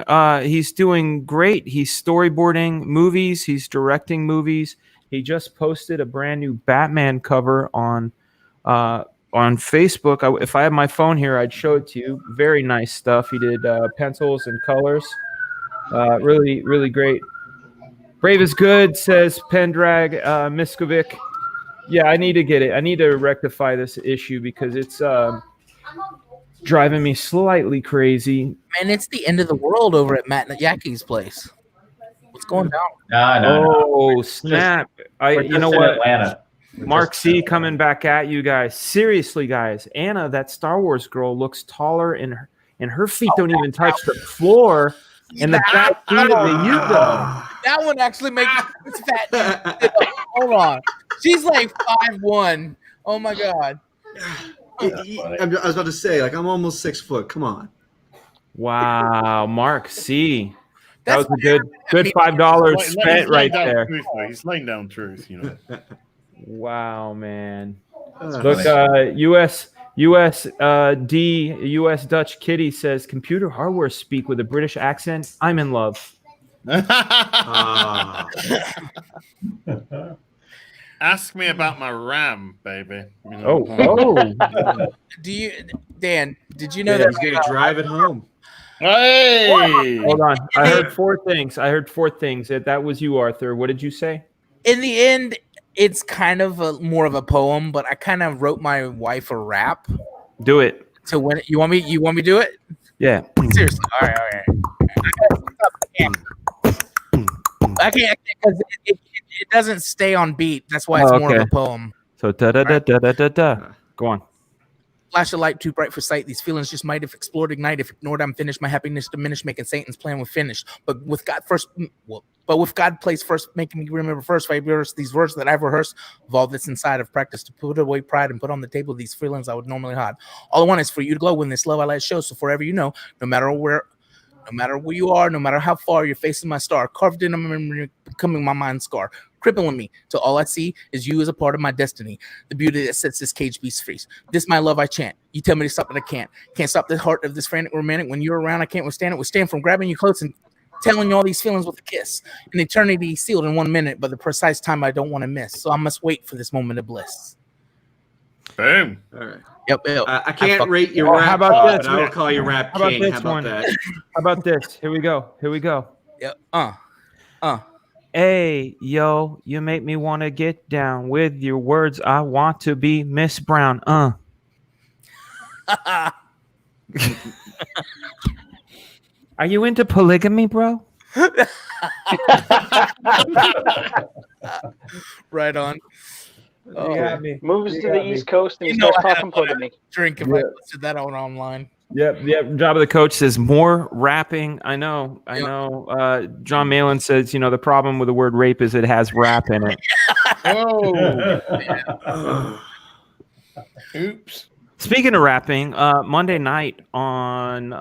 great. He's storyboarding movies. He's directing movies. He just posted a brand new Batman cover on Facebook. If I had my phone here, I'd show it to you. Very nice stuff. He did pencils and colors. Really, really great. Brave is good, says Pendrag Miskovic. Yeah, I need to get it. I need to rectify this issue because it's driving me slightly crazy. Man, it's the end of the world over at Matt Yaki's place. What's going down? No. Snap! You know what? Atlanta. Mark C coming back at you guys. Seriously, guys, Anna, that Star Wars girl, looks taller, and her feet don't even touch the floor. And the fat feet of the Yugo. That one actually makes this fat dude. Hold on. She's like 5'1". Oh my god. I was about to say, like, I'm almost 6 foot. Come on. Wow, Mark C. That was a good $5 spent right there. He's laying down truth, you know. Wow, man. Look, US Dutch Kitty says computer hardware speak with a British accent. I'm in love. Ask me about my RAM, baby. You know? Dan? Did you know that he's gonna drive it home? Hey, hold on. I heard 4 things. That was you, Arthur. What did you say? In the end, it's kind of more of a poem, but I kind of wrote my wife a rap. Do it. So when you want me to do it? Yeah. Seriously. All right. I can't because it doesn't stay on beat. That's why it's more of a poem. So da. Go on. Flash of light too bright for sight. These feelings just might if explored ignite. If ignored, I'm finished. My happiness diminished, making Satan's plan was finished. But with God placed first, making me remember first. If I rehearse these words that I've rehearsed, of all that's inside of practice to put away pride and put on the table these feelings I would normally hide. All I want is for you to glow when this love I let show. So forever, you know, no matter where you are, no matter how far you're facing my star, carved in a memory, becoming my mind's scar, crippling me till all I see is you as a part of my destiny, the beauty that sets this cage beast free. This my love I chant. You tell me to stop, but I can't stop the heart of this frantic romantic. When you're around, I can't withstand it. Withstand from grabbing you close and telling you all these feelings with a kiss. An eternity sealed in 1 minute, but the precise time I don't want to miss. So I must wait for this moment of bliss. Boom. All right. Yep. I can't rate your rap. How about this? I will call you rap king. How about that? How about this? Here we go. Yep. Hey, yo, you make me want to get down with your words. I want to be Miss Brown. Are you into polygamy, bro? Right on. Moves to the East Coast and starts talking polygamy. Drink if I posted that out online. Yep. Job of the coach says more rapping. I know. John Malin says, the problem with the word rape is it has rap in it. Oops. Speaking of rapping, Monday night on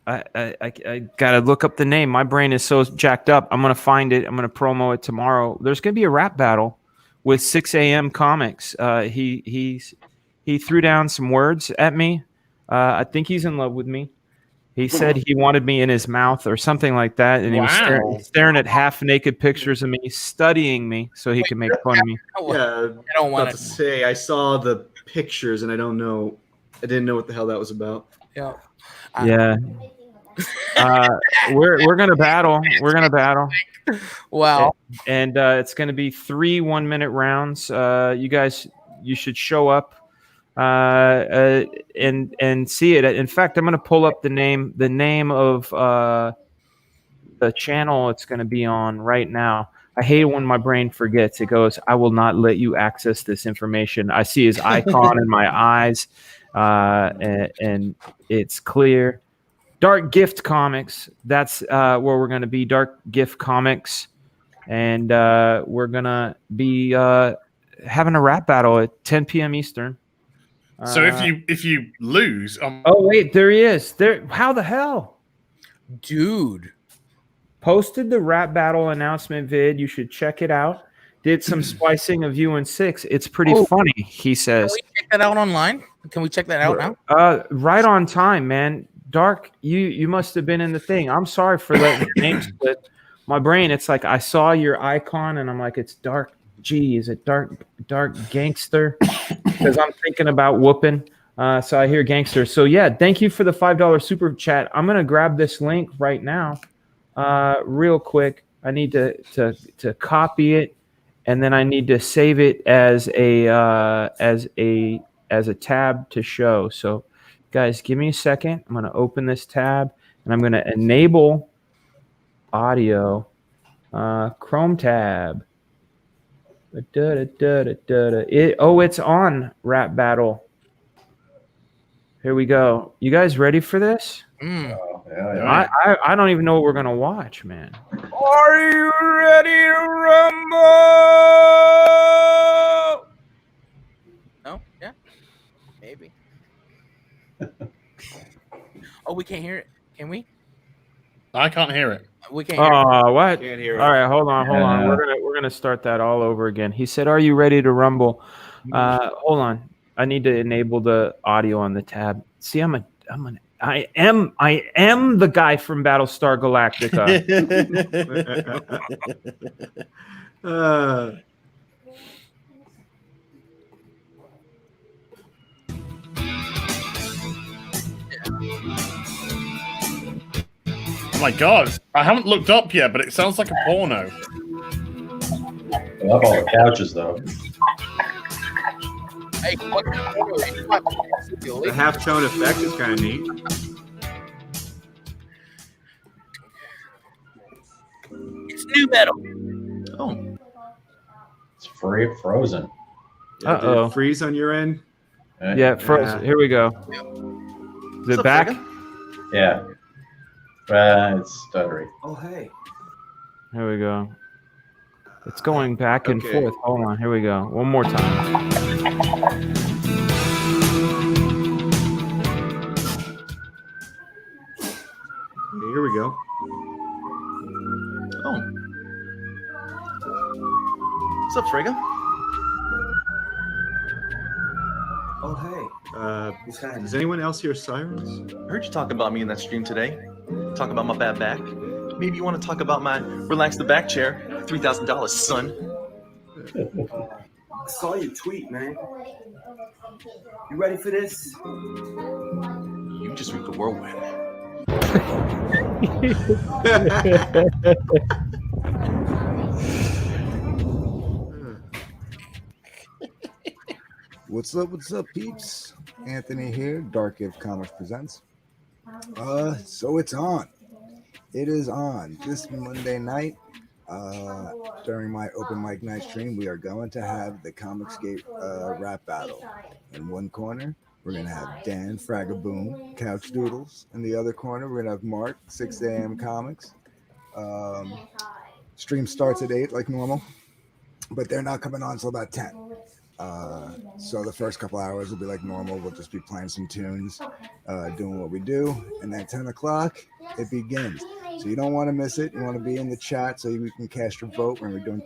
I gotta look up the name. My brain is so jacked up. I'm gonna find it. I'm gonna promo it tomorrow. There's gonna be a rap battle with 6 a.m. Comics. He threw down some words at me. I think he's in love with me. He said he wanted me in his mouth or something like that, and he was staring at half-naked pictures of me, studying me so he could make fun of me. Yeah, I don't want to say I saw the pictures and I didn't know what the hell that was about. Yeah. We're gonna battle. Wow. And it's gonna be 3 1-minute rounds. You should show up and see it. In fact, I'm gonna pull up the name of the channel it's gonna be on right now. I hate when my brain forgets. It goes, I will not let you access this information. I see his icon in my eyes, and it's clear. Dark Gift Comics. That's where we're going to be. Dark Gift Comics, and we're going to be having a rap battle at 10 p.m. Eastern. So if you lose, oh wait, there he is. There. How the hell, dude? Posted the rap battle announcement vid. You should check it out. Did some splicing of you and 6. It's pretty funny. He says. Can we check that out online? Can we check that out now? Right on time, man. Dark, you must have been in the thing. I'm sorry for letting your name slip. My brain, it's like I saw your icon and I'm like, it's Dark G. Is it Dark Gangster? Because I'm thinking about whooping. So I hear gangster. So yeah, thank you for the $5 super chat. I'm gonna grab this link right now, real quick. I need to copy it, and then I need to save it as a tab to show. So. Guys, give me a second. I'm going to open this tab, and I'm going to enable audio, Chrome tab. It's on Rap Battle. Here we go. You guys ready for this? I don't even know what we're gonna watch, man. Are you ready to rumble? No? Yeah? Maybe. Oh, we can't hear it. Can we? I can't hear it. We can't hear it. Oh, what? Can't hear it. All right, hold on. We're gonna start that all over again. He said, "Are you ready to rumble?" Hold on. I need to enable the audio on the tab. See, I am the guy from Battlestar Galactica. Oh my god, I haven't looked up yet, but it sounds like a porno. I love all the couches, though. Hey, what The half-tone effect is kind of neat. It's new metal. Oh. It's frozen. Yeah, did it freeze on your end? Yeah, frozen. Here we go. Is it back? Yeah. It's stuttery. Oh, hey. Here we go. It's going back and forth. Hold on. Here we go. One more time. Here we go. Oh. What's up, Frigga? Oh, hey. Does anyone else hear sirens? I heard you talking about me in that stream today. Talking about my bad back. Maybe you want to talk about my relax the back chair. $3,000, son. I saw your tweet, man. You ready for this? You just reaped the whirlwind. What's up, peeps? Anthony here, Dark Gift Comics presents. So it's on. It is on this Monday night. During my open mic night stream, we are going to have the Comicscape rap battle. In one corner, we're going to have Dan Fragaboom, Couchdoodles. In the other corner, we're going to have Mark, 6 a.m. Comics. Stream starts at 8 like normal, but they're not coming on until about 10. So the first couple hours will be like normal. We'll just be playing some tunes, doing what we do. And then 10 o'clock, it begins. So you don't want to miss it. You want to be in the chat so you can cast your vote when we're doing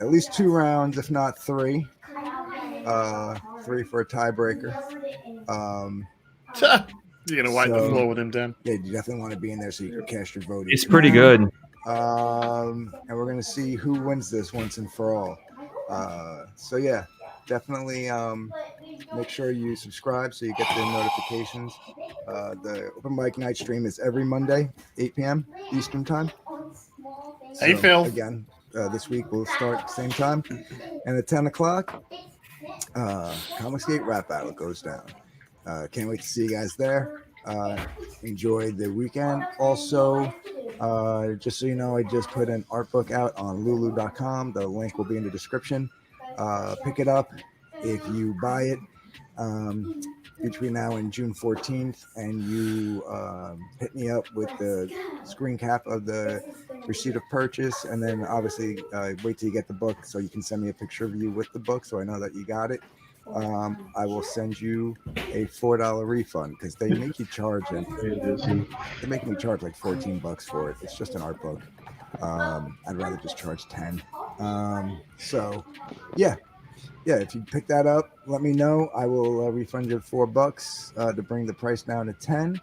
at least 2 rounds, if not 3. 3 for a tiebreaker. You're going to wipe the floor with him, Dan? Yeah, you definitely want to be in there so you can cast your vote. It's pretty good. And we're going to see who wins this once and for all. So yeah, definitely make sure you subscribe so you get the notifications. The open mic night stream is every Monday, 8 p.m. Eastern time. Hey, Phil. Again, this week we'll start at the same time. And at 10 o'clock, Comicscape rap battle goes down. Can't wait to see you guys there. Enjoy the weekend. Also, just so you know, I just put an art book out on lulu.com. The link will be in the description. Pick it up if you buy it between now and June 14th, and you hit me up with the screen cap of the receipt of purchase, and then obviously wait till you get the book so you can send me a picture of you with the book so I know that you got it. I will send you a $4 refund because they make you charge, and they make me charge like $14 for it. It's just an art book. I'd rather just charge 10. So yeah, if you pick that up, let me know. I will refund you $4 to bring the price down to 10.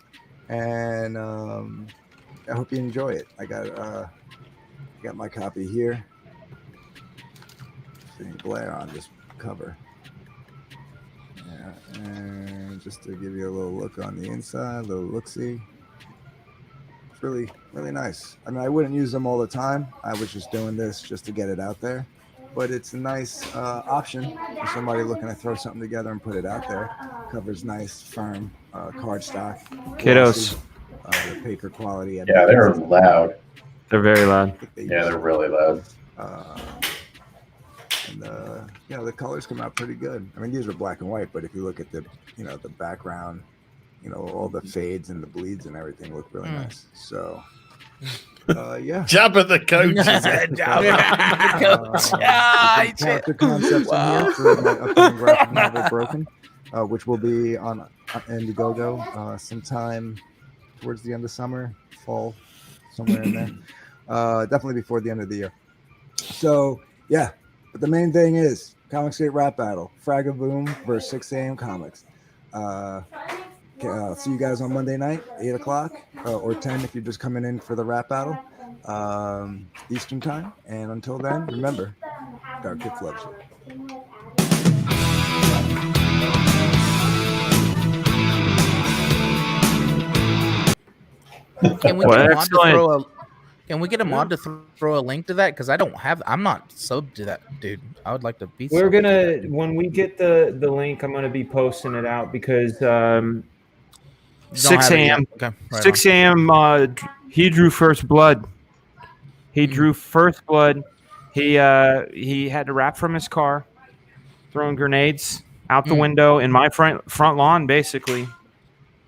And I hope you enjoy it. I got my copy here. See glare on this cover. And just to give you a little look on the inside, a little look-see. It's really, really nice. I mean, I wouldn't use them all the time. I was just doing this just to get it out there. But it's a nice option for somebody looking to throw something together and put it out there. Cover's nice, firm, cardstock. Kiddos. The paper quality. Yeah, they're loud. They're very loud. Yeah, they're really loud. and the colors come out pretty good. I mean, these are black and white, but if you look at the the background, all the fades and the bleeds and everything look really nice. So yeah. Jabba the Coach. Character concepts in here for my upcoming graphic novel Broken, which will be on Indiegogo sometime towards the end of summer, fall, somewhere in there. Definitely before the end of the year. So yeah, but the main thing is Comicsgate Rap Battle, Fragaboom versus 6 a.m. Comics. See you guys on Monday night, 8 o'clock, or 10 if you're just coming in for the rap battle, Eastern time. And until then, remember, Dark Kid loves you. Can we get a mod to throw a? Can we get a mod to throw a link to that? Because I'm not subbed to that, dude. I would like to be. We're gonna when we get the link, I'm gonna be posting it out because 6 a.m. Okay, right 6 a.m. He drew first blood. He drew first blood. He had to rap from his car, throwing grenades out the window in my front lawn, basically.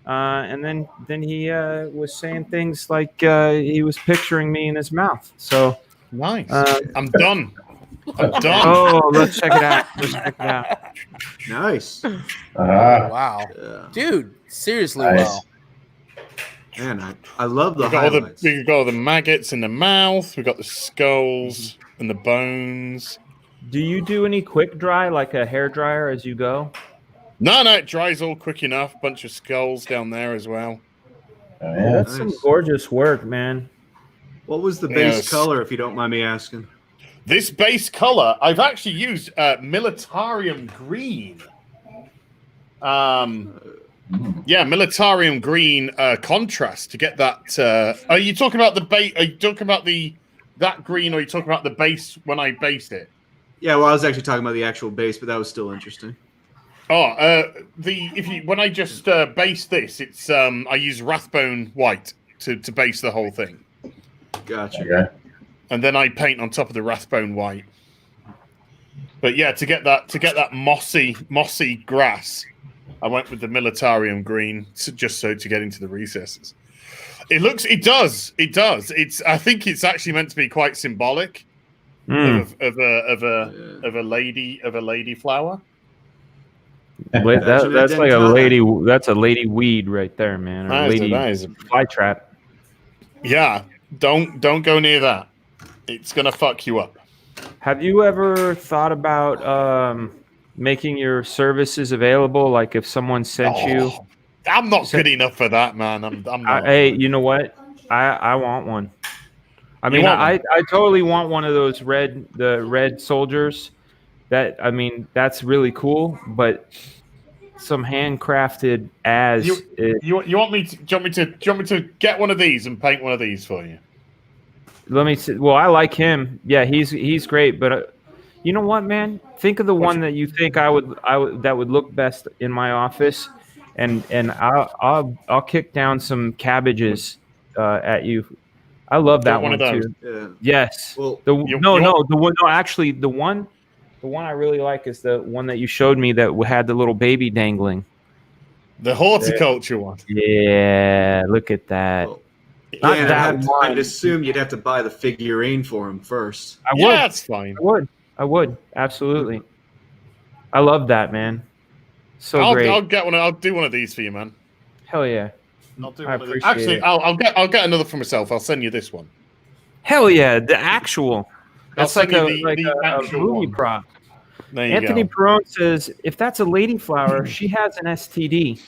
And then he was saying things like he was picturing me in his mouth. So nice. I'm done. I'm done. Oh, let's check it out. Let's check it out. Nice. Wow, dude. Seriously, wow. Man, I love the highlights. We've got all the maggots in the mouth. We've got the skulls and the bones. Do you do any quick dry, like a hair dryer, as you go? No, it dries all quick enough. Bunch of skulls down there as well. That's some gorgeous work, man. What was the base color, if you don't mind me asking? This base color, I've actually used Militarium Green. Militarium Green contrast to get that. Are you talking about the base? Are you talking about that green, or are you talking about the base when I based it? Yeah, well, I was actually talking about the actual base, but that was still interesting. When I just base this, it's I use Rathbone White to base the whole thing. Gotcha. Okay. And then I paint on top of the Rathbone White. But yeah, to get that mossy grass, I went with the Militarium Green to get into the recesses. It does. I think it's actually meant to be quite symbolic of a lady flower. Wait, that's like a lady. That's a lady weed right there, man. Or that is a fly trap. Yeah, don't go near that. It's gonna fuck you up. Have you ever thought about making your services available? Like if someone sent you, I'm not good enough for that, man. I'm not. Hey, you know what? I want one. I mean, I totally want one of those red soldiers. That's really cool, but some handcrafted as you want me to get one of these and paint one of these for you? Let me see. Well, I like him. Yeah, he's great, but you know what, man? Think of the one that you think I would that would look best in my office, and I'll kick down some cabbages at you. I love that one too. Yeah. Yes. Well, the one I really like is the one that you showed me that had the little baby dangling. The horticulture one. Yeah, look at that. Well, I'd assume you'd have to buy the figurine for him first. I would. Yeah, that's fine. I would. Absolutely. I love that, man. Great. I'll get one. I'll do one of these for you, man. Hell yeah. I'll do one of these. Actually, I'll get another for myself. I'll send you this one. Hell yeah, the actual. That's like a movie prop. Anthony Perone says, if that's a lady flower, she has an STD.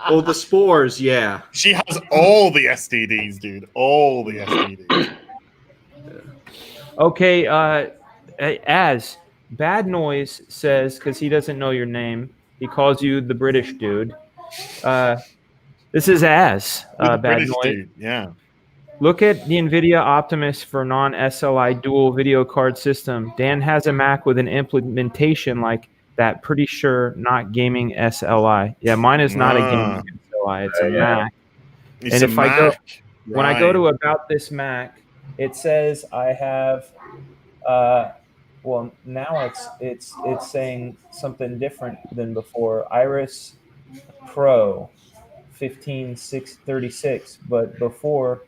Oh, the spores, yeah. She has all the STDs, dude. All the STDs. Okay, as Bad Noise says, because he doesn't know your name, he calls you the British dude. This is Bad British Noise. Dude, yeah. Look at the NVIDIA Optimus for non-SLI dual video card system. Dan has a Mac with an implementation like that. Pretty sure not gaming SLI. Yeah, mine is not a gaming SLI. It's a Mac. It's and a if Mac. when I go to About This Mac, it says I have Well, now it's saying something different than before. Iris Pro 15636, but before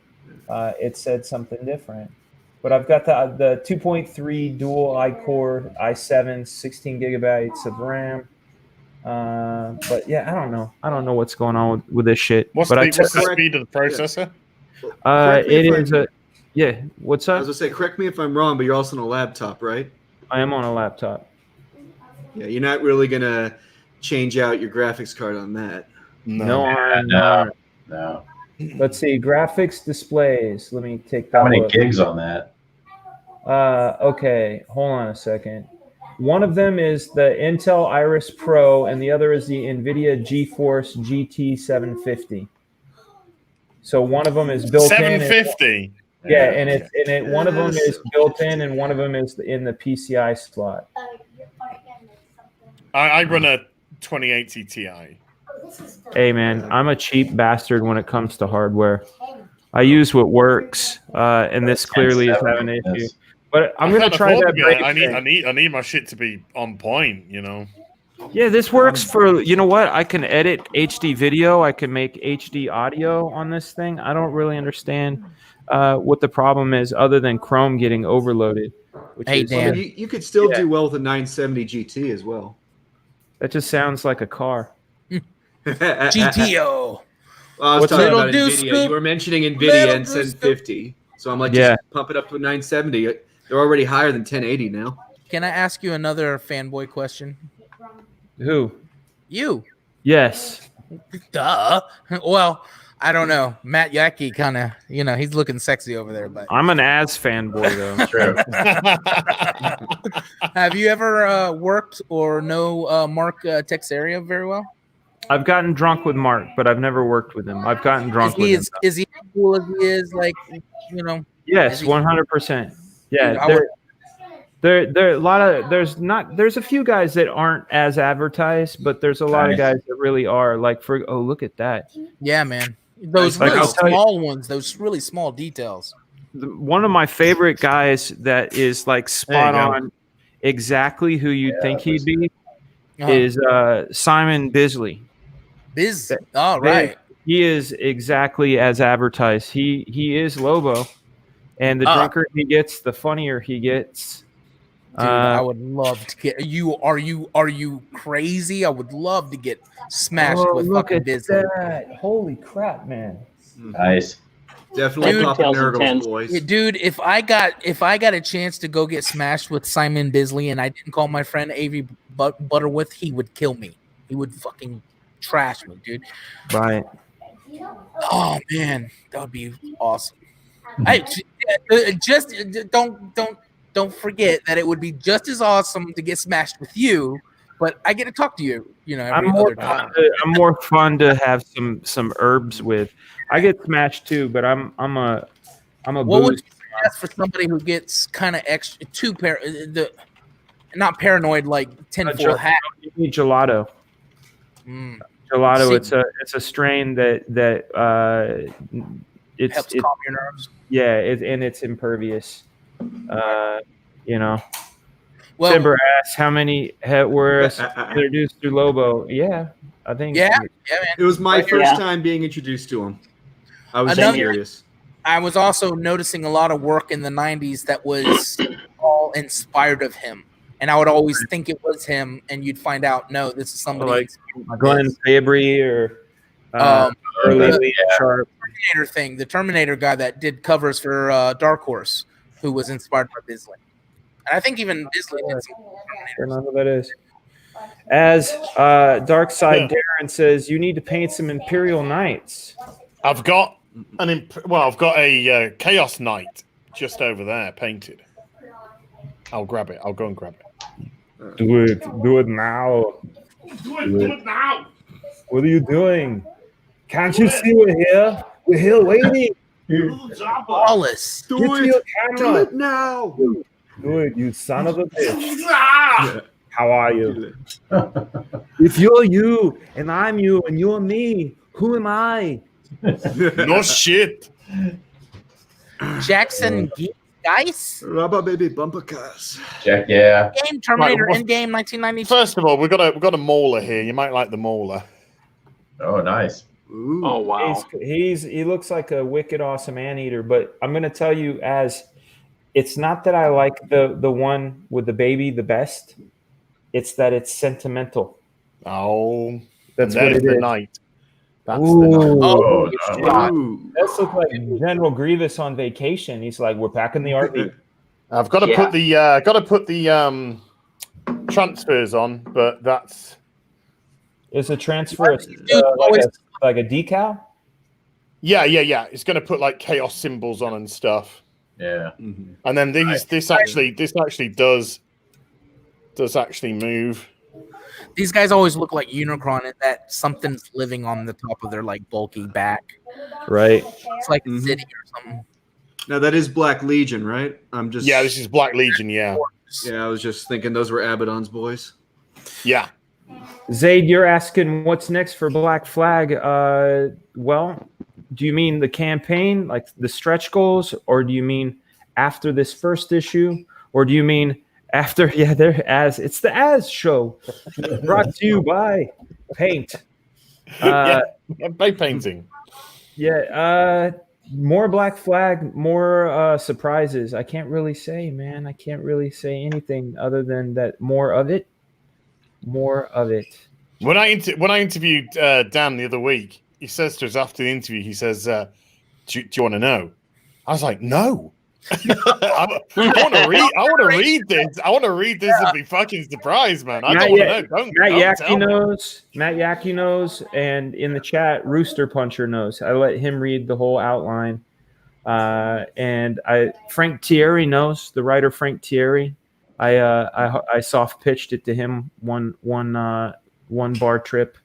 it said something different. But I've got the 2.3 dual i-Core i7, 16 gigabytes of RAM. But yeah, I don't know what's going on with this shit. What's but the speed of the processor? It is yeah. What's up? I was gonna say, correct me if I'm wrong, but you're also on a laptop, right? I am on a laptop. Yeah, you're not really gonna change out your graphics card on that. No. Let's see, graphics displays. Let me take that. How many gigs on that? Okay, hold on a second. One of them is the Intel Iris Pro, and the other is the NVIDIA GeForce GT 750. So one of them is built 750. in. Yeah, and one of them is built in, and one of them is in the PCI slot. I run a 2080 Ti. Hey man, I'm a cheap bastard when it comes to hardware. I use what works, and this clearly is having an issue. But I'm gonna try that. I need my shit to be on point, you know. Yeah, this works for, you know what? I can edit HD video. I can make HD audio on this thing. I don't really understand what the problem is other than Chrome getting overloaded. Hey, Dan. You could still do well with a 970 GT as well. That just sounds like a car. GTO. Well, I was talking about NVIDIA. You were mentioning NVIDIA and 750. So I'm like, just pump it up to a 970. They're already higher than 1080 now. Can I ask you another fanboy question? Who? You. Yes. Duh. Well, I don't know. Matt Yackey kind of, he's looking sexy over there. But I'm an Az fanboy, though. True. Have you ever worked or know Mark Texeria very well? I've gotten drunk with Mark, but I've never worked with him. I've gotten drunk with him. Is he as cool as he is? Like, Yes, 100%. Yeah. There's a few guys that aren't as advertised, but there's a lot of guys that really are. Like, look at that. Yeah, man. Those really small ones, those really small details. One of my favorite guys that is like spot on exactly who you'd think he'd be is Simon Bisley. Right. He is exactly as advertised. He is Lobo, and the drunker he gets, the funnier he gets. Dude, I would love to get you. Are you crazy? I would love to get smashed with fucking Bisley. Holy crap, man! Nice. Definitely popping Nurgles, boys. Dude, if I got a chance to go get smashed with Simon Bisley and I didn't call my friend Avery Butterworth, he would kill me. He would fucking trash me, dude. Right. Oh man, that would be awesome. Hey, just don't forget that it would be just as awesome to get smashed with you, but I get to talk to you. Every other time. I'm more fun to have some herbs with. I get smashed too, but I'm a what would you suggest for somebody who gets kind of extra not paranoid like tinfoil hat? You need gelato. Gelato. It's a strain that helps calm your nerves. Yeah, and it's impervious. Well, Timber asks how many were introduced through Lobo. Yeah, I think. Yeah, man. It was my first time being introduced to him. I was curious. I was also noticing a lot of work in the 90s that was all inspired of him. And I would always think it was him, and you'd find out, no, this is somebody like Glenn Fabry or Sharp. Terminator thing, the Terminator guy that did covers for Dark Horse, who was inspired by Bisley. And I think even Bisley did some I don't know who that is. As Dark Side Darren says, you need to paint some Imperial Knights. I've got a Chaos Knight just over there painted. I'll grab it. I'll go and grab it. Do it now. Do it now. What are you doing? Can't you see we're here? We're here waiting. Wallace. Do it now. Do it, you son of a bitch. How are you? If you're you and I'm you and you're me, who am I? No shit. Jackson guys. Rubber baby bumper cars. Check, yeah. Game Terminator Right, Endgame 1992. First of all, we've got a mauler here. You might like the mauler. Oh, nice. Ooh. Oh wow. He looks like a wicked awesome anteater, but I'm gonna tell you, it's not that I like the one with the baby the best. It's that it's sentimental. Oh, that's what it the is. Knight. That's Ooh, the Knight. Oh, that looks like General Grievous on vacation. He's like, we're packing the RV. I've got to put the transfers on, but that's is a transfer like a decal. Yeah. It's going to put like chaos symbols on and stuff. Yeah, and then this actually does actually move. These guys always look like Unicron in that something's living on the top of their like bulky back. Right. It's like a city or something. Now that is Black Legion, right? Yeah, this is Black Legion. Yeah. Yeah, I was just thinking those were Abaddon's boys. Yeah. Zaid, you're asking what's next for Black Flag. Well, do you mean the campaign, like the stretch goals, or do you mean after this first issue, or do you mean after? Yeah, it's the As show, brought to you by Paint. By painting. Yeah. More Black Flag, more surprises. I can't really say, man. I can't really say anything other than that. More of it. More of it. When I interviewed Dan the other week, he says to us after the interview, he says, do you want to know? I was like, no. I want to read. I want to read this. I want to read this and be fucking surprised, man. I don't want to know. Matt Yackey knows. Matt Yackey knows, and in the chat, Rooster Puncher knows. I let him read the whole outline, and Frank Thierry knows. The writer Frank Thierry. I soft pitched it to him one bar trip.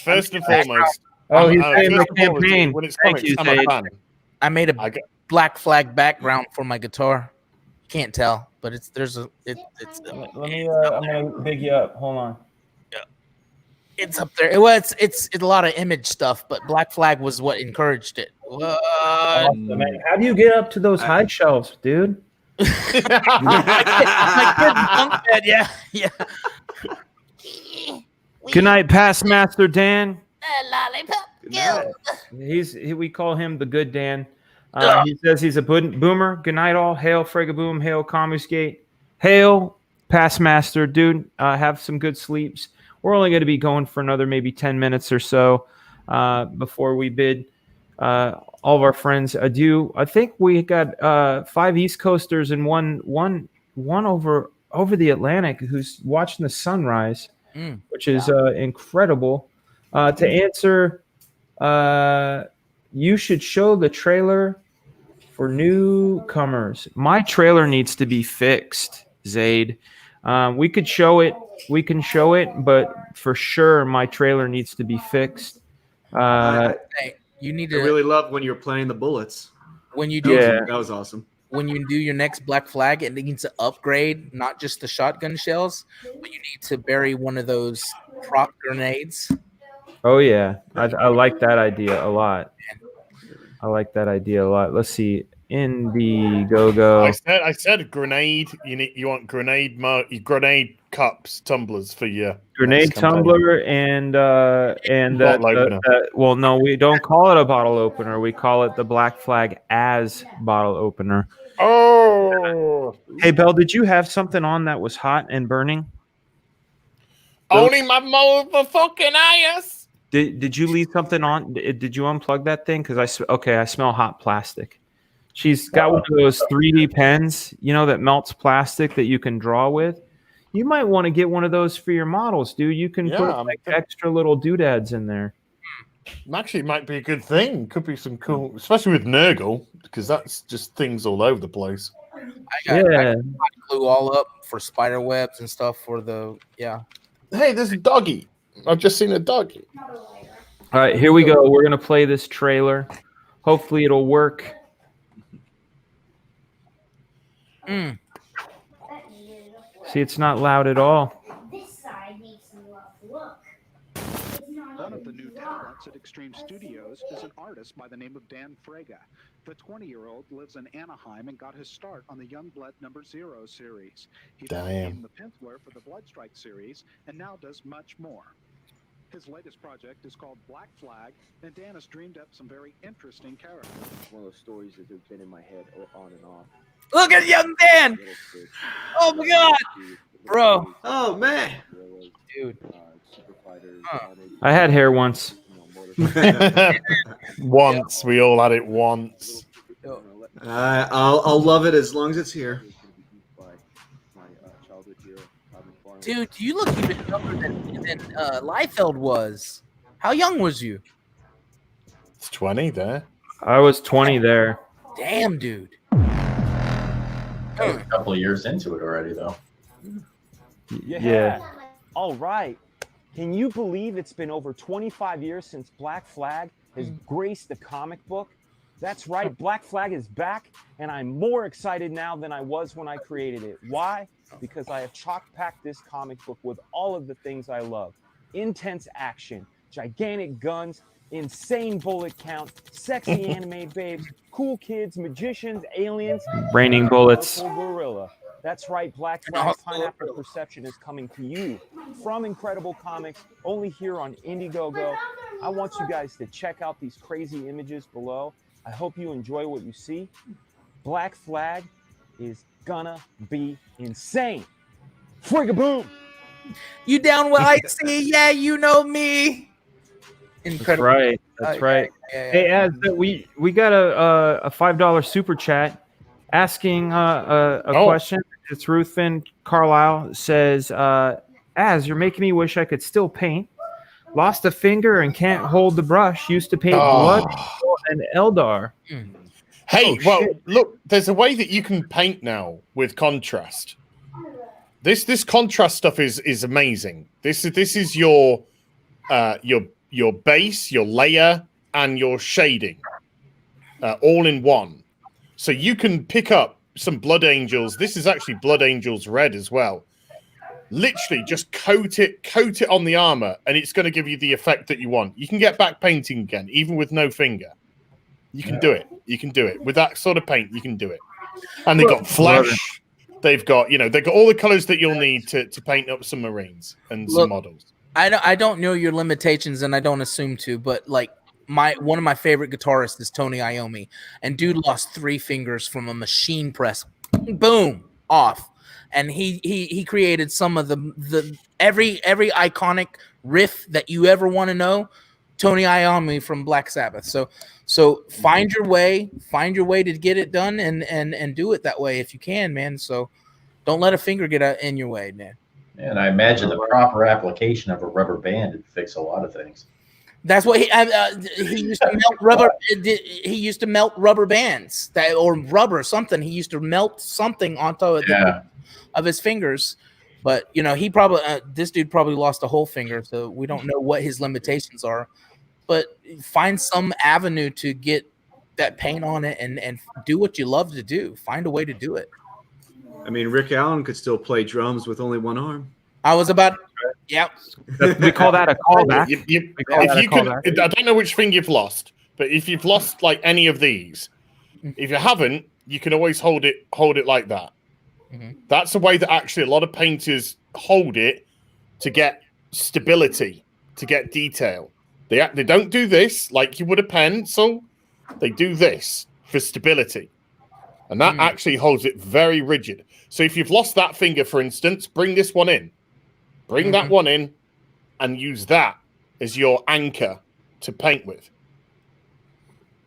First and foremost. Oh, he's saying the campaign. Thank you, I'm a fan. I made a Black Flag background for my guitar. Can't tell, but it's. Let me. I'm gonna big you up. Hold on. Yeah, it's up there. It's a lot of Image stuff, but Black Flag was what encouraged it. Awesome, man. How do you get up to those high shelves, dude? my kid's bunk bed. Yeah. Good night, past master Dan. Lollipop. We call him the good Dan. He says he's a boomer. Good night, all. Hail Fragaboom. Hail Comicsgate. Hail past master, dude. Have some good sleeps. We're only going to be going for another maybe 10 minutes or so before we bid all of our friends adieu. I think we got 5 East Coasters and one over the Atlantic who's watching the sunrise, which is incredible. To answer, you should show the trailer for newcomers. My trailer needs to be fixed, Zaid. We could show it. We can show it, but for sure, my trailer needs to be fixed. You need to. I really love when you're playing the bullets. When you do, that was awesome. When you do your next Black Flag, it needs to upgrade not just the shotgun shells, but you need to bury one of those prop grenades. Oh yeah, I like that idea a lot. Let's see, Indiegogo. I said grenade. You want grenade cups, tumblers for your grenade tumbler and well, no, we don't call it a bottle opener. We call it the Black Flag as bottle opener. Oh, hey Belle, did you have something on that was hot and burning? Only my motherfucking ass. Did you leave something on? Did you unplug that thing? Because I smell hot plastic. She's got one of those 3D pens, that melts plastic that you can draw with. You might want to get one of those for your models, dude. You can put extra little doodads in there. Actually, it might be a good thing. Could be some cool, especially with Nurgle, because that's just things all over the place. I got glue all up for spider webs and stuff for the Hey, there's a doggy. I've just seen a doggy. All right, here we go. We're gonna play this trailer. Hopefully, it'll work. See, it's not loud at all. This side makes me love to look. It's not One of the new talents at Extreme Studios is an artist by the name of Dan Frega. The 20-year-old lives in Anaheim and got his start on the Youngblood #0 series. He then became the penciler for the Bloodstrike series and now does much more. His latest project is called Black Flag, and Dan has dreamed up some very interesting characters. One of those stories that have been in my head on and off. Look at young Dan! Oh my god! Bro. Oh man. Dude. I had hair once. Once. We all had it once. I'll love it as long as it's here. Dude, you look even younger than Liefeld was. How young was you? It's 20 there. I was 20 there. Damn, dude. That was a couple of years into it already, though. Yeah. All right. Can you believe it's been over 25 years since Black Flag has graced the comic book? That's right, Black Flag is back, and I'm more excited now than I was when I created it. Why? Because I have chock-packed this comic book with all of the things I love. Intense action, gigantic guns, insane bullet count, sexy anime babes, cool kids, magicians, aliens, Raining bullets. colorful gorilla. That's right, Black Flag's Pineapple Perception is coming to you from Incredible Comics, only here on Indiegogo. I want you guys to check out these crazy images below. I hope you enjoy what you see. Black Flag is gonna be insane. Fragaboom! You down what I see? Yeah, you know me. That's right. That's right. Hey, Az, we got a $5 super chat asking a question. It's Ruthven Carlisle says, Az, you're making me wish I could still paint. Lost a finger and can't hold the brush. Used to paint Blood and Eldar. Hey, look, there's a way that you can paint now with contrast. This contrast stuff is amazing. This is your base, your layer, and your shading, all in one. So you can pick up some Blood Angels. This is actually Blood Angels Red as well. Literally, just coat it on the armor, and it's going to give you the effect that you want. You can get back painting again, even with no finger. You can do it. You can do it with that sort of paint. You can do it. And they've got flesh. They've got all the colors that you'll need to paint up some Marines and some models. I don't know your limitations, and I don't assume to, but like one of my favorite guitarists is Tony Iommi, and dude lost 3 fingers from a machine press. Boom, off. And he created some of the every iconic riff that you ever want to know. Tony Iommi from Black Sabbath. So find your way to get it done and do it that way if you can, man. So don't let a finger get in your way, man. And I imagine the proper application of a rubber band would fix a lot of things. That's what he used to melt rubber. He used to melt rubber bands or rubber something. He used to melt something onto of his fingers. But you know, he probably this dude probably lost a whole finger, so we don't know what his limitations are. But find some avenue to get that paint on it and do what you love to do. Find a way to do it. I mean, Rick Allen could still play drums with only one arm. I was about, yeah. We call that a callback. I don't know which thing you've lost, but if you've lost like any of these, if you haven't, you can always hold it like that. Mm-hmm. That's the way that actually a lot of painters hold it to get stability, to get detail. They don't do this like you would a pencil. They do this for stability. And that actually holds it very rigid. So if you've lost that finger, for instance, bring this one in. Bring that one in and use that as your anchor to paint with.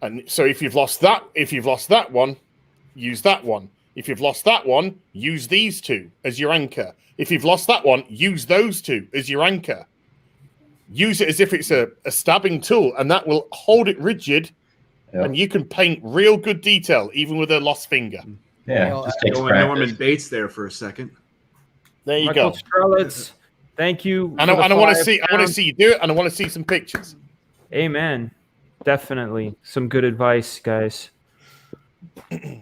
And so if you've lost that one, use that one. If you've lost that one, use these two as your anchor. If you've lost that one, use those two as your anchor. Use it as if it's a stabbing tool, and that will hold it rigid, and you can paint real good detail, even with a lost finger. Yeah, just takes practice. Norman Bates there for a second. There you Michael go. Strelitz, thank you. And I want to see you do it, and I want to see some pictures. Amen. Definitely some good advice, guys.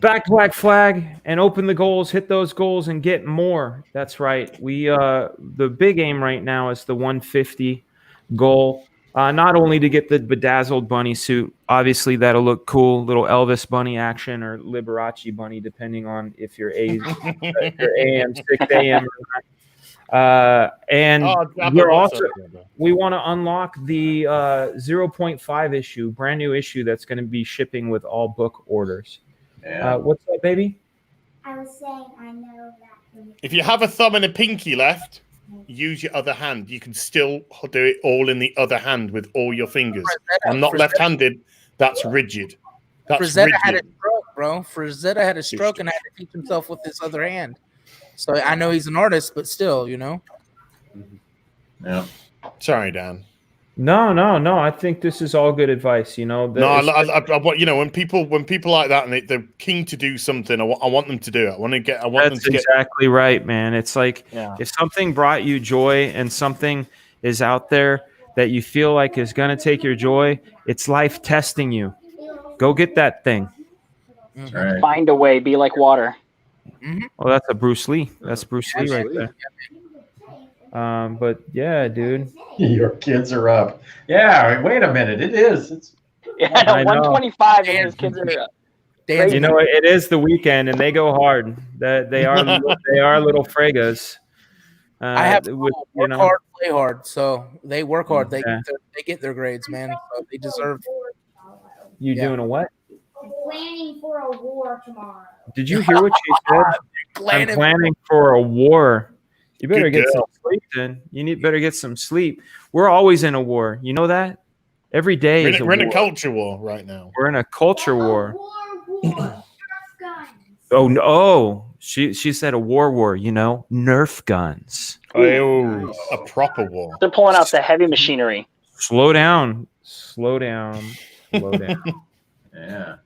Back to Black Flag and open the goals, hit those goals, and get more. That's right. We the big aim right now is the 150 goal. Not only to get the bedazzled bunny suit, obviously that'll look cool, little Elvis bunny action or Liberace bunny, depending on if you're AM 6 AM or not. And we're also we want to unlock the 0.5 issue, brand new issue that's going to be shipping with all book orders. What's up, baby? I was saying I know that. If you have a thumb and a pinky left, use your other hand. You can still do it all in the other hand with all your fingers. I'm not left-handed. That's rigid. That's Frazetta rigid. had a stroke, bro. Frazetta had a stroke and had to teach himself with his other hand. So I know he's an artist, but still, you know. Yeah. Sorry, Dan. No. I think this is all good advice. You know. No, I want when people like that and they're keen to do something, I want them to do it. I want them to get. That's exactly right, man. It's like if something brought you joy and something is out there that you feel like is going to take your joy, it's life testing you. Go get that thing. Right. Find a way. Be like water. Oh, that's a Bruce Lee. That's Bruce Lee right there. But yeah, dude. Your kids are up. Yeah, wait a minute. It is. It's 125 and his kids are up. You know, it is the weekend and they go hard. They are little Fragas. I have to work hard, play hard. So they work hard. They get their grades, man. So they deserve. You doing a what? I'm planning for a war tomorrow. Did you hear what she said? I'm planning for a war. You better get some sleep then. Better get some sleep. We're always in a war. You know that? Every day is a war. We're in a culture war right now. We're in a culture war. Oh no. She said a war, you know, Nerf guns. Oh, a proper war. They're pulling out the heavy machinery. Slow down. Yeah.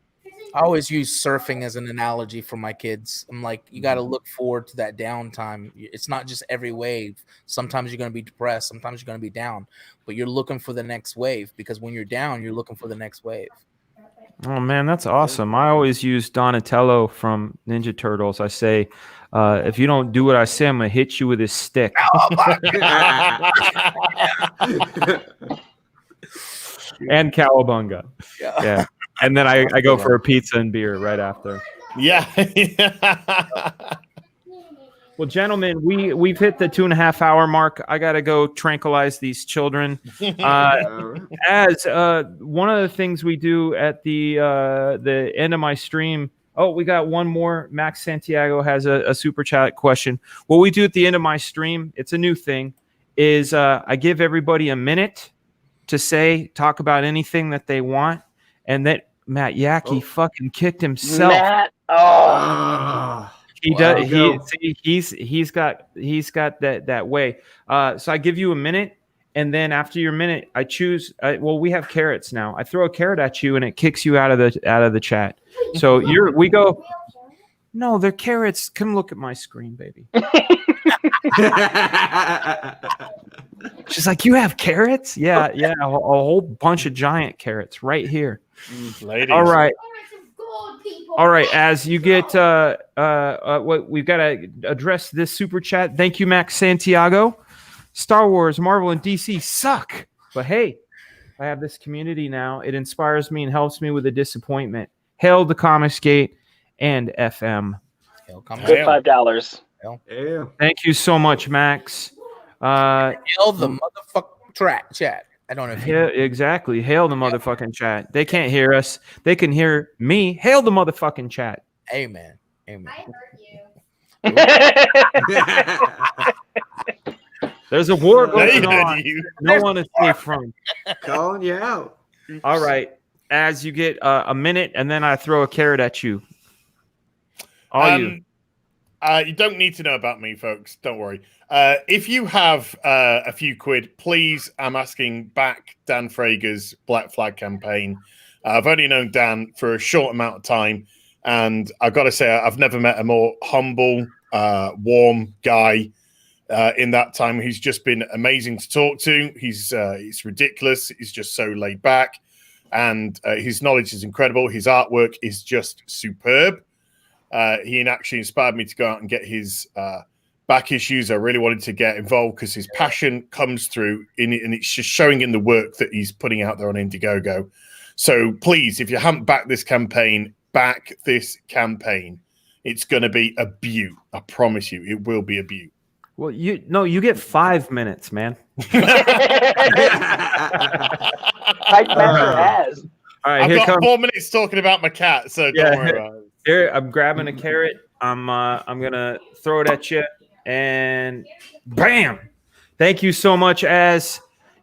I always use surfing as an analogy for my kids. I'm like, you got to look forward to that downtime. It's not just every wave. Sometimes you're going to be depressed. Sometimes you're going to be down. But you're looking for the next wave because when you're down, you're looking for the next wave. Oh, man, that's awesome. I always use Donatello from Ninja Turtles. I say, if you don't do what I say, I'm going to hit you with his stick. Oh, my God. And Cowabunga. Yeah. And then I go for a pizza and beer right after. Yeah. Well, gentlemen, we've hit the 2.5 hour mark. I got to go tranquilize these children. As one of the things we do at the end of my stream. Oh, we got one more. Max Santiago has a super chat question. What we do at the end of my stream, it's a new thing, is I give everybody a minute to talk about anything that they want, and that Matt Yackey fucking kicked himself. Matt, he does. He's got that way. So I give you a minute, and then after your minute, I choose. We have carrots now. I throw a carrot at you, and it kicks you out of the chat. So we go. No, they're carrots. Come look at my screen, baby. She's like, you have carrots? Yeah, a whole bunch of giant carrots right here. Ladies. All right. As you get what we've got to address this super chat. Thank you, Max Santiago. Star Wars, Marvel, and DC suck. But hey, I have this community now. It inspires me and helps me with the disappointment. Hail the Comicsgate and FM. Good $5. Yeah. Thank you so much, Max. Hail the motherfucking chat. I don't know if exactly. Hail the motherfucking chat. They can't hear us. They can hear me. Hail the motherfucking chat. Amen. I heard you. There's a war going on. No one is safe from. Calling you out. All right. As you get a minute, and then I throw a carrot at you. You don't need to know about me, folks. Don't worry. If you have a few quid, please, I'm asking back Dan Fraga's Black Flag campaign. I've only known Dan for a short amount of time, and I've got to say I've never met a more humble, warm guy in that time. He's just been amazing to talk to. It's ridiculous. He's just so laid back, and his knowledge is incredible. His artwork is just superb. He actually inspired me to go out and get his back issues. I really wanted to get involved because his passion comes through in it, and it's just showing in the work that he's putting out there on Indiegogo. So please, if you haven't backed this campaign, back this campaign. It's going to be a beaut. I promise you, it will be a beaut. Well, you get 5 minutes, man. Has. All right, I've here got comes 4 minutes talking about my cat, so don't worry about it. Here, I'm grabbing a carrot. I'm gonna throw it at you, and bam! Thank you so much, Az.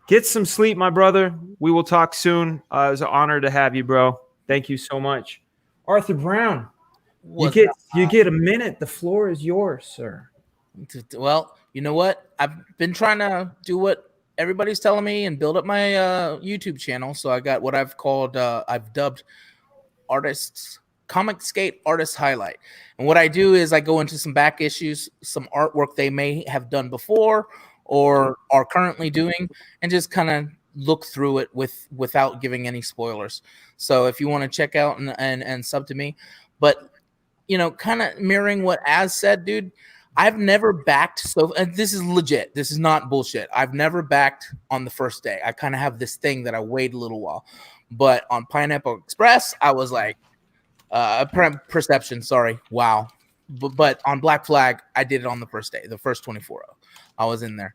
Get some sleep, my brother. We will talk soon. It was an honor to have you, bro. Thank you so much, Arthur Brown. You get a minute. The floor is yours, sir. Well, you know what? I've been trying to do what everybody's telling me and build up my YouTube channel. So I got what I've called, I've dubbed Comicscape Artist Highlight. And what I do is I go into some back issues, some artwork they may have done before or are currently doing, and just kind of look through it without giving any spoilers. So if you want to check out and sub to me, but kind of mirroring what Az said, dude, I've never backed. So this is legit. This is not bullshit. I've never backed on the first day. I kind of have this thing that I wait a little while, but on Pineapple Express, I was like, Perception. Sorry. Wow. But on Black Flag, I did it on the first day, the first 24. I was in there.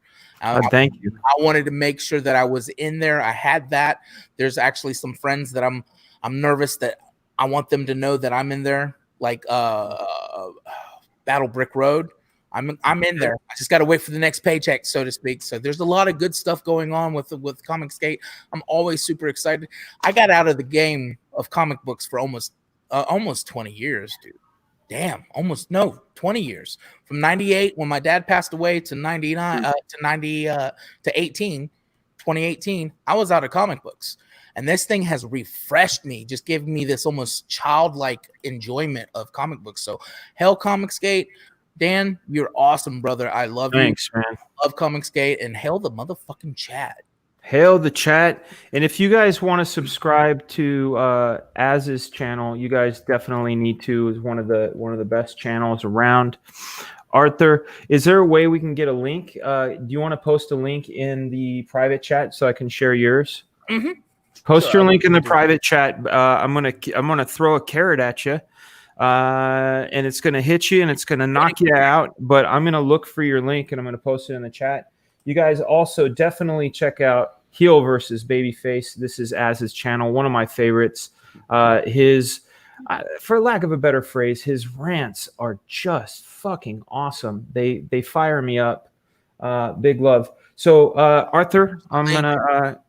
Thank you. I wanted to make sure that I was in there. I had that. There's actually some friends that I'm nervous that I want them to know that I'm in there. Like Battle Brick Road. I'm in there. I just got to wait for the next paycheck, so to speak. So there's a lot of good stuff going on with Comicsgate. I'm always super excited. I got out of the game of comic books for almost 20 years, dude. Damn, 20 years. From 98 when my dad passed away to 99 to 2018, I was out of comic books. And this thing has refreshed me, just giving me this almost childlike enjoyment of comic books. So, hell, Comicsgate, Dan, you're awesome, brother. I love you. Thanks, man. I love Comicsgate, and hell the motherfucking chat. Hail the chat. And if you guys want to subscribe to Az's channel, you guys definitely need to. It's one of the best channels around. Arthur, is there a way we can get a link? Do you want to post a link in the private chat so I can share yours? Mm-hmm. Post your link in the private chat. I'm gonna throw a carrot at you, and it's gonna hit you and it's gonna knock you out. But I'm gonna look for your link and I'm gonna post it in the chat. You guys also definitely check out Heel versus Babyface. This is Az's channel, one of my favorites. His, for lack of a better phrase, his rants are just fucking awesome. They fire me up. Big love. So Arthur, I'm gonna.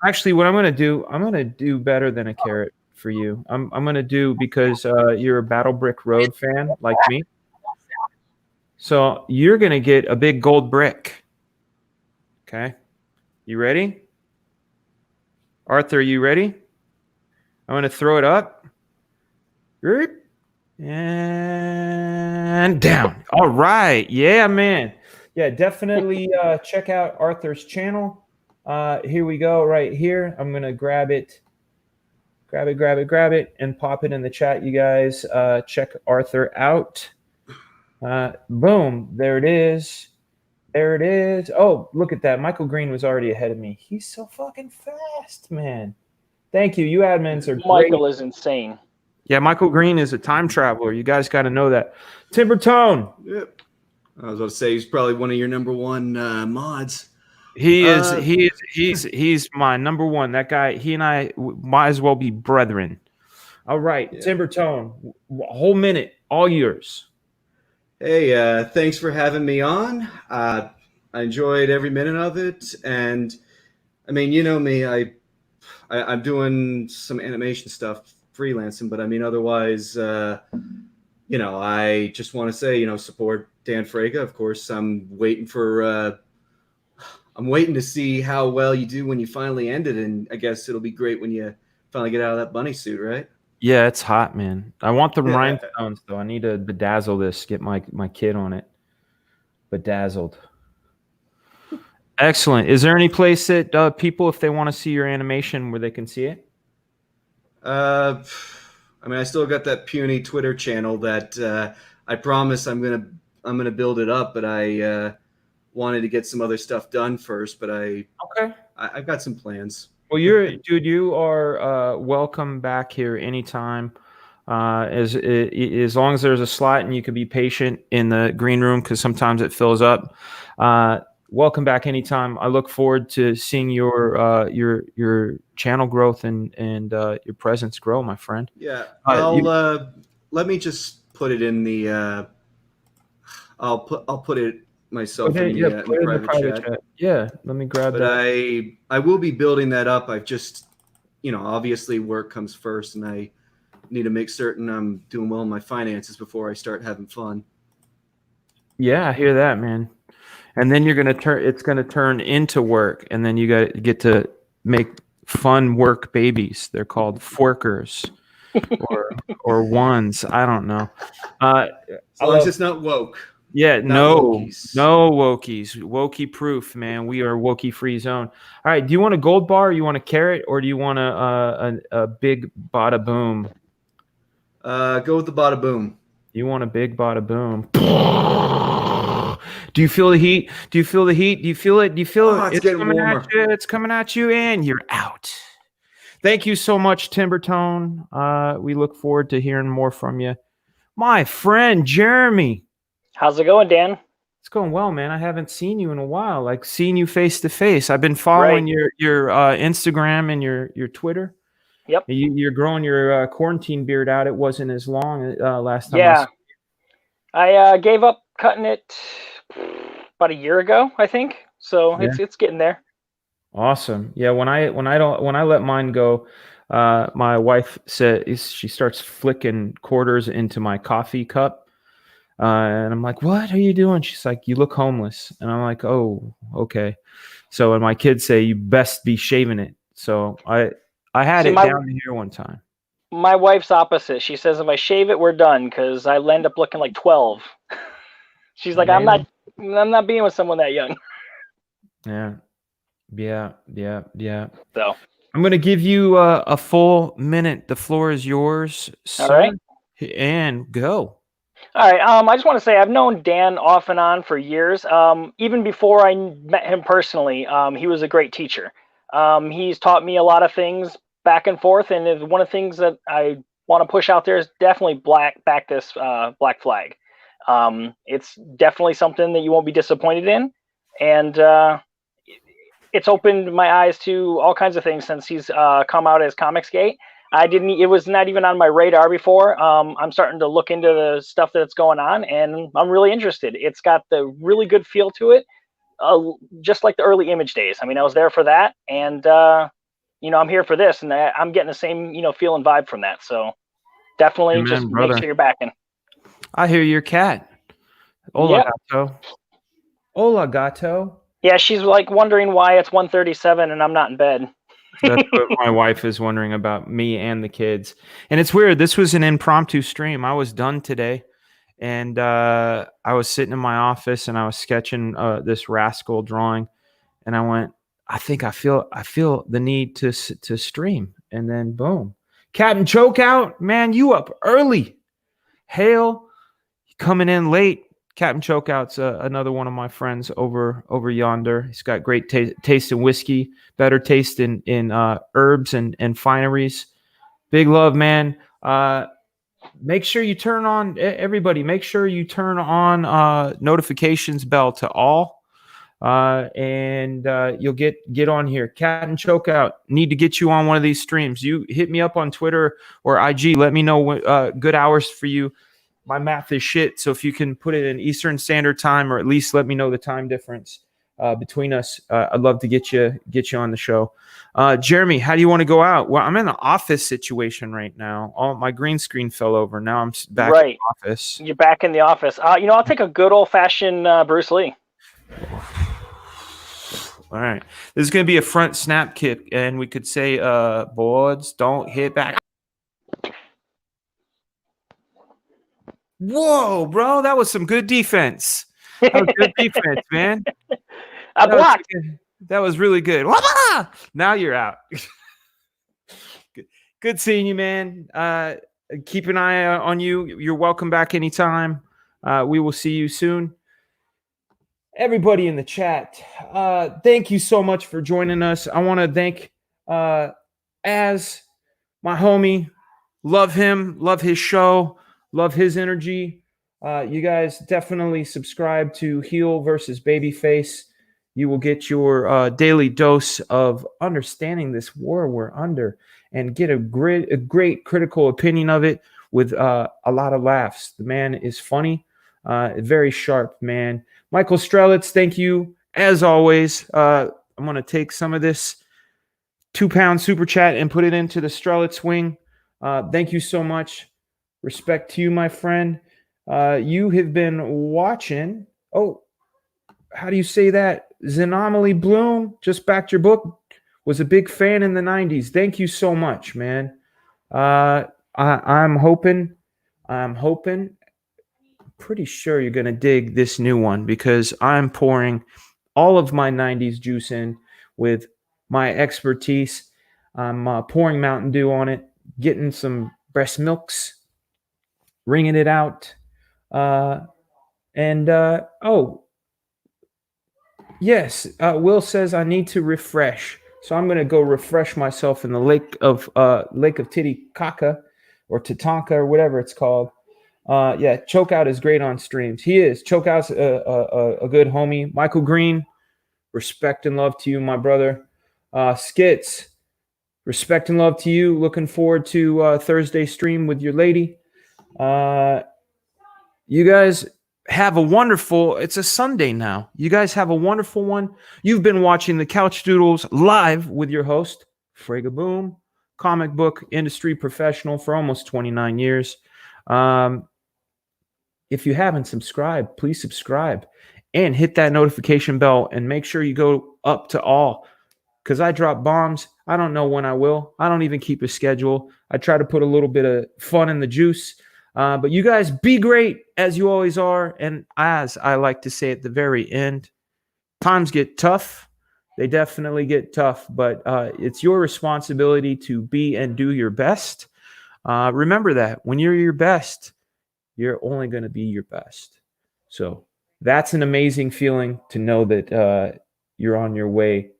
Actually, what I'm gonna do better than a carrot for you. I'm gonna do, because you're a Battle Brick Road fan like me. So you're gonna get a big gold brick. Okay, you ready? Arthur, you ready? I'm gonna throw it up. And down. All right, yeah, man. Yeah, definitely check out Arthur's channel. Here we go, right here. I'm gonna grab it, and pop it in the chat. You guys check Arthur out. Boom, there it is. Oh, look at that. Michael Green was already ahead of me. He's so fucking fast, man. Thank you. You admins are great. Michael is insane. Yeah, Michael Green is a time traveler. You guys got to know that. Timbertone. Yep. I was about to say he's probably one of your number one mods. He is. He's my number one. That guy. He and I might as well be brethren. All right, yeah. Timbertone. A whole minute, all yours. Hey, thanks for having me on. I enjoyed every minute of it, and I mean, you know me. I'm doing some animation stuff, freelancing, but I mean, otherwise, I just want to say, support Dan Frega. Of course, I'm waiting to see how well you do when you finally end it, and I guess it'll be great when you finally get out of that bunny suit, right? Yeah, it's hot, man. I want the rhinestones, though. I need to bedazzle this, get my kid on it. Bedazzled. Excellent. Is there any place that people, if they want to see your animation, where they can see it? I mean, I still got that puny Twitter channel that I promise I'm going to gonna build it up, but I wanted to get some other stuff done first. But I've got some plans. Well, you are welcome back here anytime. As long as there's a slot and you can be patient in the green room, because sometimes it fills up. Welcome back anytime. I look forward to seeing your channel growth and your presence grow, my friend. Yeah. Let me just put it in the. I'll put it myself in the private chat. Yeah, let me grab that. I will be building that up. I've just, obviously work comes first, and I need to make certain I'm doing well in my finances before I start having fun. Yeah, I hear that, man. And then it's gonna turn into work, and then you get to make fun work babies. They're called forkers or ones. I don't know. As long as it's not woke. Yeah, no wokies. Wokey proof, man. We are wokey free zone. All right, do you want a gold bar, or you want a carrot, or do you want a big bada boom? Go with the bada boom. You want a big bada boom. Do you feel the heat? Do you feel the heat? Do you feel it? Do you feel it? It's getting warmer. It's coming at you, and you're out. Thank you so much, Timbertone. We look forward to hearing more from you. My friend, Jeremy. How's it going, Dan? It's going well, man. I haven't seen you in a while, like seeing you face to face. I've been following your Instagram and your Twitter. Yep. You're growing your quarantine beard out. It wasn't as long last time. Yeah. I gave up cutting it about a year ago, I think. So it's getting there. Awesome. Yeah. When I let mine go, my wife said she starts flicking quarters into my coffee cup. And I'm like, what are you doing? She's like, you look homeless. And I'm like, oh, okay. So, and my kids say, you best be shaving it. So I had it down here one time. My wife's opposite. She says, if I shave it, we're done, because I end up looking like 12. She's like, I'm not being with someone that young. Yeah. So I'm going to give you a full minute. The floor is yours, sir. All right. And go. All right. I just want to say I've known Dan off and on for years. Even before I met him personally, he was a great teacher. He's taught me a lot of things back and forth, and one of the things that I want to push out there is definitely back this Black Flag. It's definitely something that you won't be disappointed in, and it's opened my eyes to all kinds of things since he's come out as Comicsgate. It was not even on my radar before. I'm starting to look into the stuff that's going on, and I'm really interested. It's got the really good feel to it, just like the early Image days. I mean, I was there for that, and I'm here for this, and I'm getting the same feel and vibe from that. So definitely just make sure you're backing. I hear your cat. Hola, gato. Hola, gato. Yeah, she's like wondering why it's 1:37 and I'm not in bed. That's what my wife is wondering about me and the kids. And it's weird. This was an impromptu stream. I was done today, and I was sitting in my office and I was sketching this rascal drawing, and I went, I think I feel the need to stream. And then boom, Captain Chokeout, man, you up early. Hail, coming in late. Captain Chokeout's another one of my friends over yonder. He's got great taste in whiskey, better taste in herbs and fineries. Big love, man. Make sure you turn on, everybody, make sure you turn on notifications bell to all. And you'll get on here. Captain Chokeout, need to get you on one of these streams. You hit me up on Twitter or IG. Let me know good hours for you. My math is shit, so if you can put it in Eastern Standard Time, or at least let me know the time difference between us, I'd love to get you on the show. Jeremy, how do you want to go out? Well, I'm in an office situation right now. All my green screen fell over. Now I'm back in the office. You're back in the office. I'll take a good old-fashioned Bruce Lee. All right. This is going to be a front snap kick, and we could say, boards, don't hit back. Whoa, bro, that was some good defense. That was good defense, man. I blocked. That was really good. Now you're out. Good seeing you, man. Keep an eye on you. You're welcome back anytime. We will see you soon. Everybody in the chat, thank you so much for joining us. I want to thank Az, my homie. Love him, love his show, love his energy. You guys definitely subscribe to Heel versus Babyface. You will get your daily dose of understanding this war we're under and get a great critical opinion of it with a lot of laughs. The man is funny, very sharp man. Michael Strelitz, thank you. As always, I'm going to take some of this £2 super chat and put it into the Strelitz wing. Thank you so much. Respect to you, my friend. You have been watching. Oh, how do you say that? Zenomaly Bloom just backed your book. Was a big fan in the 90s. Thank you so much, man. I'm hoping. Pretty sure you're going to dig this new one because I'm pouring all of my 90s juice in with my expertise. I'm pouring Mountain Dew on it, getting some breast milks, wringing it out. Yes, Will says I need to refresh. So I'm going to go refresh myself in the Lake of Titicaca or Tatanka or whatever it's called. Yeah, Chokeout is great on streams. He is. Chokeout's a good homie. Michael Green, respect and love to you, my brother. Skits, respect and love to you. Looking forward to Thursday stream with your lady. You guys have a wonderful, it's a Sunday now. You guys have a wonderful one. You've been watching the Couchdoodles live with your host, Fragaboom, comic book industry professional for almost 29 years. If you haven't subscribed, please subscribe and hit that notification bell and make sure you go up to all because I drop bombs. I don't know when I will. I don't even keep a schedule. I try to put a little bit of fun in the juice. But you guys be great as you always are. And as I like to say at the very end, times get tough. They definitely get tough, but it's your responsibility to be and do your best. Remember that when you're your best, you're only going to be your best. So that's an amazing feeling to know that you're on your way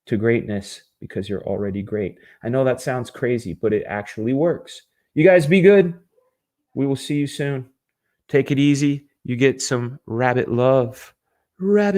to greatness because you're already great. I know that sounds crazy, but it actually works. You guys be good. We will see you soon. Take it easy. You get some rabbit love. Rabbit.